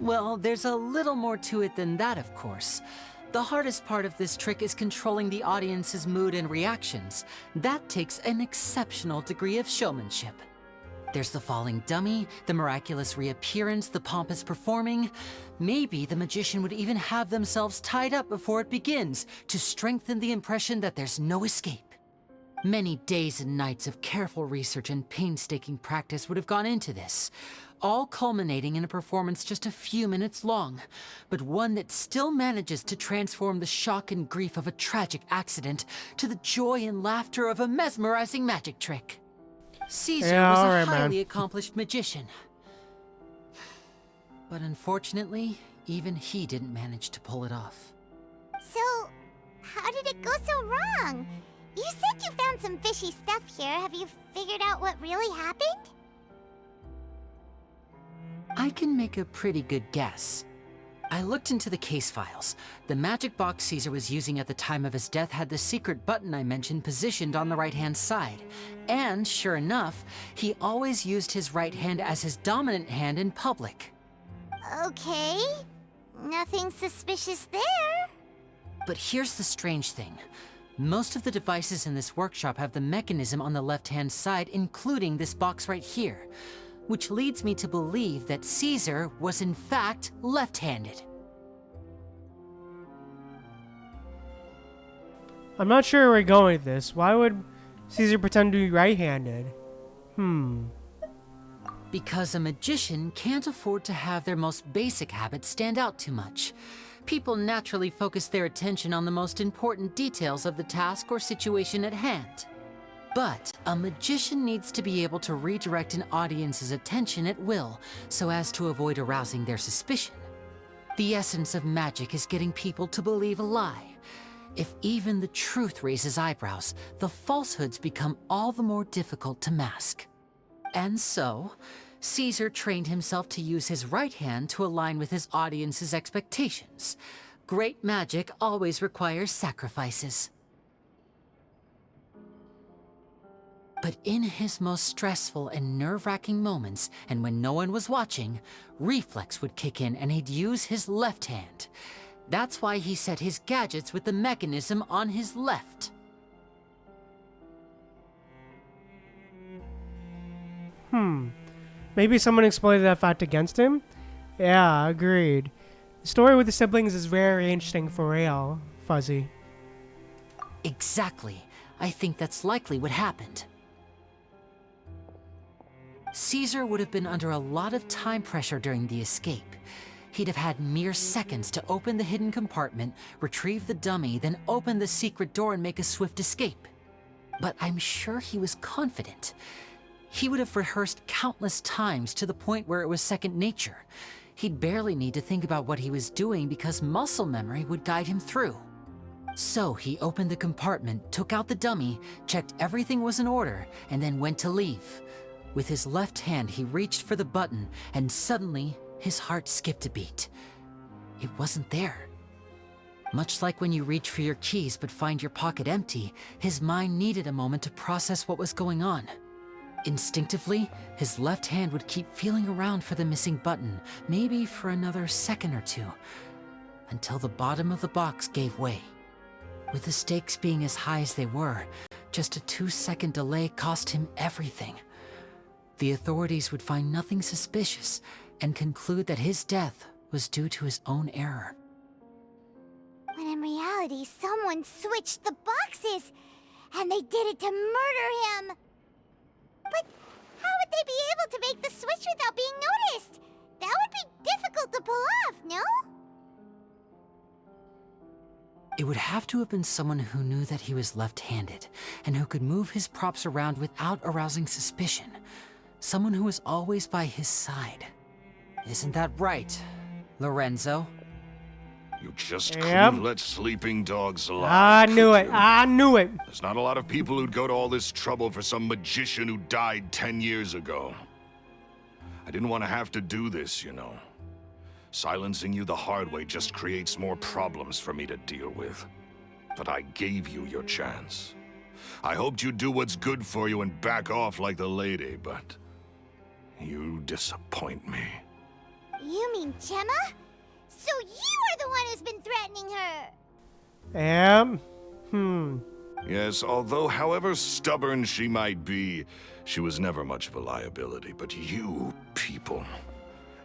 Well, there's a little more to it than that, of course. The hardest part of this trick is controlling the audience's mood and reactions. That takes an exceptional degree of showmanship. There's the falling dummy, the miraculous reappearance, the pompous performing. Maybe the magician would even have themselves tied up before it begins to strengthen the impression that there's no escape. Many days and nights of careful research and painstaking practice would have gone into this, all culminating in a performance just a few minutes long, but one that still manages to transform the shock and grief of a tragic accident to the joy and laughter of a mesmerizing magic trick. Caesar was a highly accomplished magician. But unfortunately, even he didn't manage to pull it off. So, how did it go so wrong? You said you found some fishy stuff here. Have you figured out what really happened? I can make a pretty good guess. I looked into the case files. The magic box Caesar was using at the time of his death had the secret button I mentioned positioned on the right-hand side. And sure enough, he always used his right hand as his dominant hand in public. Okay. Nothing suspicious there. But here's the strange thing. Most of the devices in this workshop have the mechanism on the left-hand side, including this box right here, which leads me to believe that Caesar was in fact left-handed. I'm not sure where we're going with this. Why would Caesar pretend to be right-handed? Because a magician can't afford to have their most basic habits stand out too much. People naturally focus their attention on the most important details of the task or situation at hand. But a magician needs to be able to redirect an audience's attention at will so as to avoid arousing their suspicion. The essence of magic is getting people to believe a lie. If even the truth raises eyebrows, the falsehoods become all the more difficult to mask. And so, Caesar trained himself to use his right hand to align with his audience's expectations. Great magic always requires sacrifices. But in his most stressful and nerve-wracking moments, and when no one was watching, reflex would kick in and he'd use his left hand. That's why he set his gadgets with the mechanism on his left. Maybe someone exploited that fact against him? Yeah, agreed. The story with the siblings is very interesting for real, Fuzzy. Exactly. I think that's likely what happened. Caesar would have been under a lot of time pressure during the escape. He'd have had mere seconds to open the hidden compartment, retrieve the dummy, then open the secret door and make a swift escape. But I'm sure he was confident. He would have rehearsed countless times to the point where it was second nature. He'd barely need to think about what he was doing because muscle memory would guide him through. So he opened the compartment, took out the dummy, checked everything was in order, and then went to leave. With his left hand, he reached for the button, and suddenly, his heart skipped a beat. It wasn't there. Much like when you reach for your keys but find your pocket empty, his mind needed a moment to process what was going on. Instinctively, his left hand would keep feeling around for the missing button, maybe for another second or two, until the bottom of the box gave way. With the stakes being as high as they were, just a 2-second delay cost him everything. The authorities would find nothing suspicious and conclude that his death was due to his own error. When in reality, someone switched the boxes, and they did it to murder him. But how would they be able to make the switch without being noticed? That would be difficult to pull off, no? It would have to have been someone who knew that he was left-handed, and who could move his props around without arousing suspicion. Someone who was always by his side. Isn't that right, Lorenzo? You just couldn't let sleeping dogs lie. I knew it. I knew it. There's not a lot of people who'd go to all this trouble for some magician who died 10 years ago. I didn't want to have to do this, you know. Silencing you the hard way just creates more problems for me to deal with. But I gave you your chance. I hoped you'd do what's good for you and back off like the lady, but you disappoint me. You mean Gemma? So you are the one who's been threatening her! Yes, although however stubborn she might be, she was never much of a liability. But you people,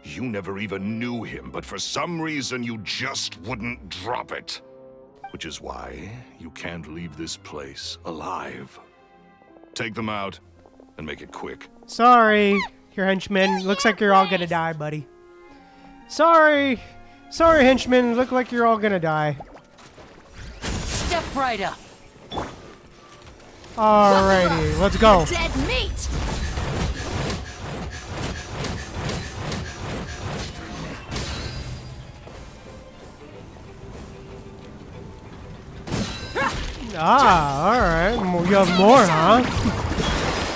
you never even knew him, but for some reason you just wouldn't drop it. Which is why you can't leave this place alive. Take them out, and make it quick. Sorry, your henchman. Looks like you're all gonna die, buddy. Sorry. Sorry, henchman. Look like you're all gonna die. Step right up. Alrighty, let's go. Dead meat! Alright. You have more, huh?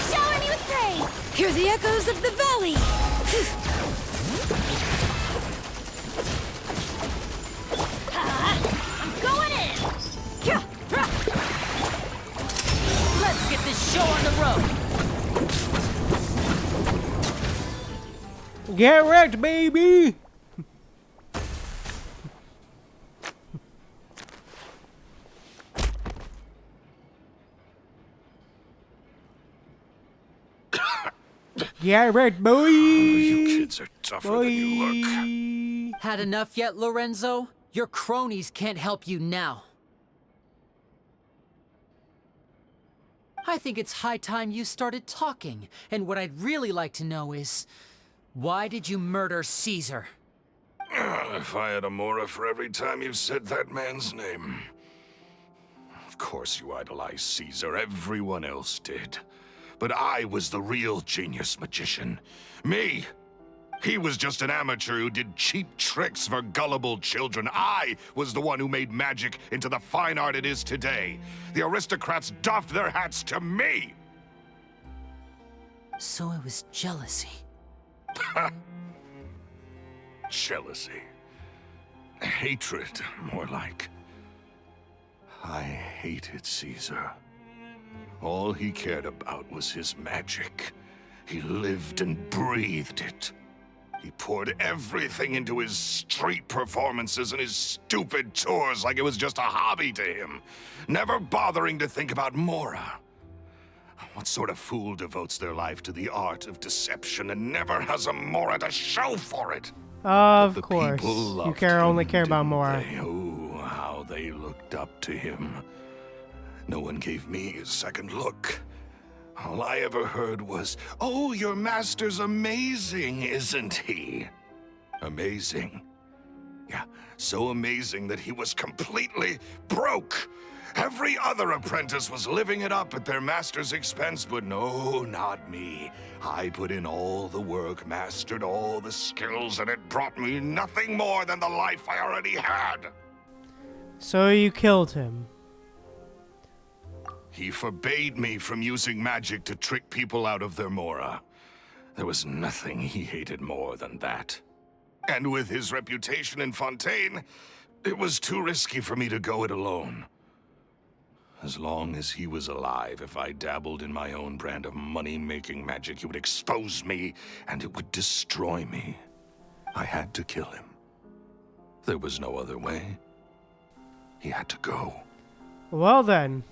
Shower me with praise! Hear the echoes of the valley! I'm going in! Let's get this show on the road! Get wrecked, baby! Get wrecked, boy! You kids are tougher than you look. Had enough yet, Lorenzo? Your cronies can't help you now. I think it's high time you started talking, and what I'd really like to know is, why did you murder Caesar? If I had a Mora for every time you said that man's name. Of course you idolized Caesar, everyone else did. But I was the real genius magician. Me! He was just an amateur who did cheap tricks for gullible children. I was the one who made magic into the fine art it is today. The aristocrats doffed their hats to me! So it was jealousy. Jealousy. Hatred, more like. I hated Caesar. All he cared about was his magic. He lived and breathed it. He poured everything into his street performances and his stupid tours like it was just a hobby to him, never bothering to think about Mora. What sort of fool devotes their life to the art of deception and never has a Mora to show for it? Of course. You only care about Mora. Oh, how they looked up to him. No one gave me a second look. All I ever heard was, "Oh, your master's amazing, isn't he?" Amazing. Yeah, so amazing that he was completely broke. Every other apprentice was living it up at their master's expense, but no, not me. I put in all the work, mastered all the skills, and it brought me nothing more than the life I already had. So you killed him. He forbade me from using magic to trick people out of their Mora. There was nothing he hated more than that. And with his reputation in Fontaine, it was too risky for me to go it alone. As long as he was alive, if I dabbled in my own brand of money-making magic, he would expose me, and it would destroy me. I had to kill him. There was no other way. He had to go. Well then.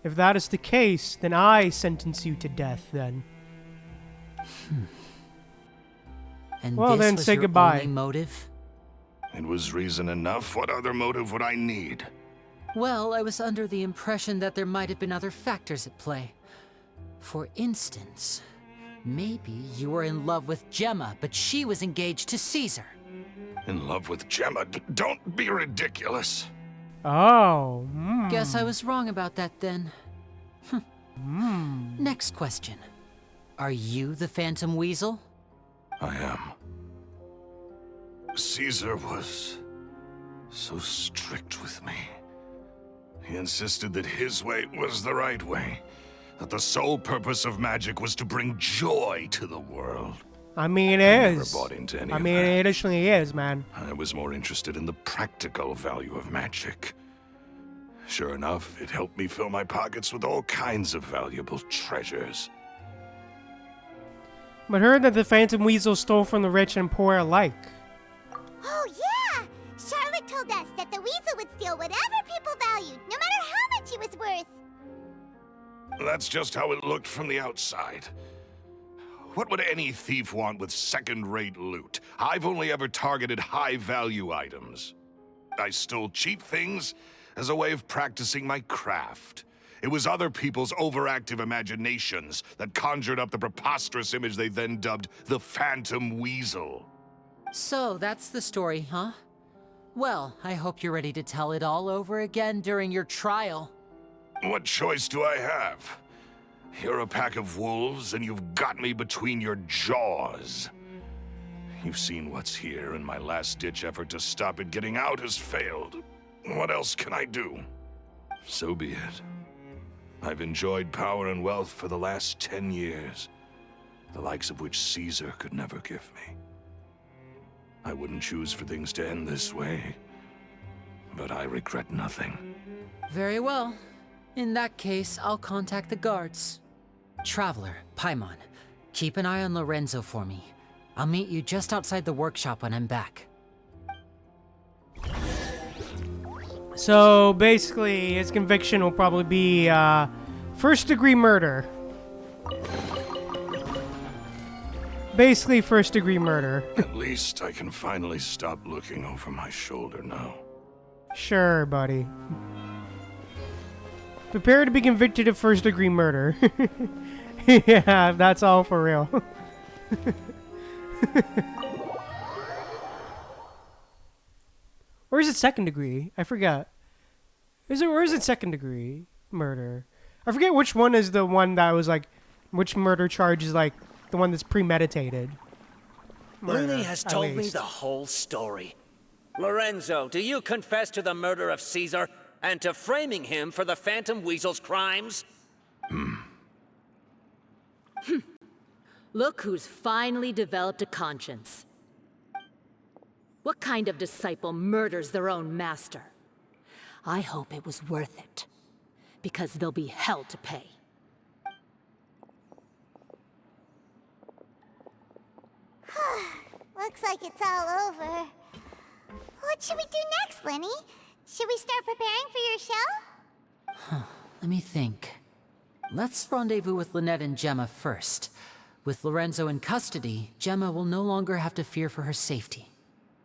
If that is the case, then I sentence you to death, then. And well, this then was say your goodbye. only motive? It was reason enough. What other motive would I need? Well, I was under the impression that there might have been other factors at play. For instance, maybe you were in love with Gemma, but she was engaged to Caesar. In love with Gemma? Don't be ridiculous. Oh. Guess I was wrong about that then. Next question. Are you the Phantom Weasel? I am. Caesar was so strict with me. He insisted that his way was the right way, that the sole purpose of magic was to bring joy to the world. I mean, it I is. never bought into any I of mean, that. it actually is, man. I was more interested in the practical value of magic. Sure enough, it helped me fill my pockets with all kinds of valuable treasures. But heard that the Phantom Weasel stole from the rich and poor alike. Oh, yeah! Charlotte told us that the weasel would steal whatever people valued, no matter how much he was worth. That's just how it looked from the outside. What would any thief want with second-rate loot? I've only ever targeted high-value items. I stole cheap things as a way of practicing my craft. It was other people's overactive imaginations that conjured up the preposterous image they then dubbed the Phantom Weasel. So, that's the story, huh? Well, I hope you're ready to tell it all over again during your trial. What choice do I have? You're a pack of wolves, and you've got me between your jaws. You've seen what's here, and my last-ditch effort to stop it getting out has failed. What else can I do? So be it. I've enjoyed power and wealth for the last 10 years, the likes of which Caesar could never give me. I wouldn't choose for things to end this way, but I regret nothing. Very well. In that case, I'll contact the guards. Traveler, Paimon, keep an eye on Lorenzo for me. I'll meet you just outside the workshop when I'm back. So basically, his conviction will probably be first-degree murder. Basically, first-degree murder. At least I can finally stop looking over my shoulder now. Sure, buddy. Prepare to be convicted of first-degree murder. Yeah, that's all for real. Or is it second degree? I forgot. Or is it second degree murder? I forget which one is the one that was like, which murder charge is like the one that's premeditated. Lyney has told me the whole story. Lorenzo, do you confess to the murder of Caesar and to framing him for the Phantom Weasel's crimes? Look who's finally developed a conscience. What kind of disciple murders their own master? I hope it was worth it, because they'll be hell to pay. Looks like it's all over. What should we do next, Lyney? Should we start preparing for your show? Let me think. Let's rendezvous with Lynette and Gemma first. With Lorenzo in custody, Gemma will no longer have to fear for her safety.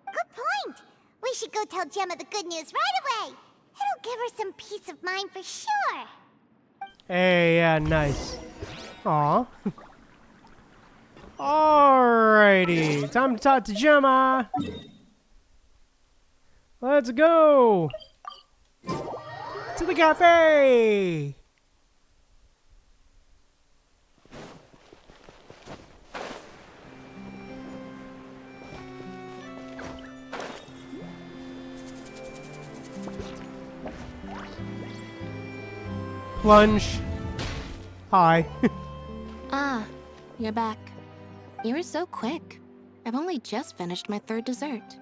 Good point. We should go tell Gemma the good news right away. It'll give her some peace of mind for sure. Hey, yeah, nice. Aw. Alrighty, time to talk to Gemma. Let's go to the cafe. Plunge. Hi. Ah, you're back. You were so quick. I've only just finished my third dessert.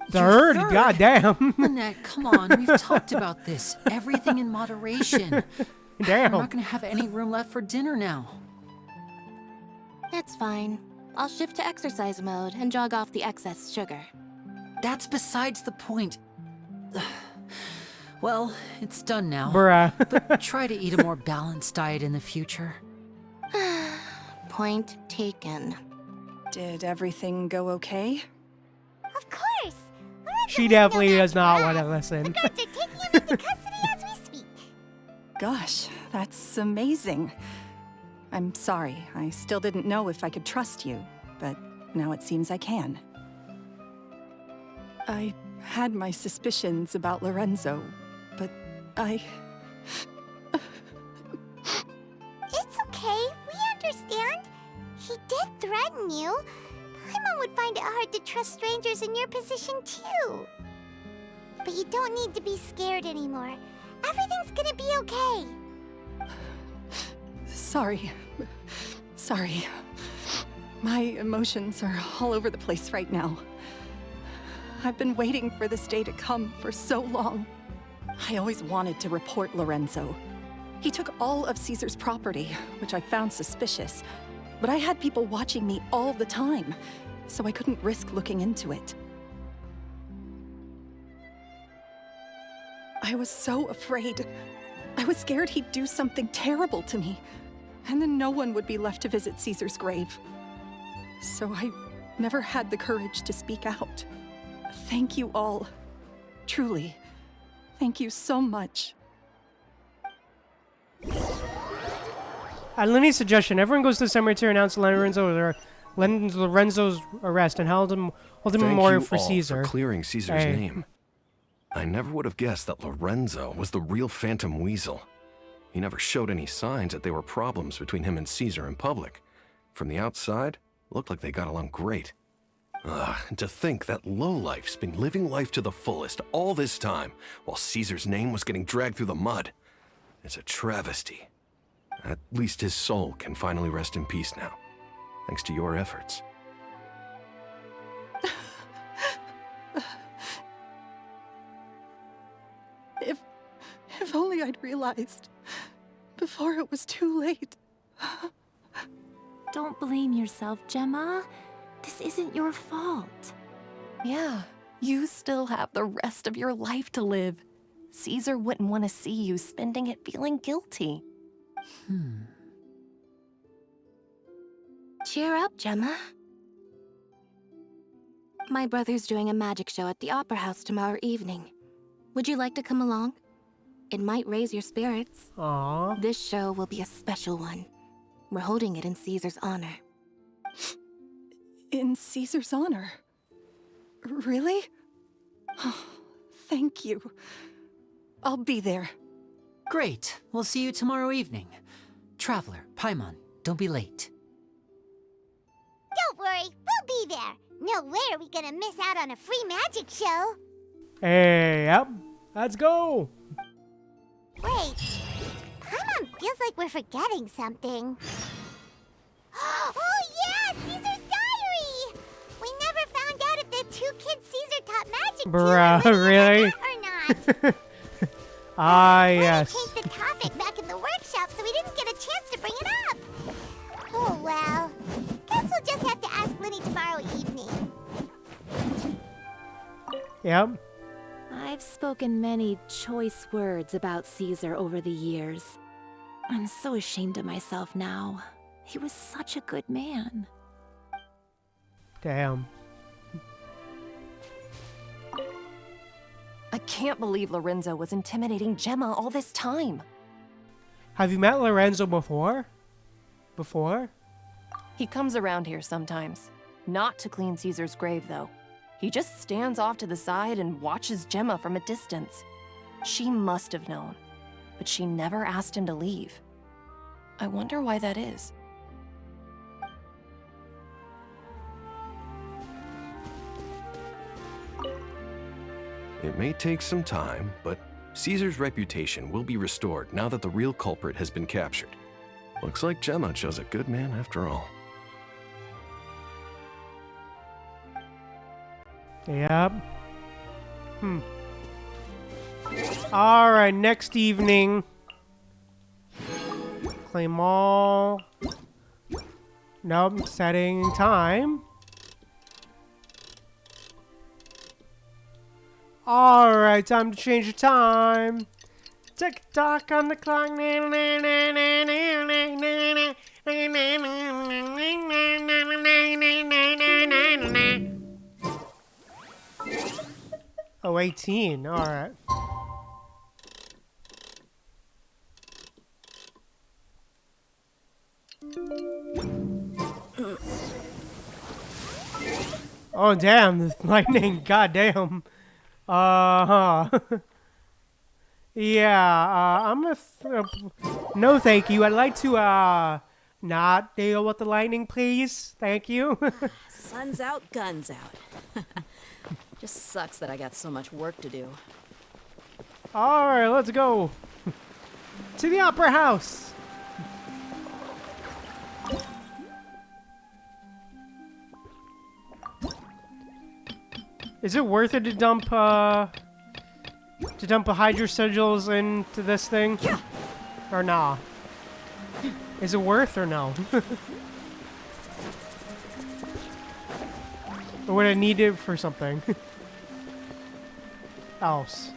Third? Goddamn. Lynette, come on. We've talked about this. Everything in moderation. Damn. We're not going to have any room left for dinner now. It's fine. I'll shift to exercise mode and jog off the excess sugar. That's besides the point. Well, it's done now. Bruh. But try to eat a more balanced diet in the future. Point taken. Did everything go okay? Of course. She definitely does not want to listen. The guards are taking him into custody as we speak. Gosh, that's amazing. I'm sorry. I still didn't know if I could trust you, but now it seems I can. I had my suspicions about Lorenzo, It's okay, we understand. He did threaten you. Paimon would find it hard to trust strangers in your position too. But you don't need to be scared anymore. Everything's gonna be okay. Sorry. My emotions are all over the place right now. I've been waiting for this day to come for so long. I always wanted to report Lorenzo. He took all of Caesar's property, which I found suspicious. But I had people watching me all the time, so I couldn't risk looking into it. I was so afraid. I was scared he'd do something terrible to me, and then no one would be left to visit Caesar's grave. So I never had the courage to speak out. Thank you all. Truly. Thank you so much. At Lyney's suggestion, everyone goes to the cemetery to announce Lorenzo's arrest and hold him memorial for Caesar. For clearing Caesar's name. I never would have guessed that Lorenzo was the real Phantom Weasel. He never showed any signs that there were problems between him and Caesar in public. From the outside, it looked like they got along great. And to think that lowlife's been living life to the fullest all this time, while Caesar's name was getting dragged through the mud. It's a travesty. At least his soul can finally rest in peace now, thanks to your efforts. If only I'd realized before it was too late. Don't blame yourself, Gemma. This isn't your fault. Yeah, you still have the rest of your life to live. Caesar wouldn't want to see you spending it feeling guilty. Cheer up, Gemma. My brother's doing a magic show at the Opera House tomorrow evening. Would you like to come along? It might raise your spirits. Aww. This show will be a special one. We're holding it in Caesar's honor. In Caesar's honor? Really? Oh, thank you. I'll be there. Great. We'll see you tomorrow evening. Traveler, Paimon, don't be late. Don't worry, we'll be there. No way are we gonna miss out on a free magic show. Hey, yep. Let's go. Wait, Paimon feels like we're forgetting something. Oh yeah, Caesar's diary! We never found out if the two kids Caesar taught magic to Bruh, really? or not. Yes. We changed the topic back in the workshop, so we didn't get a chance to bring it up. Oh well. Guess we'll just have to ask Lyney tomorrow evening. Yep. I've spoken many choice words about Caesar over the years. I'm so ashamed of myself now. He was such a good man. Damn. I can't believe Lorenzo was intimidating Gemma all this time. Have you met Lorenzo before? He comes around here sometimes. Not to clean Caesar's grave, though. He just stands off to the side and watches Gemma from a distance. She must have known, but she never asked him to leave. I wonder why that is. It may take some time, but Caesar's reputation will be restored now that the real culprit has been captured. Looks like Gemma chose a good man after all. Yep. Alright, next evening. Claim all. Nope, setting time. Alright, time to change the time. Tick tock on the clock. 18, alright. Oh damn, the lightning, goddamn. Yeah, I'm gonna. No, thank you. I'd like to not deal with the lightning, please. Thank you. Sun's out, guns out. Just sucks that I got so much work to do. All right, let's go to the opera house. Is it worth it to dump a hydro sigils into this thing? Or nah? Is it worth or no? Or would I need it for something else?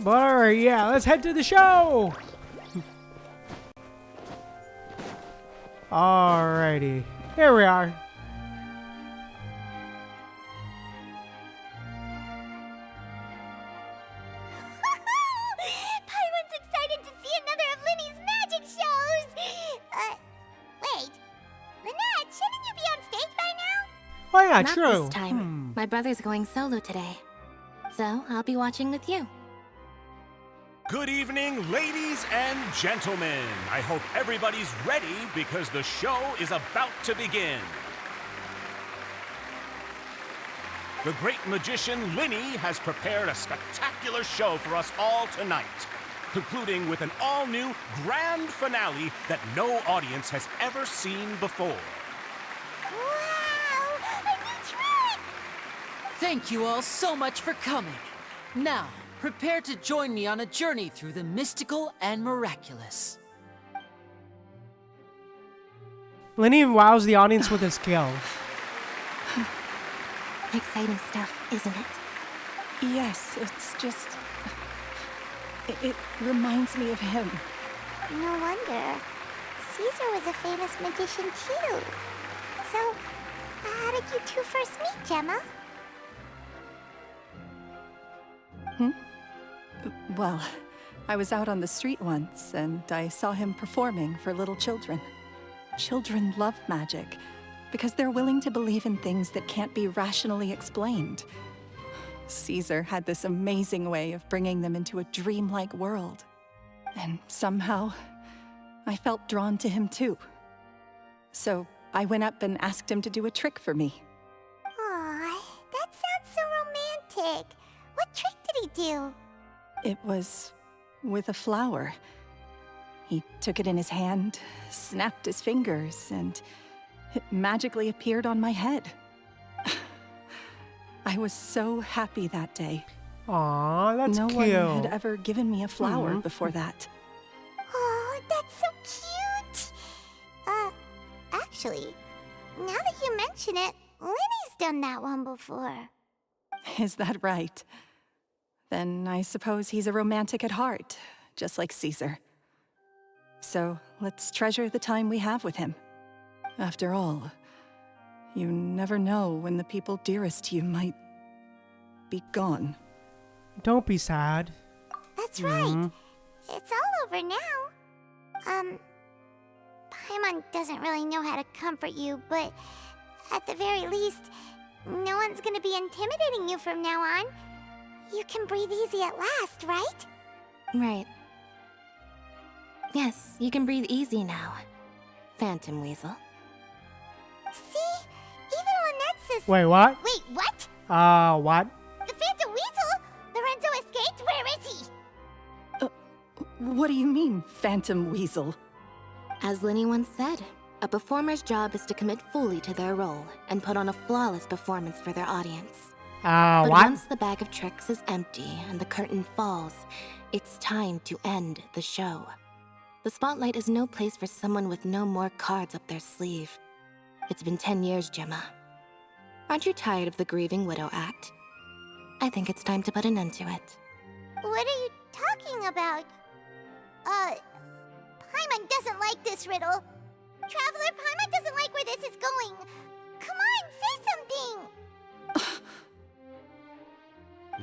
But alright, yeah, let's head to the show! Alrighty, here we are. Paimon's excited to see another of Lyney's magic shows! Wait. Lynette, shouldn't you be on stage by now? Oh yeah, Not true. this time. My brother's going solo today. So, I'll be watching with you. Good evening, ladies and gentlemen. I hope everybody's ready because the show is about to begin. The great magician Lyney has prepared a spectacular show for us all tonight, concluding with an all-new grand finale that no audience has ever seen before. Wow! A new trick! Thank you all so much for coming. Now, prepare to join me on a journey through the mystical and miraculous. Lyney wows the audience with his skill. Exciting stuff, isn't it? Yes, it's just... It reminds me of him. No wonder. Caesar was a famous magician too. So, how did you two first meet, Gemma? Well, I was out on the street once, and I saw him performing for little children. Children love magic, because they're willing to believe in things that can't be rationally explained. Caesar had this amazing way of bringing them into a dreamlike world. And somehow, I felt drawn to him too. So I went up and asked him to do a trick for me. Aw, that sounds so romantic. What trick did he do? It was with a flower. He took it in his hand, snapped his fingers, and it magically appeared on my head. I was so happy that day. Aw, that's no cute. No one had ever given me a flower before that. Oh, that's so cute! Actually, now that you mention it, Lyney's done that one before. Is that right? Then I suppose he's a romantic at heart, just like Caesar. So let's treasure the time we have with him. After all, you never know when the people dearest to you might be gone. Don't be sad. That's right. It's all over now. Paimon doesn't really know how to comfort you, but at the very least, no one's gonna be intimidating you from now on. You can breathe easy at last, right? Right. Yes, you can breathe easy now, Phantom Weasel. See? Even Lynette says... Wait, what? Wait, what? What? The Phantom Weasel? Lorenzo escaped? Where is he? What do you mean, Phantom Weasel? As Lyney once said, a performer's job is to commit fully to their role and put on a flawless performance for their audience. But what? once the bag of tricks is empty and the curtain falls, it's time to end the show. The spotlight is no place for someone with no more cards up their sleeve. It's been 10 years, Gemma. Aren't you tired of the grieving widow act? I think it's time to put an end to it. What are you talking about? Paimon doesn't like this riddle. Traveler, Paimon doesn't like where this is going. Come on, say something!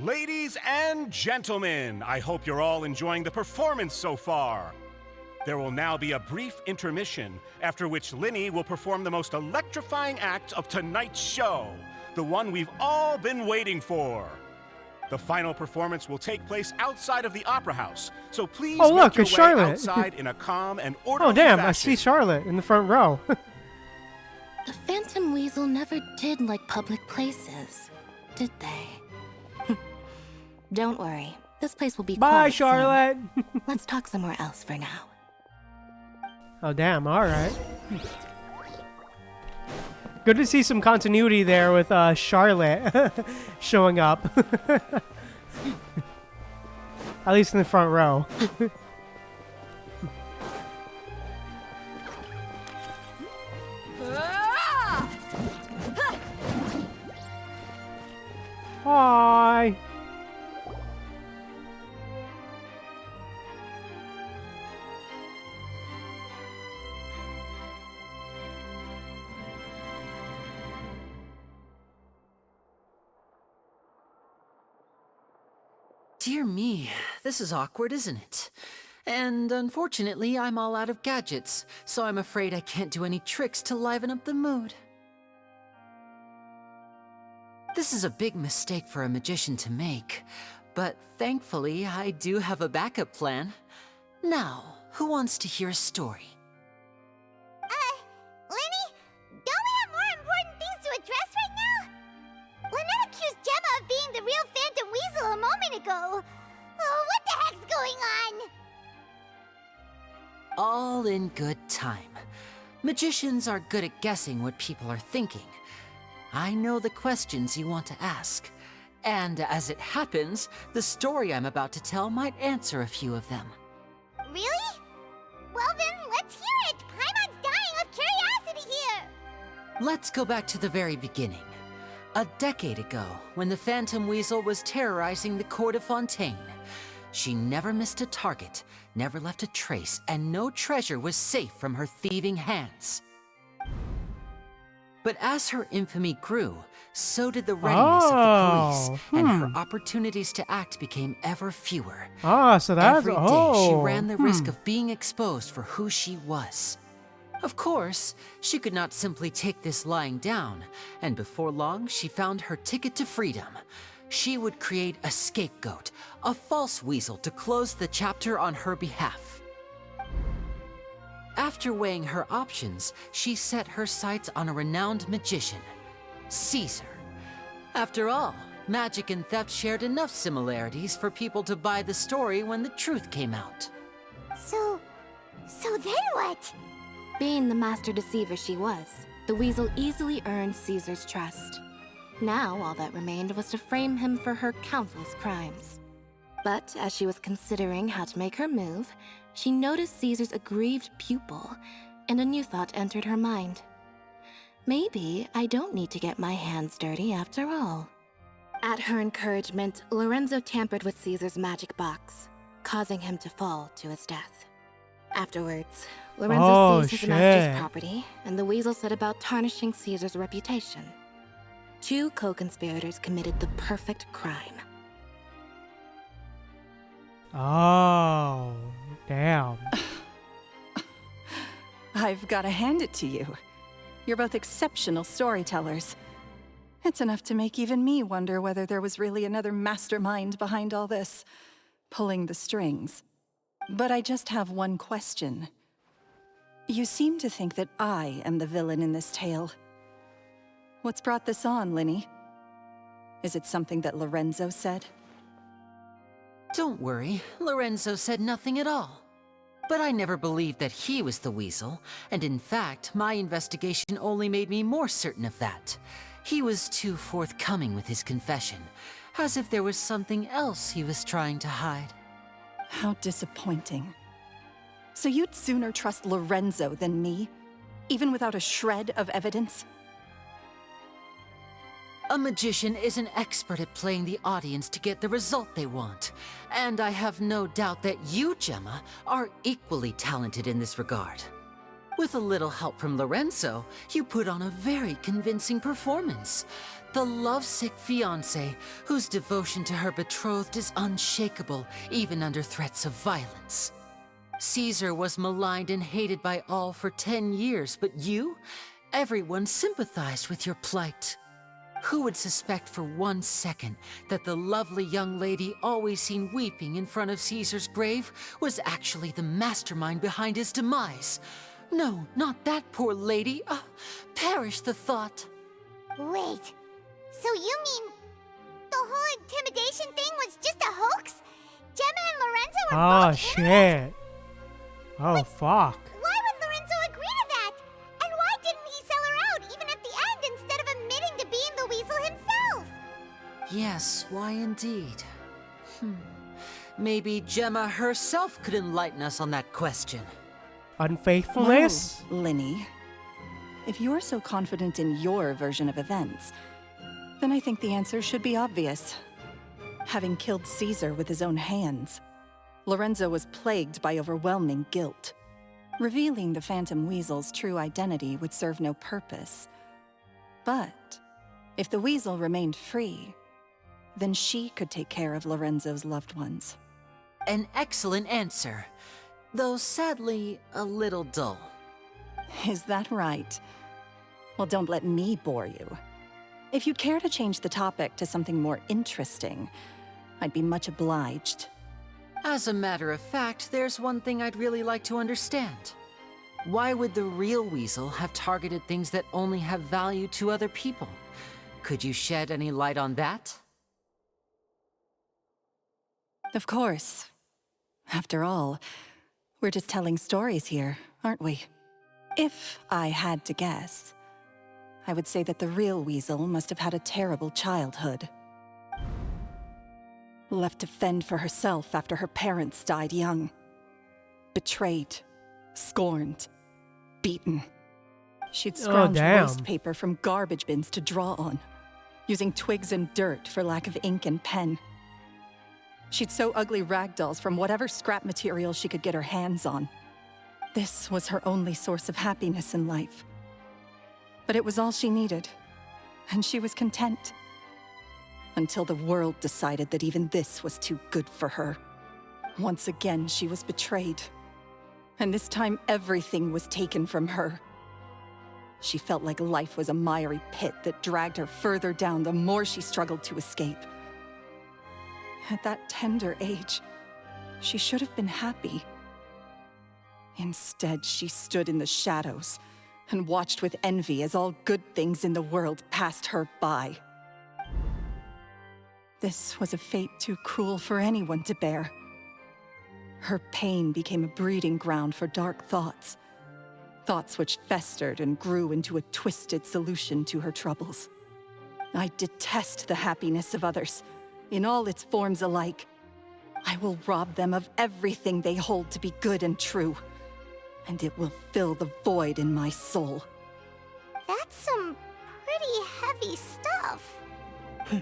Ladies and gentlemen, I hope you're all enjoying the performance so far. There will now be a brief intermission, after which Lyney will perform the most electrifying act of tonight's show, the one we've all been waiting for. The final performance will take place outside of the Opera House, so please Oh, look, make your it's way Charlotte. outside in a calm and orderly Oh, damn, fashion. I see Charlotte in the front row. The Phantom Weasel never did like public places, did they? Don't worry, this place will be Bye, quiet Charlotte. soon. Let's talk somewhere else for now. Oh, damn, alright. Good to see some continuity there with Charlotte showing up. At least in the front row. Hi. Dear me, this is awkward, isn't it? And unfortunately, I'm all out of gadgets, so I'm afraid I can't do any tricks to liven up the mood. This is a big mistake for a magician to make, but thankfully, I do have a backup plan. Now, who wants to hear a story? Lyney, don't we have more important things to address right now? Lynette accused Gemma of being the real Phantom Weasel a moment ago. Oh, what the heck's going on? All in good time. Magicians are good at guessing what people are thinking. I know the questions you want to ask. And as it happens, the story I'm about to tell might answer a few of them. Really? Well then, let's hear it! Paimon's dying of curiosity here! Let's go back to the very beginning. A decade ago, when the Phantom Weasel was terrorizing the court of Fontaine. She never missed a target, never left a trace, and no treasure was safe from her thieving hands. But as her infamy grew, so did the readiness of the police, and her opportunities to act became ever fewer. So that's... Every day she ran the risk of being exposed for who she was. Of course, she could not simply take this lying down, and before long she found her ticket to freedom. She would create a scapegoat, a false weasel to close the chapter on her behalf. After weighing her options, she set her sights on a renowned magician, Caesar. After all, magic and theft shared enough similarities for people to buy the story when the truth came out. So then what? Being the master deceiver she was, the weasel easily earned Caesar's trust. Now all that remained was to frame him for her countless crimes. But as she was considering how to make her move, she noticed Caesar's aggrieved pupil, and a new thought entered her mind. Maybe I don't need to get my hands dirty after all. At her encouragement, Lorenzo tampered with Caesar's magic box, causing him to fall to his death. Afterwards, Lorenzo seized his master's property, and the weasel set about tarnishing Caesar's reputation. Two co-conspirators committed the perfect crime. Oh, damn. I've got to hand it to you. You're both exceptional storytellers. It's enough to make even me wonder whether there was really another mastermind behind all this, pulling the strings. But I just have one question. You seem to think that I am the villain in this tale. What's brought this on, Lyney? Is it something that Lorenzo said? Don't worry, Lorenzo said nothing at all. But I never believed that he was the weasel, and in fact, my investigation only made me more certain of that. He was too forthcoming with his confession, as if there was something else he was trying to hide. How disappointing. So you'd sooner trust Lorenzo than me, even without a shred of evidence? A magician is an expert at playing the audience to get the result they want. And I have no doubt that you, Gemma, are equally talented in this regard. With a little help from Lorenzo, you put on a very convincing performance. The lovesick fiancé, whose devotion to her betrothed is unshakable, even under threats of violence. Caesar was maligned and hated by all for 10 years, but you? Everyone sympathized with your plight. Who would suspect for 1 second that the lovely young lady always seen weeping in front of Caesar's grave was actually the mastermind behind his demise? No, not that poor lady. Perish the thought. Wait, so you mean the whole intimidation thing was just a hoax? Gemma and Lorenzo were Oh, shit. Oh, fuck. Why would Lorenzo agree to that? And why didn't he sell her out even at the end instead of admitting to being the weasel himself? Yes, why indeed? Maybe Gemma herself could enlighten us on that question. Unfaithfulness? Well, Lyney, if you're so confident in your version of events, then I think the answer should be obvious. Having killed Caesar with his own hands, Lorenzo was plagued by overwhelming guilt. Revealing the Phantom Weasel's true identity would serve no purpose. But if the Weasel remained free, then she could take care of Lorenzo's loved ones. An excellent answer, though sadly a little dull. Is that right? Well, don't let me bore you. If you'd care to change the topic to something more interesting, I'd be much obliged. As a matter of fact, there's one thing I'd really like to understand. Why would the real Weasel have targeted things that only have value to other people? Could you shed any light on that? Of course. After all, we're just telling stories here, aren't we? If I had to guess, I would say that the real Weasel must have had a terrible childhood. Left to fend for herself after her parents died young. Betrayed, scorned, beaten. She'd scrounged waste paper from garbage bins to draw on, using twigs and dirt for lack of ink and pen. She'd sew ugly rag dolls from whatever scrap material she could get her hands on. This was her only source of happiness in life. But it was all she needed, and she was content. Until the world decided that even this was too good for her. Once again, she was betrayed. And this time, everything was taken from her. She felt like life was a miry pit that dragged her further down the more she struggled to escape. At that tender age, she should have been happy. Instead, she stood in the shadows and watched with envy as all good things in the world passed her by. This was a fate too cruel for anyone to bear. Her pain became a breeding ground for dark thoughts. Thoughts which festered and grew into a twisted solution to her troubles. I detest the happiness of others, in all its forms alike. I will rob them of everything they hold to be good and true, and it will fill the void in my soul. That's some pretty heavy stuff.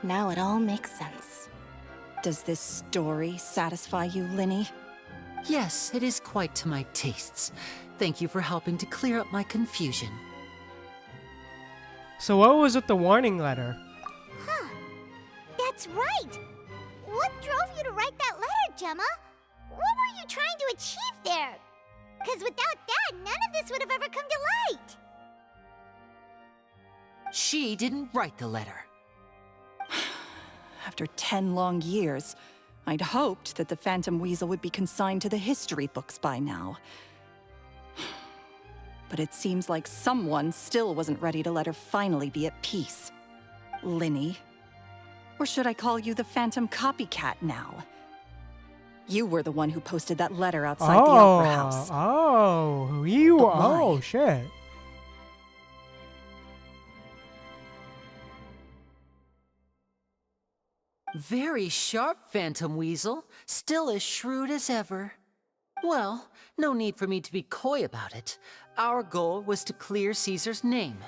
Now it all makes sense. Does this story satisfy you, Lyney? Yes, it is quite to my tastes. Thank you for helping to clear up my confusion. So what was with the warning letter? Huh. That's right. What drove you to write that letter, Gemma? What were you trying to achieve there? Because without that, none of this would have ever come to light. She didn't write the letter. After 10 long years, I'd hoped that the Phantom Weasel would be consigned to the history books by now. But it seems like someone still wasn't ready to let her finally be at peace. Lyney. Or should I call you the Phantom Copycat now? You were the one who posted that letter outside the Opera House. Oh, you. Oh, shit. Very sharp, Phantom Weasel. Still as shrewd as ever. Well, no need for me to be coy about it. Our goal was to clear Caesar's name.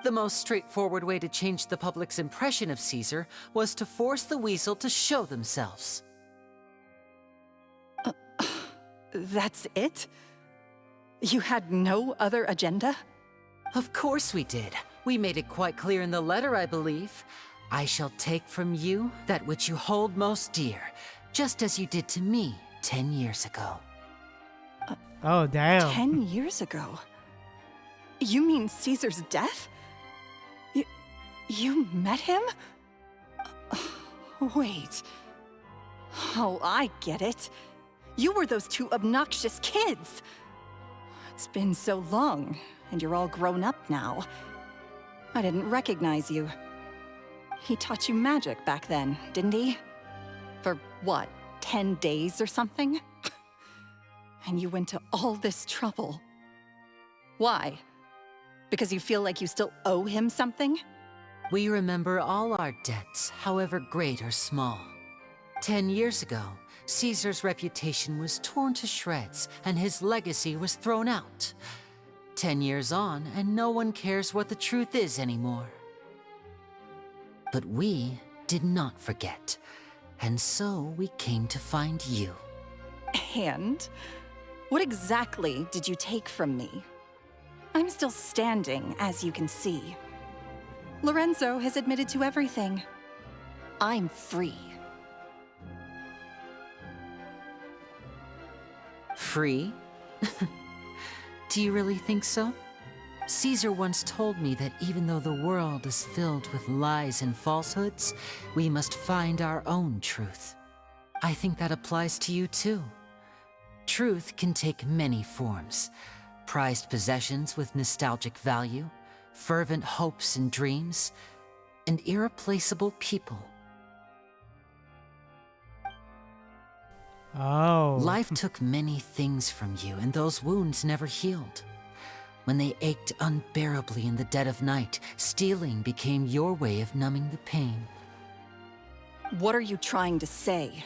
The most straightforward way to change the public's impression of Caesar was to force the Weasel to show themselves. That's it? You had no other agenda? Of course we did. We made it quite clear in the letter, I believe. I shall take from you that which you hold most dear, just as you did to me 10 years ago. Oh, damn. 10 years ago? You mean Caesar's death? You met him? Wait. Oh, I get it. You were those two obnoxious kids. It's been so long, and you're all grown up now. I didn't recognize you. He taught you magic back then, didn't he? For what, 10 days or something? And you went to all this trouble. Why? Because you feel like you still owe him something? We remember all our debts, however great or small. 10 years ago, Caesar's reputation was torn to shreds, and his legacy was thrown out. 10 years on, and no one cares what the truth is anymore. But we did not forget, and so we came to find you. And? What exactly did you take from me? I'm still standing, as you can see. Lorenzo has admitted to everything. I'm free. Free? Do you really think so? Caesar once told me that even though the world is filled with lies and falsehoods, we must find our own truth. I think that applies to you too. Truth can take many forms. Prized possessions with nostalgic value, fervent hopes and dreams, and irreplaceable people. Oh. Life took many things from you, and those wounds never healed. When they ached unbearably in the dead of night, stealing became your way of numbing the pain. What are you trying to say?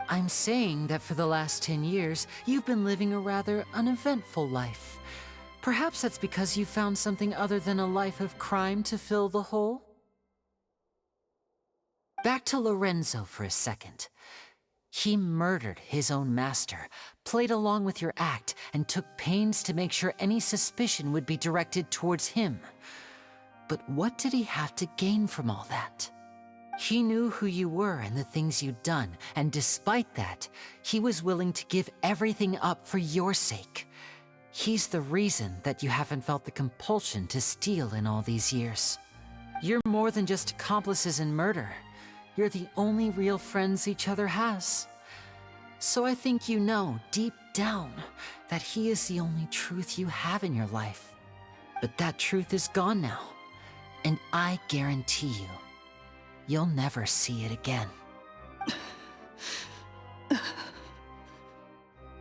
I'm saying that for the last 10 years, you've been living a rather uneventful life. Perhaps that's because you found something other than a life of crime to fill the hole? Back to Lorenzo for a second. He murdered his own master, played along with your act, and took pains to make sure any suspicion would be directed towards him. But what did he have to gain from all that? He knew who you were and the things you'd done, and despite that, he was willing to give everything up for your sake. He's the reason that you haven't felt the compulsion to steal in all these years. You're more than just accomplices in murder. You're the only real friends each other has. So I think you know, deep down, that he is the only truth you have in your life. But that truth is gone now, and I guarantee you, you'll never see it again.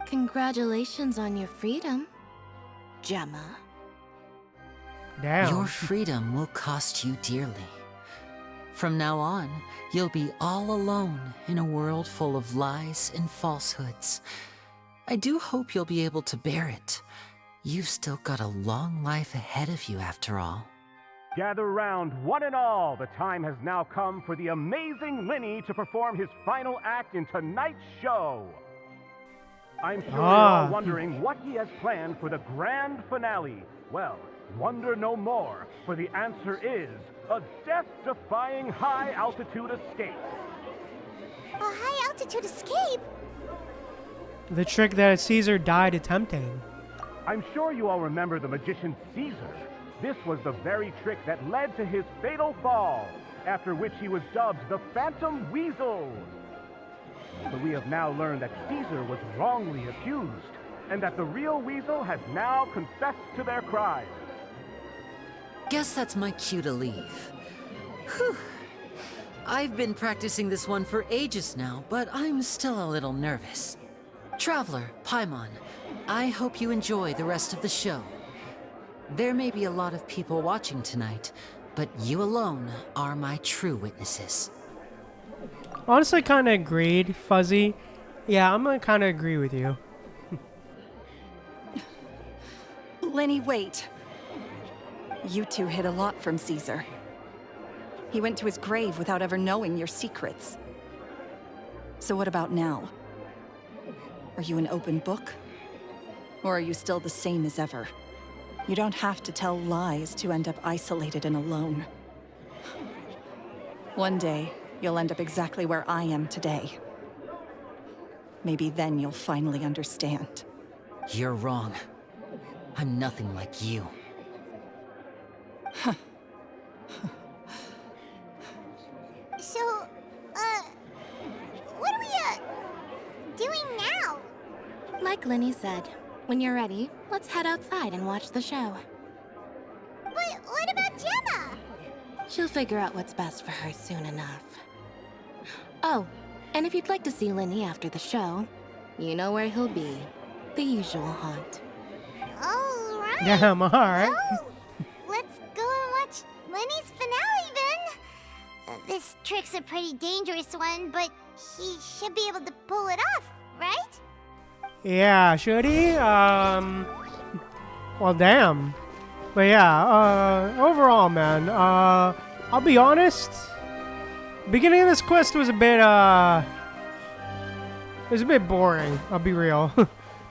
Congratulations on your freedom, Gemma. Damn. Your freedom will cost you dearly. From now on, you'll be all alone in a world full of lies and falsehoods. I do hope you'll be able to bear it. You've still got a long life ahead of you after all. Gather round, one and all. The time has now come for the amazing Lyney to perform his final act in tonight's show. I'm sure you're all wondering what he has planned for the grand finale. Well, wonder no more, for the answer is a death-defying high-altitude escape. A high-altitude escape? The trick that Caesar died attempting. I'm sure you all remember the magician Caesar. This was the very trick that led to his fatal fall, after which he was dubbed the Phantom Weasel. But we have now learned that Caesar was wrongly accused, and that the real Weasel has now confessed to their crime. Guess that's my cue to leave. Whew. I've been practicing this one for ages now, but I'm still a little nervous. Traveler, Paimon, I hope you enjoy the rest of the show. There may be a lot of people watching tonight, but you alone are my true witnesses. Honestly, kind of agreed, Fuzzy. Yeah, I'm gonna kind of agree with you. Lyney, wait. You two hid a lot from Caesar. He went to his grave without ever knowing your secrets. So what about now? Are you an open book? Or are you still the same as ever? You don't have to tell lies to end up isolated and alone. One day, you'll end up exactly where I am today. Maybe then you'll finally understand. You're wrong. I'm nothing like you. So, what are we, doing now? Like Lyney said, when you're ready, let's head outside and watch the show. But what about Gemma? She'll figure out what's best for her soon enough. Oh, and if you'd like to see Lyney after the show, you know where he'll be. The usual haunt. Alright. Damn, alright. Well, let's go and watch Lyney's finale then. This trick's a pretty dangerous one, but he should be able to pull it off, right? Yeah, should he? Well, damn. But yeah, overall, man, I'll be honest. The beginning of this quest was a bit, it was a bit boring. I'll be real. The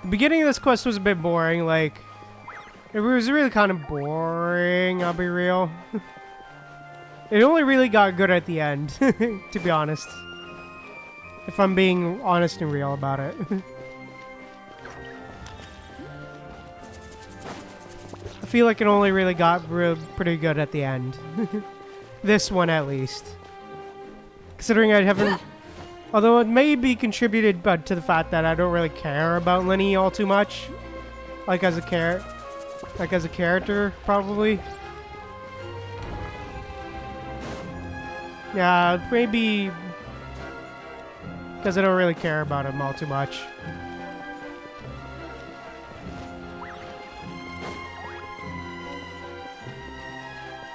beginning of this quest was a bit boring. Like, it was really kind of boring. I'll be real. It only really got good at the end, to be honest. If I'm being honest and real about it. I feel like it only really got pretty good at the end. This one, at least. Considering I haven't... Although it may be contributed to the fact that I don't really care about Lyney all too much. Like as a character, probably. Yeah, maybe... Because I don't really care about him all too much.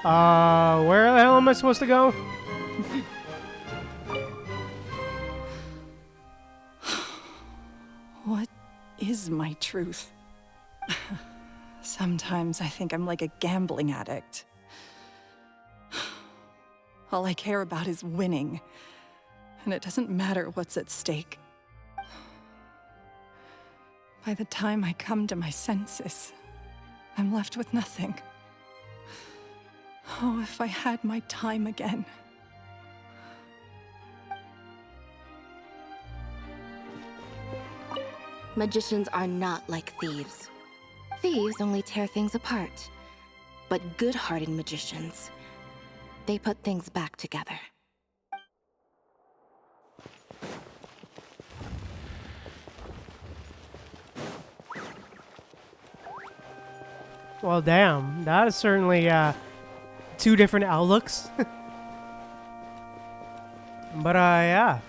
Where the hell am I supposed to go? What is my truth? Sometimes I think I'm like a gambling addict. All I care about is winning, and it doesn't matter what's at stake. By the time I come to my senses, I'm left with nothing. Oh, if I had my time again. Magicians are not like thieves. Thieves only tear things apart. But good-hearted magicians, they put things back together. Well, damn. That is certainly, two different outlooks. But, yeah.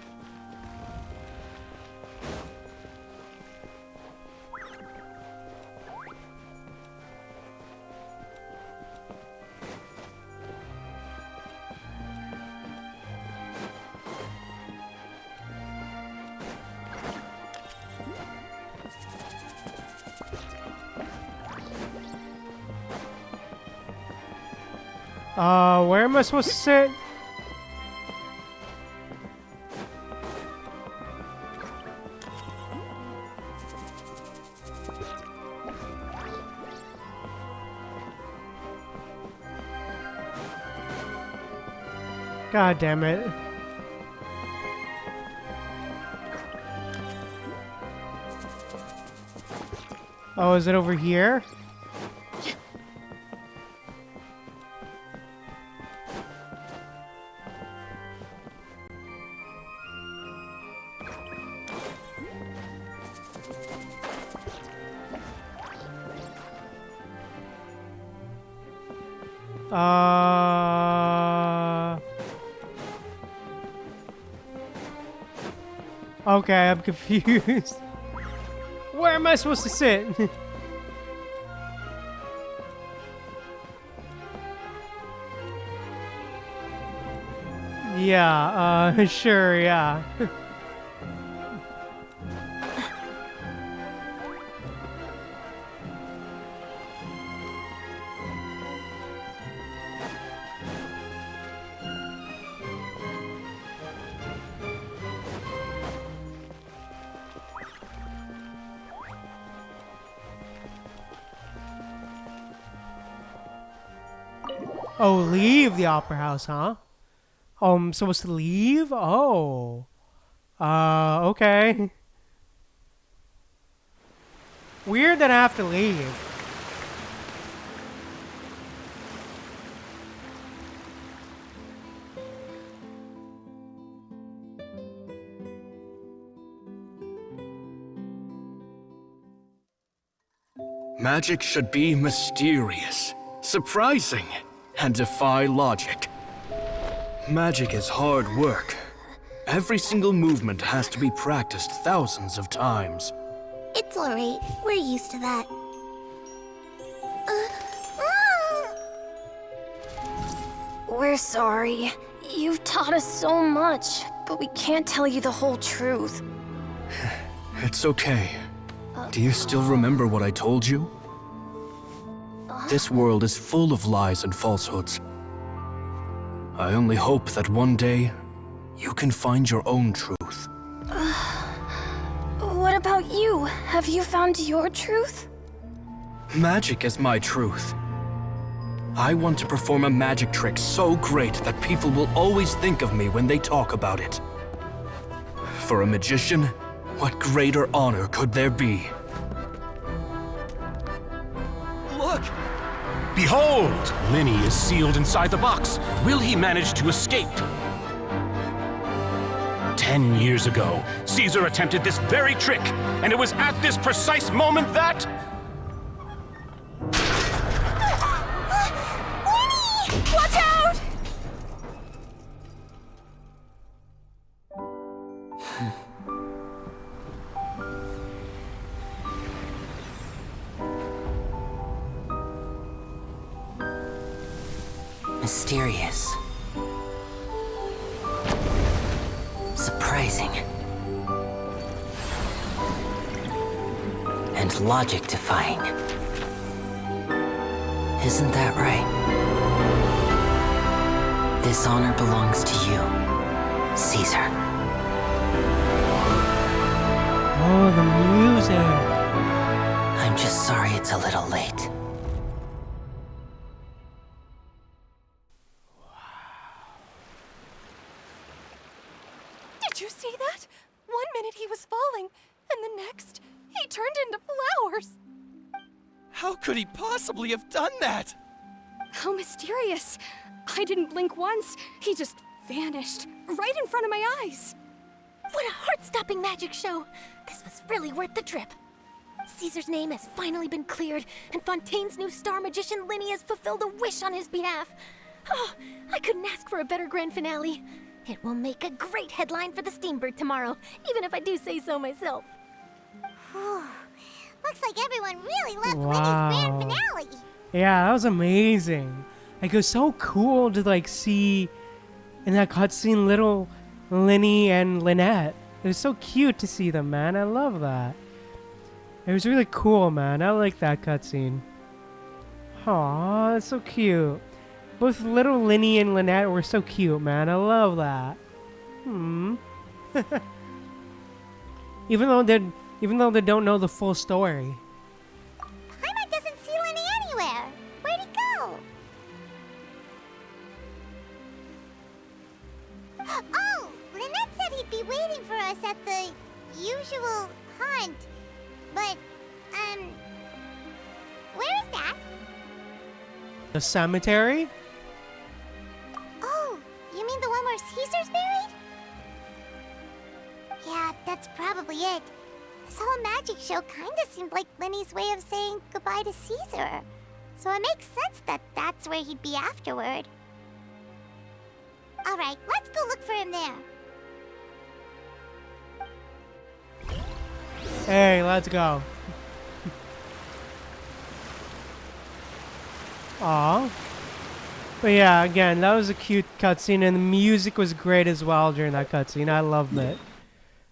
Where am I supposed to sit? God damn it. Oh, is it over here? Okay, I'm confused. Where am I supposed to sit? Yeah, sure, yeah. Oh, leave the opera house, huh? Oh, I'm supposed to leave? Oh. Okay. Weird that I have to leave. Magic should be mysterious, surprising, and defy logic. Magic is hard work. Every single movement has to be practiced thousands of times. It's alright. We're used to that. We're sorry. You've taught us so much, but we can't tell you the whole truth. It's okay. Do you still remember what I told you? This world is full of lies and falsehoods. I only hope that one day, you can find your own truth. What about you? Have you found your truth? Magic is my truth. I want to perform a magic trick so great that people will always think of me when they talk about it. For a magician, what greater honor could there be? Look! Behold! Lyney is sealed inside the box. Will he manage to escape? 10 years ago, Caesar attempted this very trick, and it was at this precise moment that... Lyney! Watch out! Mysterious. Surprising. And logic-defying. Isn't that right? This honor belongs to you, Caesar. Oh, the music. I'm just sorry it's a little late. Did you see that? 1 minute he was falling, and the next, he turned into flowers. How could he possibly have done that? How mysterious. I didn't blink once. He just vanished right in front of my eyes. What a heart-stopping magic show! This was really worth the trip. Caesar's name has finally been cleared, and Fontaine's new star magician Lyney has fulfilled a wish on his behalf. Oh, I couldn't ask for a better grand finale. It will make a great headline for the Steambird tomorrow, even if I do say so myself. Looks like everyone really loved Wow. Lyney's grand finale. Yeah, that was amazing. Like, it was so cool to, like, see in that cutscene little Lyney and Lynette. It was so cute to see them, man. I love that. It was really cool, man. I like that cutscene. Aw, that's so cute. Both little Lyney and Lynette were so cute, man. I love that. even though they don't know the full story. Paimon doesn't see Lyney anywhere. Where'd he go? Oh, Lynette said he'd be waiting for us at the usual hunt. But, where is that? The cemetery? Oh, you mean the one where Caesar's buried? Yeah, that's probably it. This whole magic show kinda seemed like Lyney's way of saying goodbye to Caesar. So it makes sense that that's where he'd be afterward. Alright, let's go look for him there. Hey, let's go. Aw. But yeah, again, that was a cute cutscene, and the music was great as well during that cutscene. I loved it.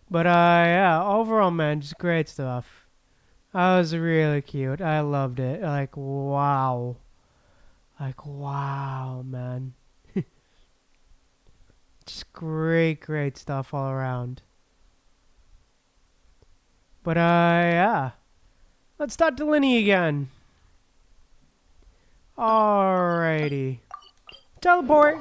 But yeah, overall, man, just great stuff. That was really cute. I loved it. Like, wow. Like, wow, man. Just great stuff all around. But yeah. Let's talk to Lyney again. Alrighty. Teleport.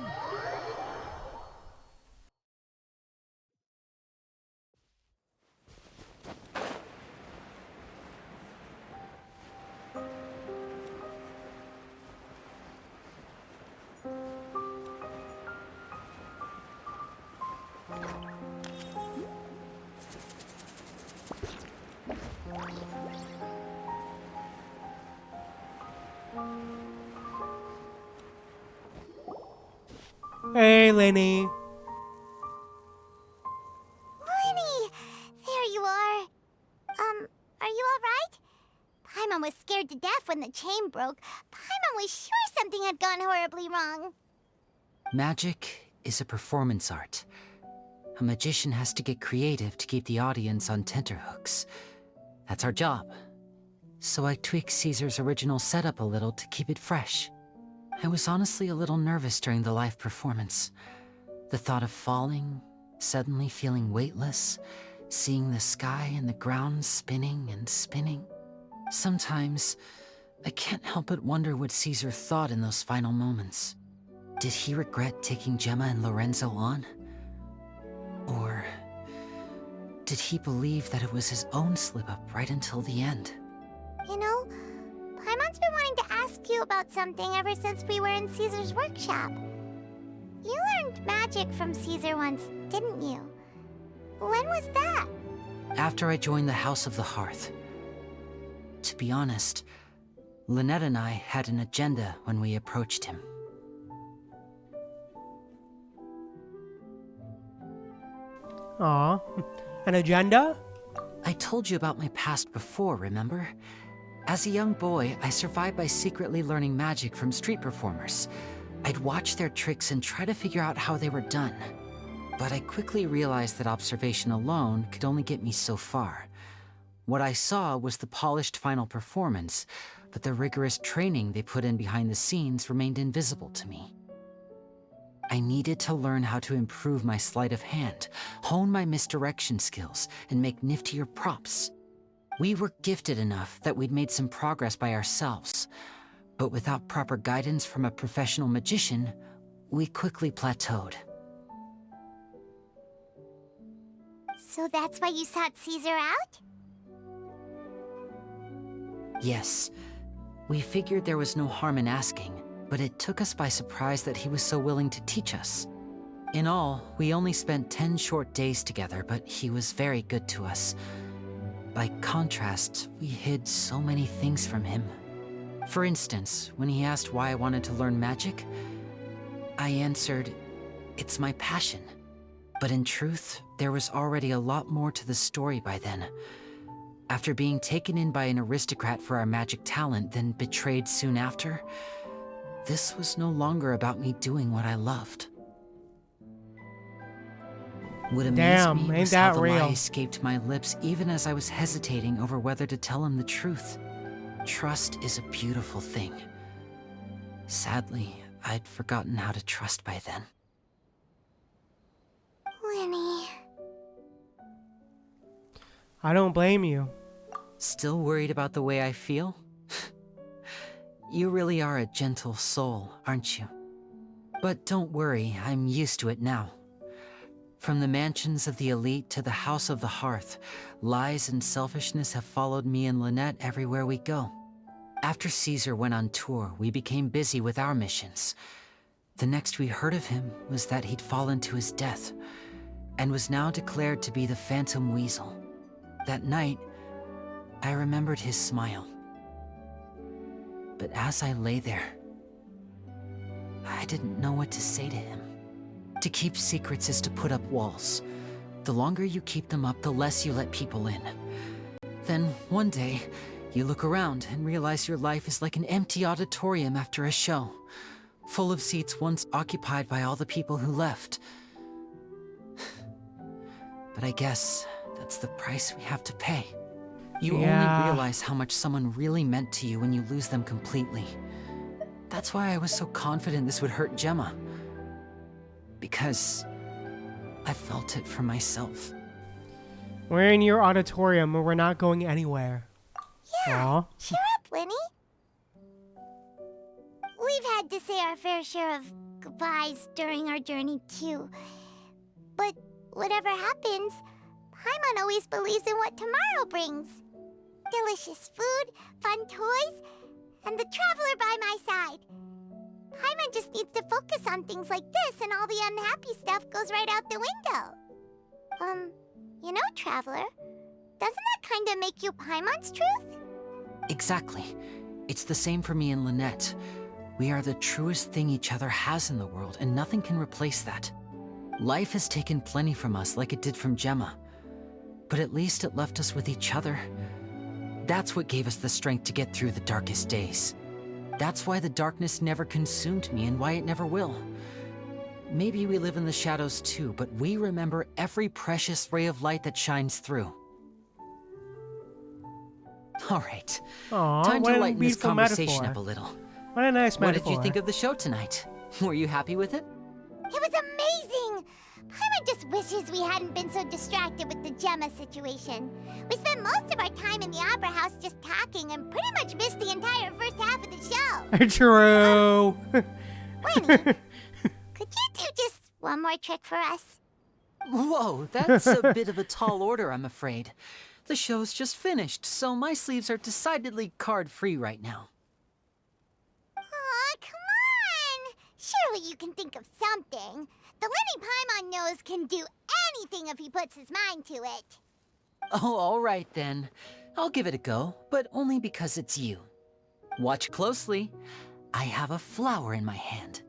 Hey, Lyney. Lyney! There you are. Are you alright? Paimon was scared to death when the chain broke. Paimon was sure something had gone horribly wrong. Magic is a performance art. A magician has to get creative to keep the audience on tenterhooks. That's our job. So I tweaked Caesar's original setup a little to keep it fresh. I was honestly a little nervous during the live performance. The thought of falling, suddenly feeling weightless, seeing the sky and the ground spinning and spinning. Sometimes, I can't help but wonder what Caesar thought in those final moments. Did he regret taking Gemma and Lorenzo on? Or did he believe that it was his own slip-up right until the end? You know, Paimon's been wanting to ask you about something ever since we were in Caesar's workshop. You learned magic from Caesar once, didn't you? When was that? After I joined the House of the Hearth. To be honest, Lynette and I had an agenda when we approached him. Aw, an agenda? I told you about my past before, remember? As a young boy, I survived by secretly learning magic from street performers. I'd watch their tricks and try to figure out how they were done. But I quickly realized that observation alone could only get me so far. What I saw was the polished final performance, but the rigorous training they put in behind the scenes remained invisible to me. I needed to learn how to improve my sleight of hand, hone my misdirection skills, and make niftier props. We were gifted enough that we'd made some progress by ourselves, but without proper guidance from a professional magician, we quickly plateaued. So that's why you sought Caesar out? Yes, we figured there was no harm in asking, but it took us by surprise that he was so willing to teach us. In all, we only spent 10 short days together, but he was very good to us. By contrast, we hid so many things from him. For instance, when he asked why I wanted to learn magic, I answered, "It's my passion." But in truth, there was already a lot more to the story by then. After being taken in by an aristocrat for our magic talent, then betrayed soon after, this was no longer about me doing what I loved. What amazed me was how the lie escaped my lips even as I was hesitating over whether to tell him the truth. Trust is a beautiful thing. Sadly, I'd forgotten how to trust by then. Lyney. I don't blame you. Still worried about the way I feel? You really are a gentle soul, aren't you? But don't worry, I'm used to it now. From the mansions of the elite to the House of the Hearth, lies and selfishness have followed me and Lynette everywhere we go. After Caesar went on tour, we became busy with our missions. The next we heard of him was that he'd fallen to his death, and was now declared to be the Phantom Weasel. That night, I remembered his smile. But as I lay there, I didn't know what to say to him. To keep secrets is to put up walls. The longer you keep them up, the less you let people in. Then, one day, you look around and realize your life is like an empty auditorium after a show, full of seats once occupied by all the people who left. But I guess that's the price we have to pay. You only realize how much someone really meant to you when you lose them completely. That's why I was so confident this would hurt Gemma. Because I felt it for myself. We're in your auditorium and we're not going anywhere. Yeah, Aww. cheer up, Lyney. We've had to say our fair share of goodbyes during our journey too. But whatever happens, Paimon always believes in what tomorrow brings. Delicious food, fun toys, and the traveler by my side. Paimon just needs to focus on things like this, and all the unhappy stuff goes right out the window. You know, Traveler, doesn't that kind of make you Paimon's truth? Exactly. It's the same for me and Lynette. We are the truest thing each other has in the world, and nothing can replace that. Life has taken plenty from us, like it did from Gemma. But at least it left us with each other. That's what gave us the strength to get through the darkest days. That's why the darkness never consumed me, and why it never will. Maybe we live in the shadows too, but we remember every precious ray of light that shines through. All right. Aww, time to what a lighten this beautiful conversation metaphor. up a little. What a nice What metaphor. did you think of the show tonight? Were you happy with it? It was amazing! Paimon just wishes we hadn't been so distracted with the Gemma situation. We spent most of our time in the Opera House just talking and pretty much missed the entire first half of the show. True. Lyney, could you do just one more trick for us? Whoa, that's a bit of a tall order, I'm afraid. The show's just finished, so my sleeves are decidedly card-free right now. Aw, come on! Surely you can think of something. The Lyney Paimon knows can do anything if he puts his mind to it. Oh, all right then. I'll give it a go, but only because it's you. Watch closely. I have a flower in my hand.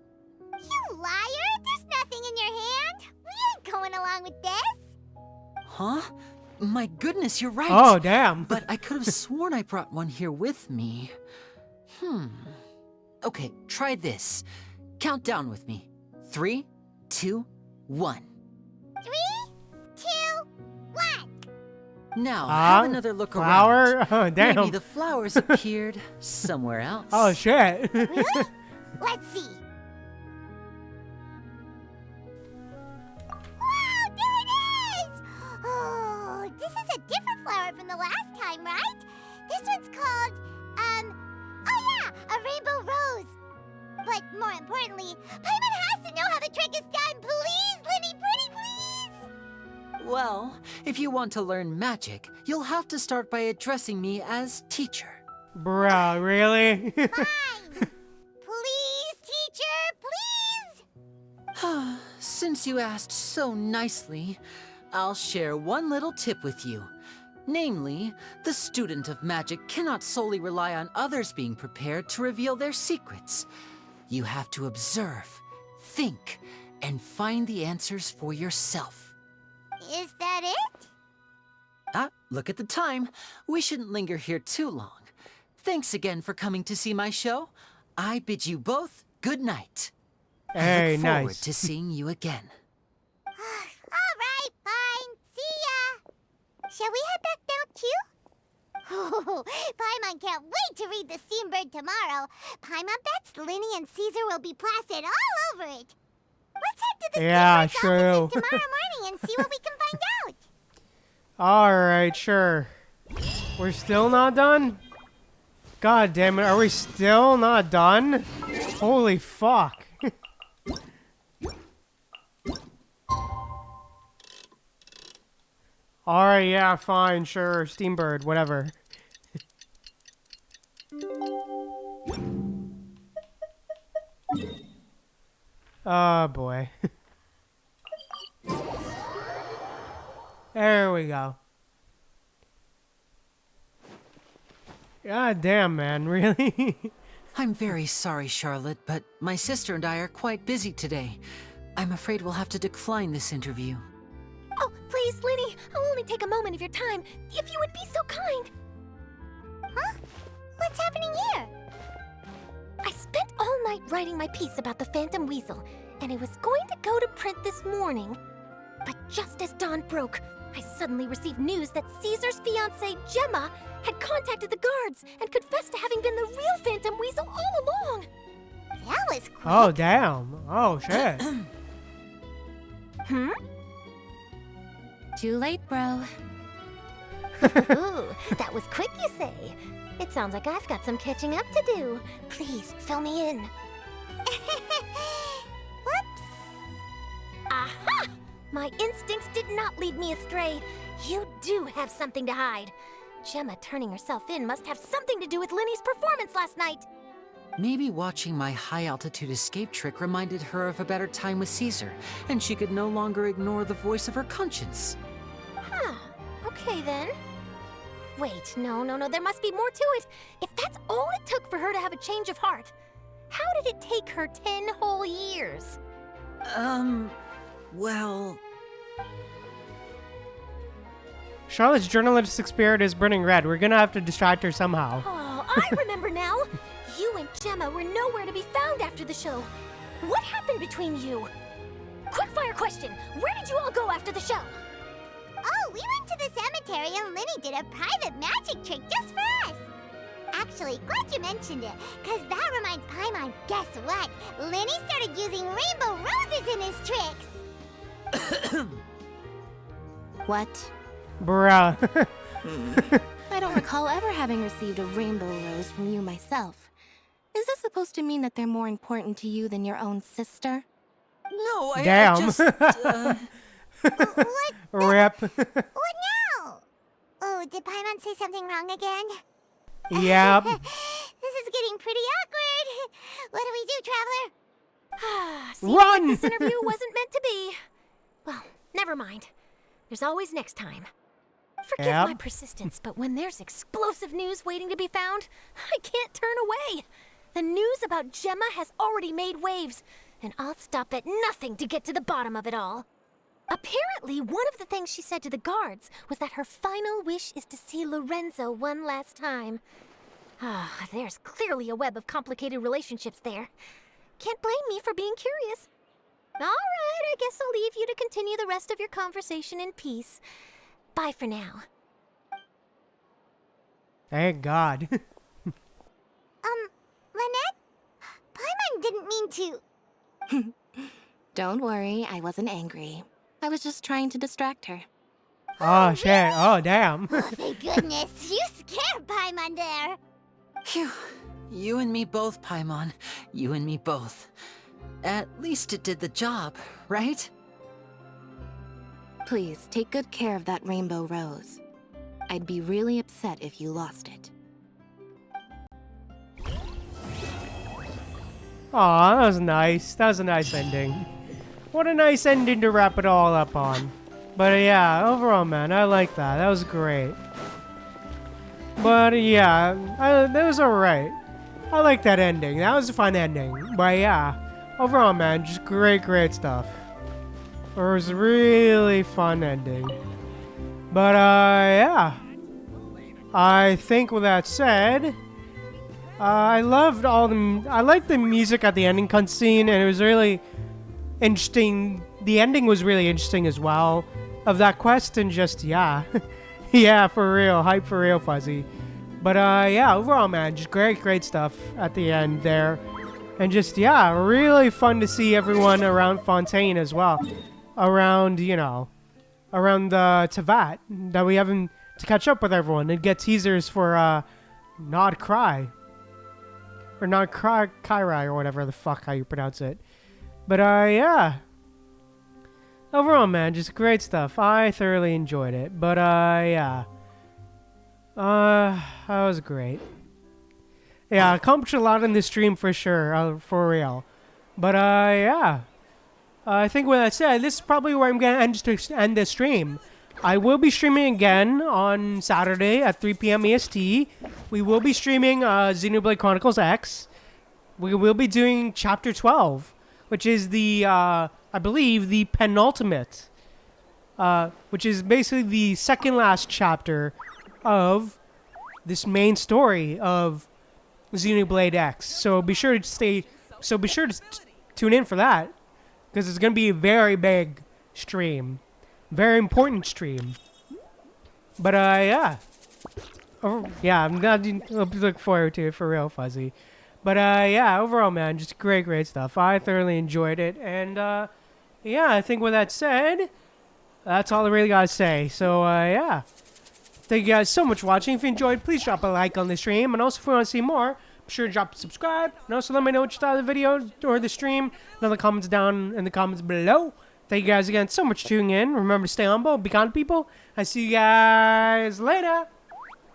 You liar! There's nothing in your hand! We ain't going along with this! Huh? My goodness, you're right. Oh, damn. But I could have sworn I brought one here with me. Okay, try this. Count down with me. 3, 2, 1. 3, 2, 1. Now, have another look flower? around. Oh, damn. Maybe the flowers appeared somewhere else. Oh, shit. Really? Let's see. Wow, there it is! Oh, this is a different flower from the last time, right? This one's called, oh yeah, a rainbow rose. But more importantly, Paimon has to know how the trick is done. Please, Lyney, pretty please! Well, if you want to learn magic, you'll have to start by addressing me as teacher. Bro, really? Fine. Please, teacher, please! Since you asked so nicely, I'll share one little tip with you. Namely, the student of magic cannot solely rely on others being prepared to reveal their secrets. You have to observe, think, and find the answers for yourself. Is that it? Look at the time. We shouldn't linger here too long. Thanks again for coming to see my show. I bid you both good night. I look forward to seeing you again. All right, fine. See ya. Shall we head back now too? Oh, Paimon can't wait to read The Steambird tomorrow. Paimon bets Lyney and Caesar will be plastered all over it. Let's head to the Steambird's offices tomorrow morning and see what we can find out. Alright, sure. We're still not done? God damn it, are we still not done? Holy fuck. Alright, yeah, fine, sure, Steambird, whatever. Oh boy. There we go. God damn, man, really? I'm very sorry, Charlotte, but my sister and I are quite busy today. I'm afraid we'll have to decline this interview. Oh, please, Lyney, I'll only take a moment of your time, if you would be so kind. Huh? What's happening here? I spent all night writing my piece about the Phantom Weasel, and it was going to go to print this morning. But just as dawn broke, I suddenly received news that Caesar's fiancée, Gemma, had contacted the guards and confessed to having been the real Phantom Weasel all along. That was quick. Oh, damn. Oh, shit. Too late, bro. Ooh, that was quick, you say? It sounds like I've got some catching up to do. Please, fill me in. Aha! My instincts did not lead me astray. You do have something to hide. Gemma turning herself in must have something to do with Lyney's performance last night. Maybe watching my high-altitude escape trick reminded her of a better time with Caesar, and she could no longer ignore the voice of her conscience. Huh. Okay, then. Wait, no, there must be more to it. If that's all it took for her to have a change of heart, how did it take her 10 whole years? Well... Charlotte's journalistic spirit is burning red. We're gonna have to distract her somehow. Oh, I remember now. You and Gemma were nowhere to be found after the show. What happened between you? Quickfire question. Where did you all go after the show? Oh, we went to the cemetery and Lyney did a private magic trick just for us. Actually, glad you mentioned it, because that reminds Paimon, guess what? Lyney started using rainbow roses in his tricks. What? Bruh. I don't recall ever having received a rainbow rose from you myself. Is this supposed to mean that they're more important to you than your own sister? No, I just... Rip. What now? Oh, did Paimon say something wrong again? Yep. This is getting pretty awkward. What do we do, Traveler? Seems Run! Like this interview wasn't meant to be. Well, never mind. There's always next time. Forgive my persistence, but when there's explosive news waiting to be found, I can't turn away. The news about Gemma has already made waves, and I'll stop at nothing to get to the bottom of it all. Apparently, one of the things she said to the guards was that her final wish is to see Lorenzo one last time. Ah, there's clearly a web of complicated relationships there. Can't blame me for being curious. All right, I guess I'll leave you to continue the rest of your conversation in peace. Bye for now. Thank God. Lynette? Paimon didn't mean to... Don't worry, I wasn't angry. I was just trying to distract her. Oh, shit. Oh, damn. Oh, thank goodness. You scared Paimon there. Phew. You and me both, Paimon. You and me both. At least it did the job, right? Please, take good care of that rainbow rose. I'd be really upset if you lost it. Aw, that was nice. That was a nice ending. What a nice ending to wrap it all up on. But yeah, overall, man, I like that. That was great. But yeah, that was alright. I like that ending. That was a fun ending. But yeah, overall, man, just great stuff. It was a really fun ending. But yeah. I think with that said, I loved I liked the music at the ending cutscene, and it was really interesting. The ending was really interesting as well of that quest, and just yeah. Yeah, for real. Hype for real, Fuzzy. But yeah, overall, man, just great stuff at the end there. And just, yeah, really fun to see everyone around Fontaine as well. Around, you know, around the Tevat. That we haven't to catch up with everyone and get teasers for Nod Cry. Or Nod Cry Kairai, or whatever the fuck how you pronounce it. But yeah. Overall, man, just great stuff. I thoroughly enjoyed it. But yeah. That was great. Yeah, I accomplished a lot in this stream for sure, for real. But yeah. I think with that said, this is probably where I'm going to end this stream. I will be streaming again on Saturday at 3 p.m. EST. We will be streaming Xenoblade Chronicles X. We will be doing Chapter 12, which is the, I believe, the penultimate, which is basically the second last chapter of this main story of Xenoblade X. So be sure to tune in for that, because it's going to be a very big stream. Very important stream. But yeah. Oh, yeah, I'm glad you look forward to it for real, Fuzzy. But yeah, overall, man, just great stuff. I thoroughly enjoyed it. And yeah, I think with that said, that's all I really got to say. So yeah. Thank you guys so much for watching. If you enjoyed, please drop a like on the stream. And also, if you want to see more, be sure to drop a subscribe. And also, let me know what you thought of the video or the stream. In the comments down in the comments below. Thank you guys again so much for tuning in. Remember to stay humble, be kind to people. I see you guys later.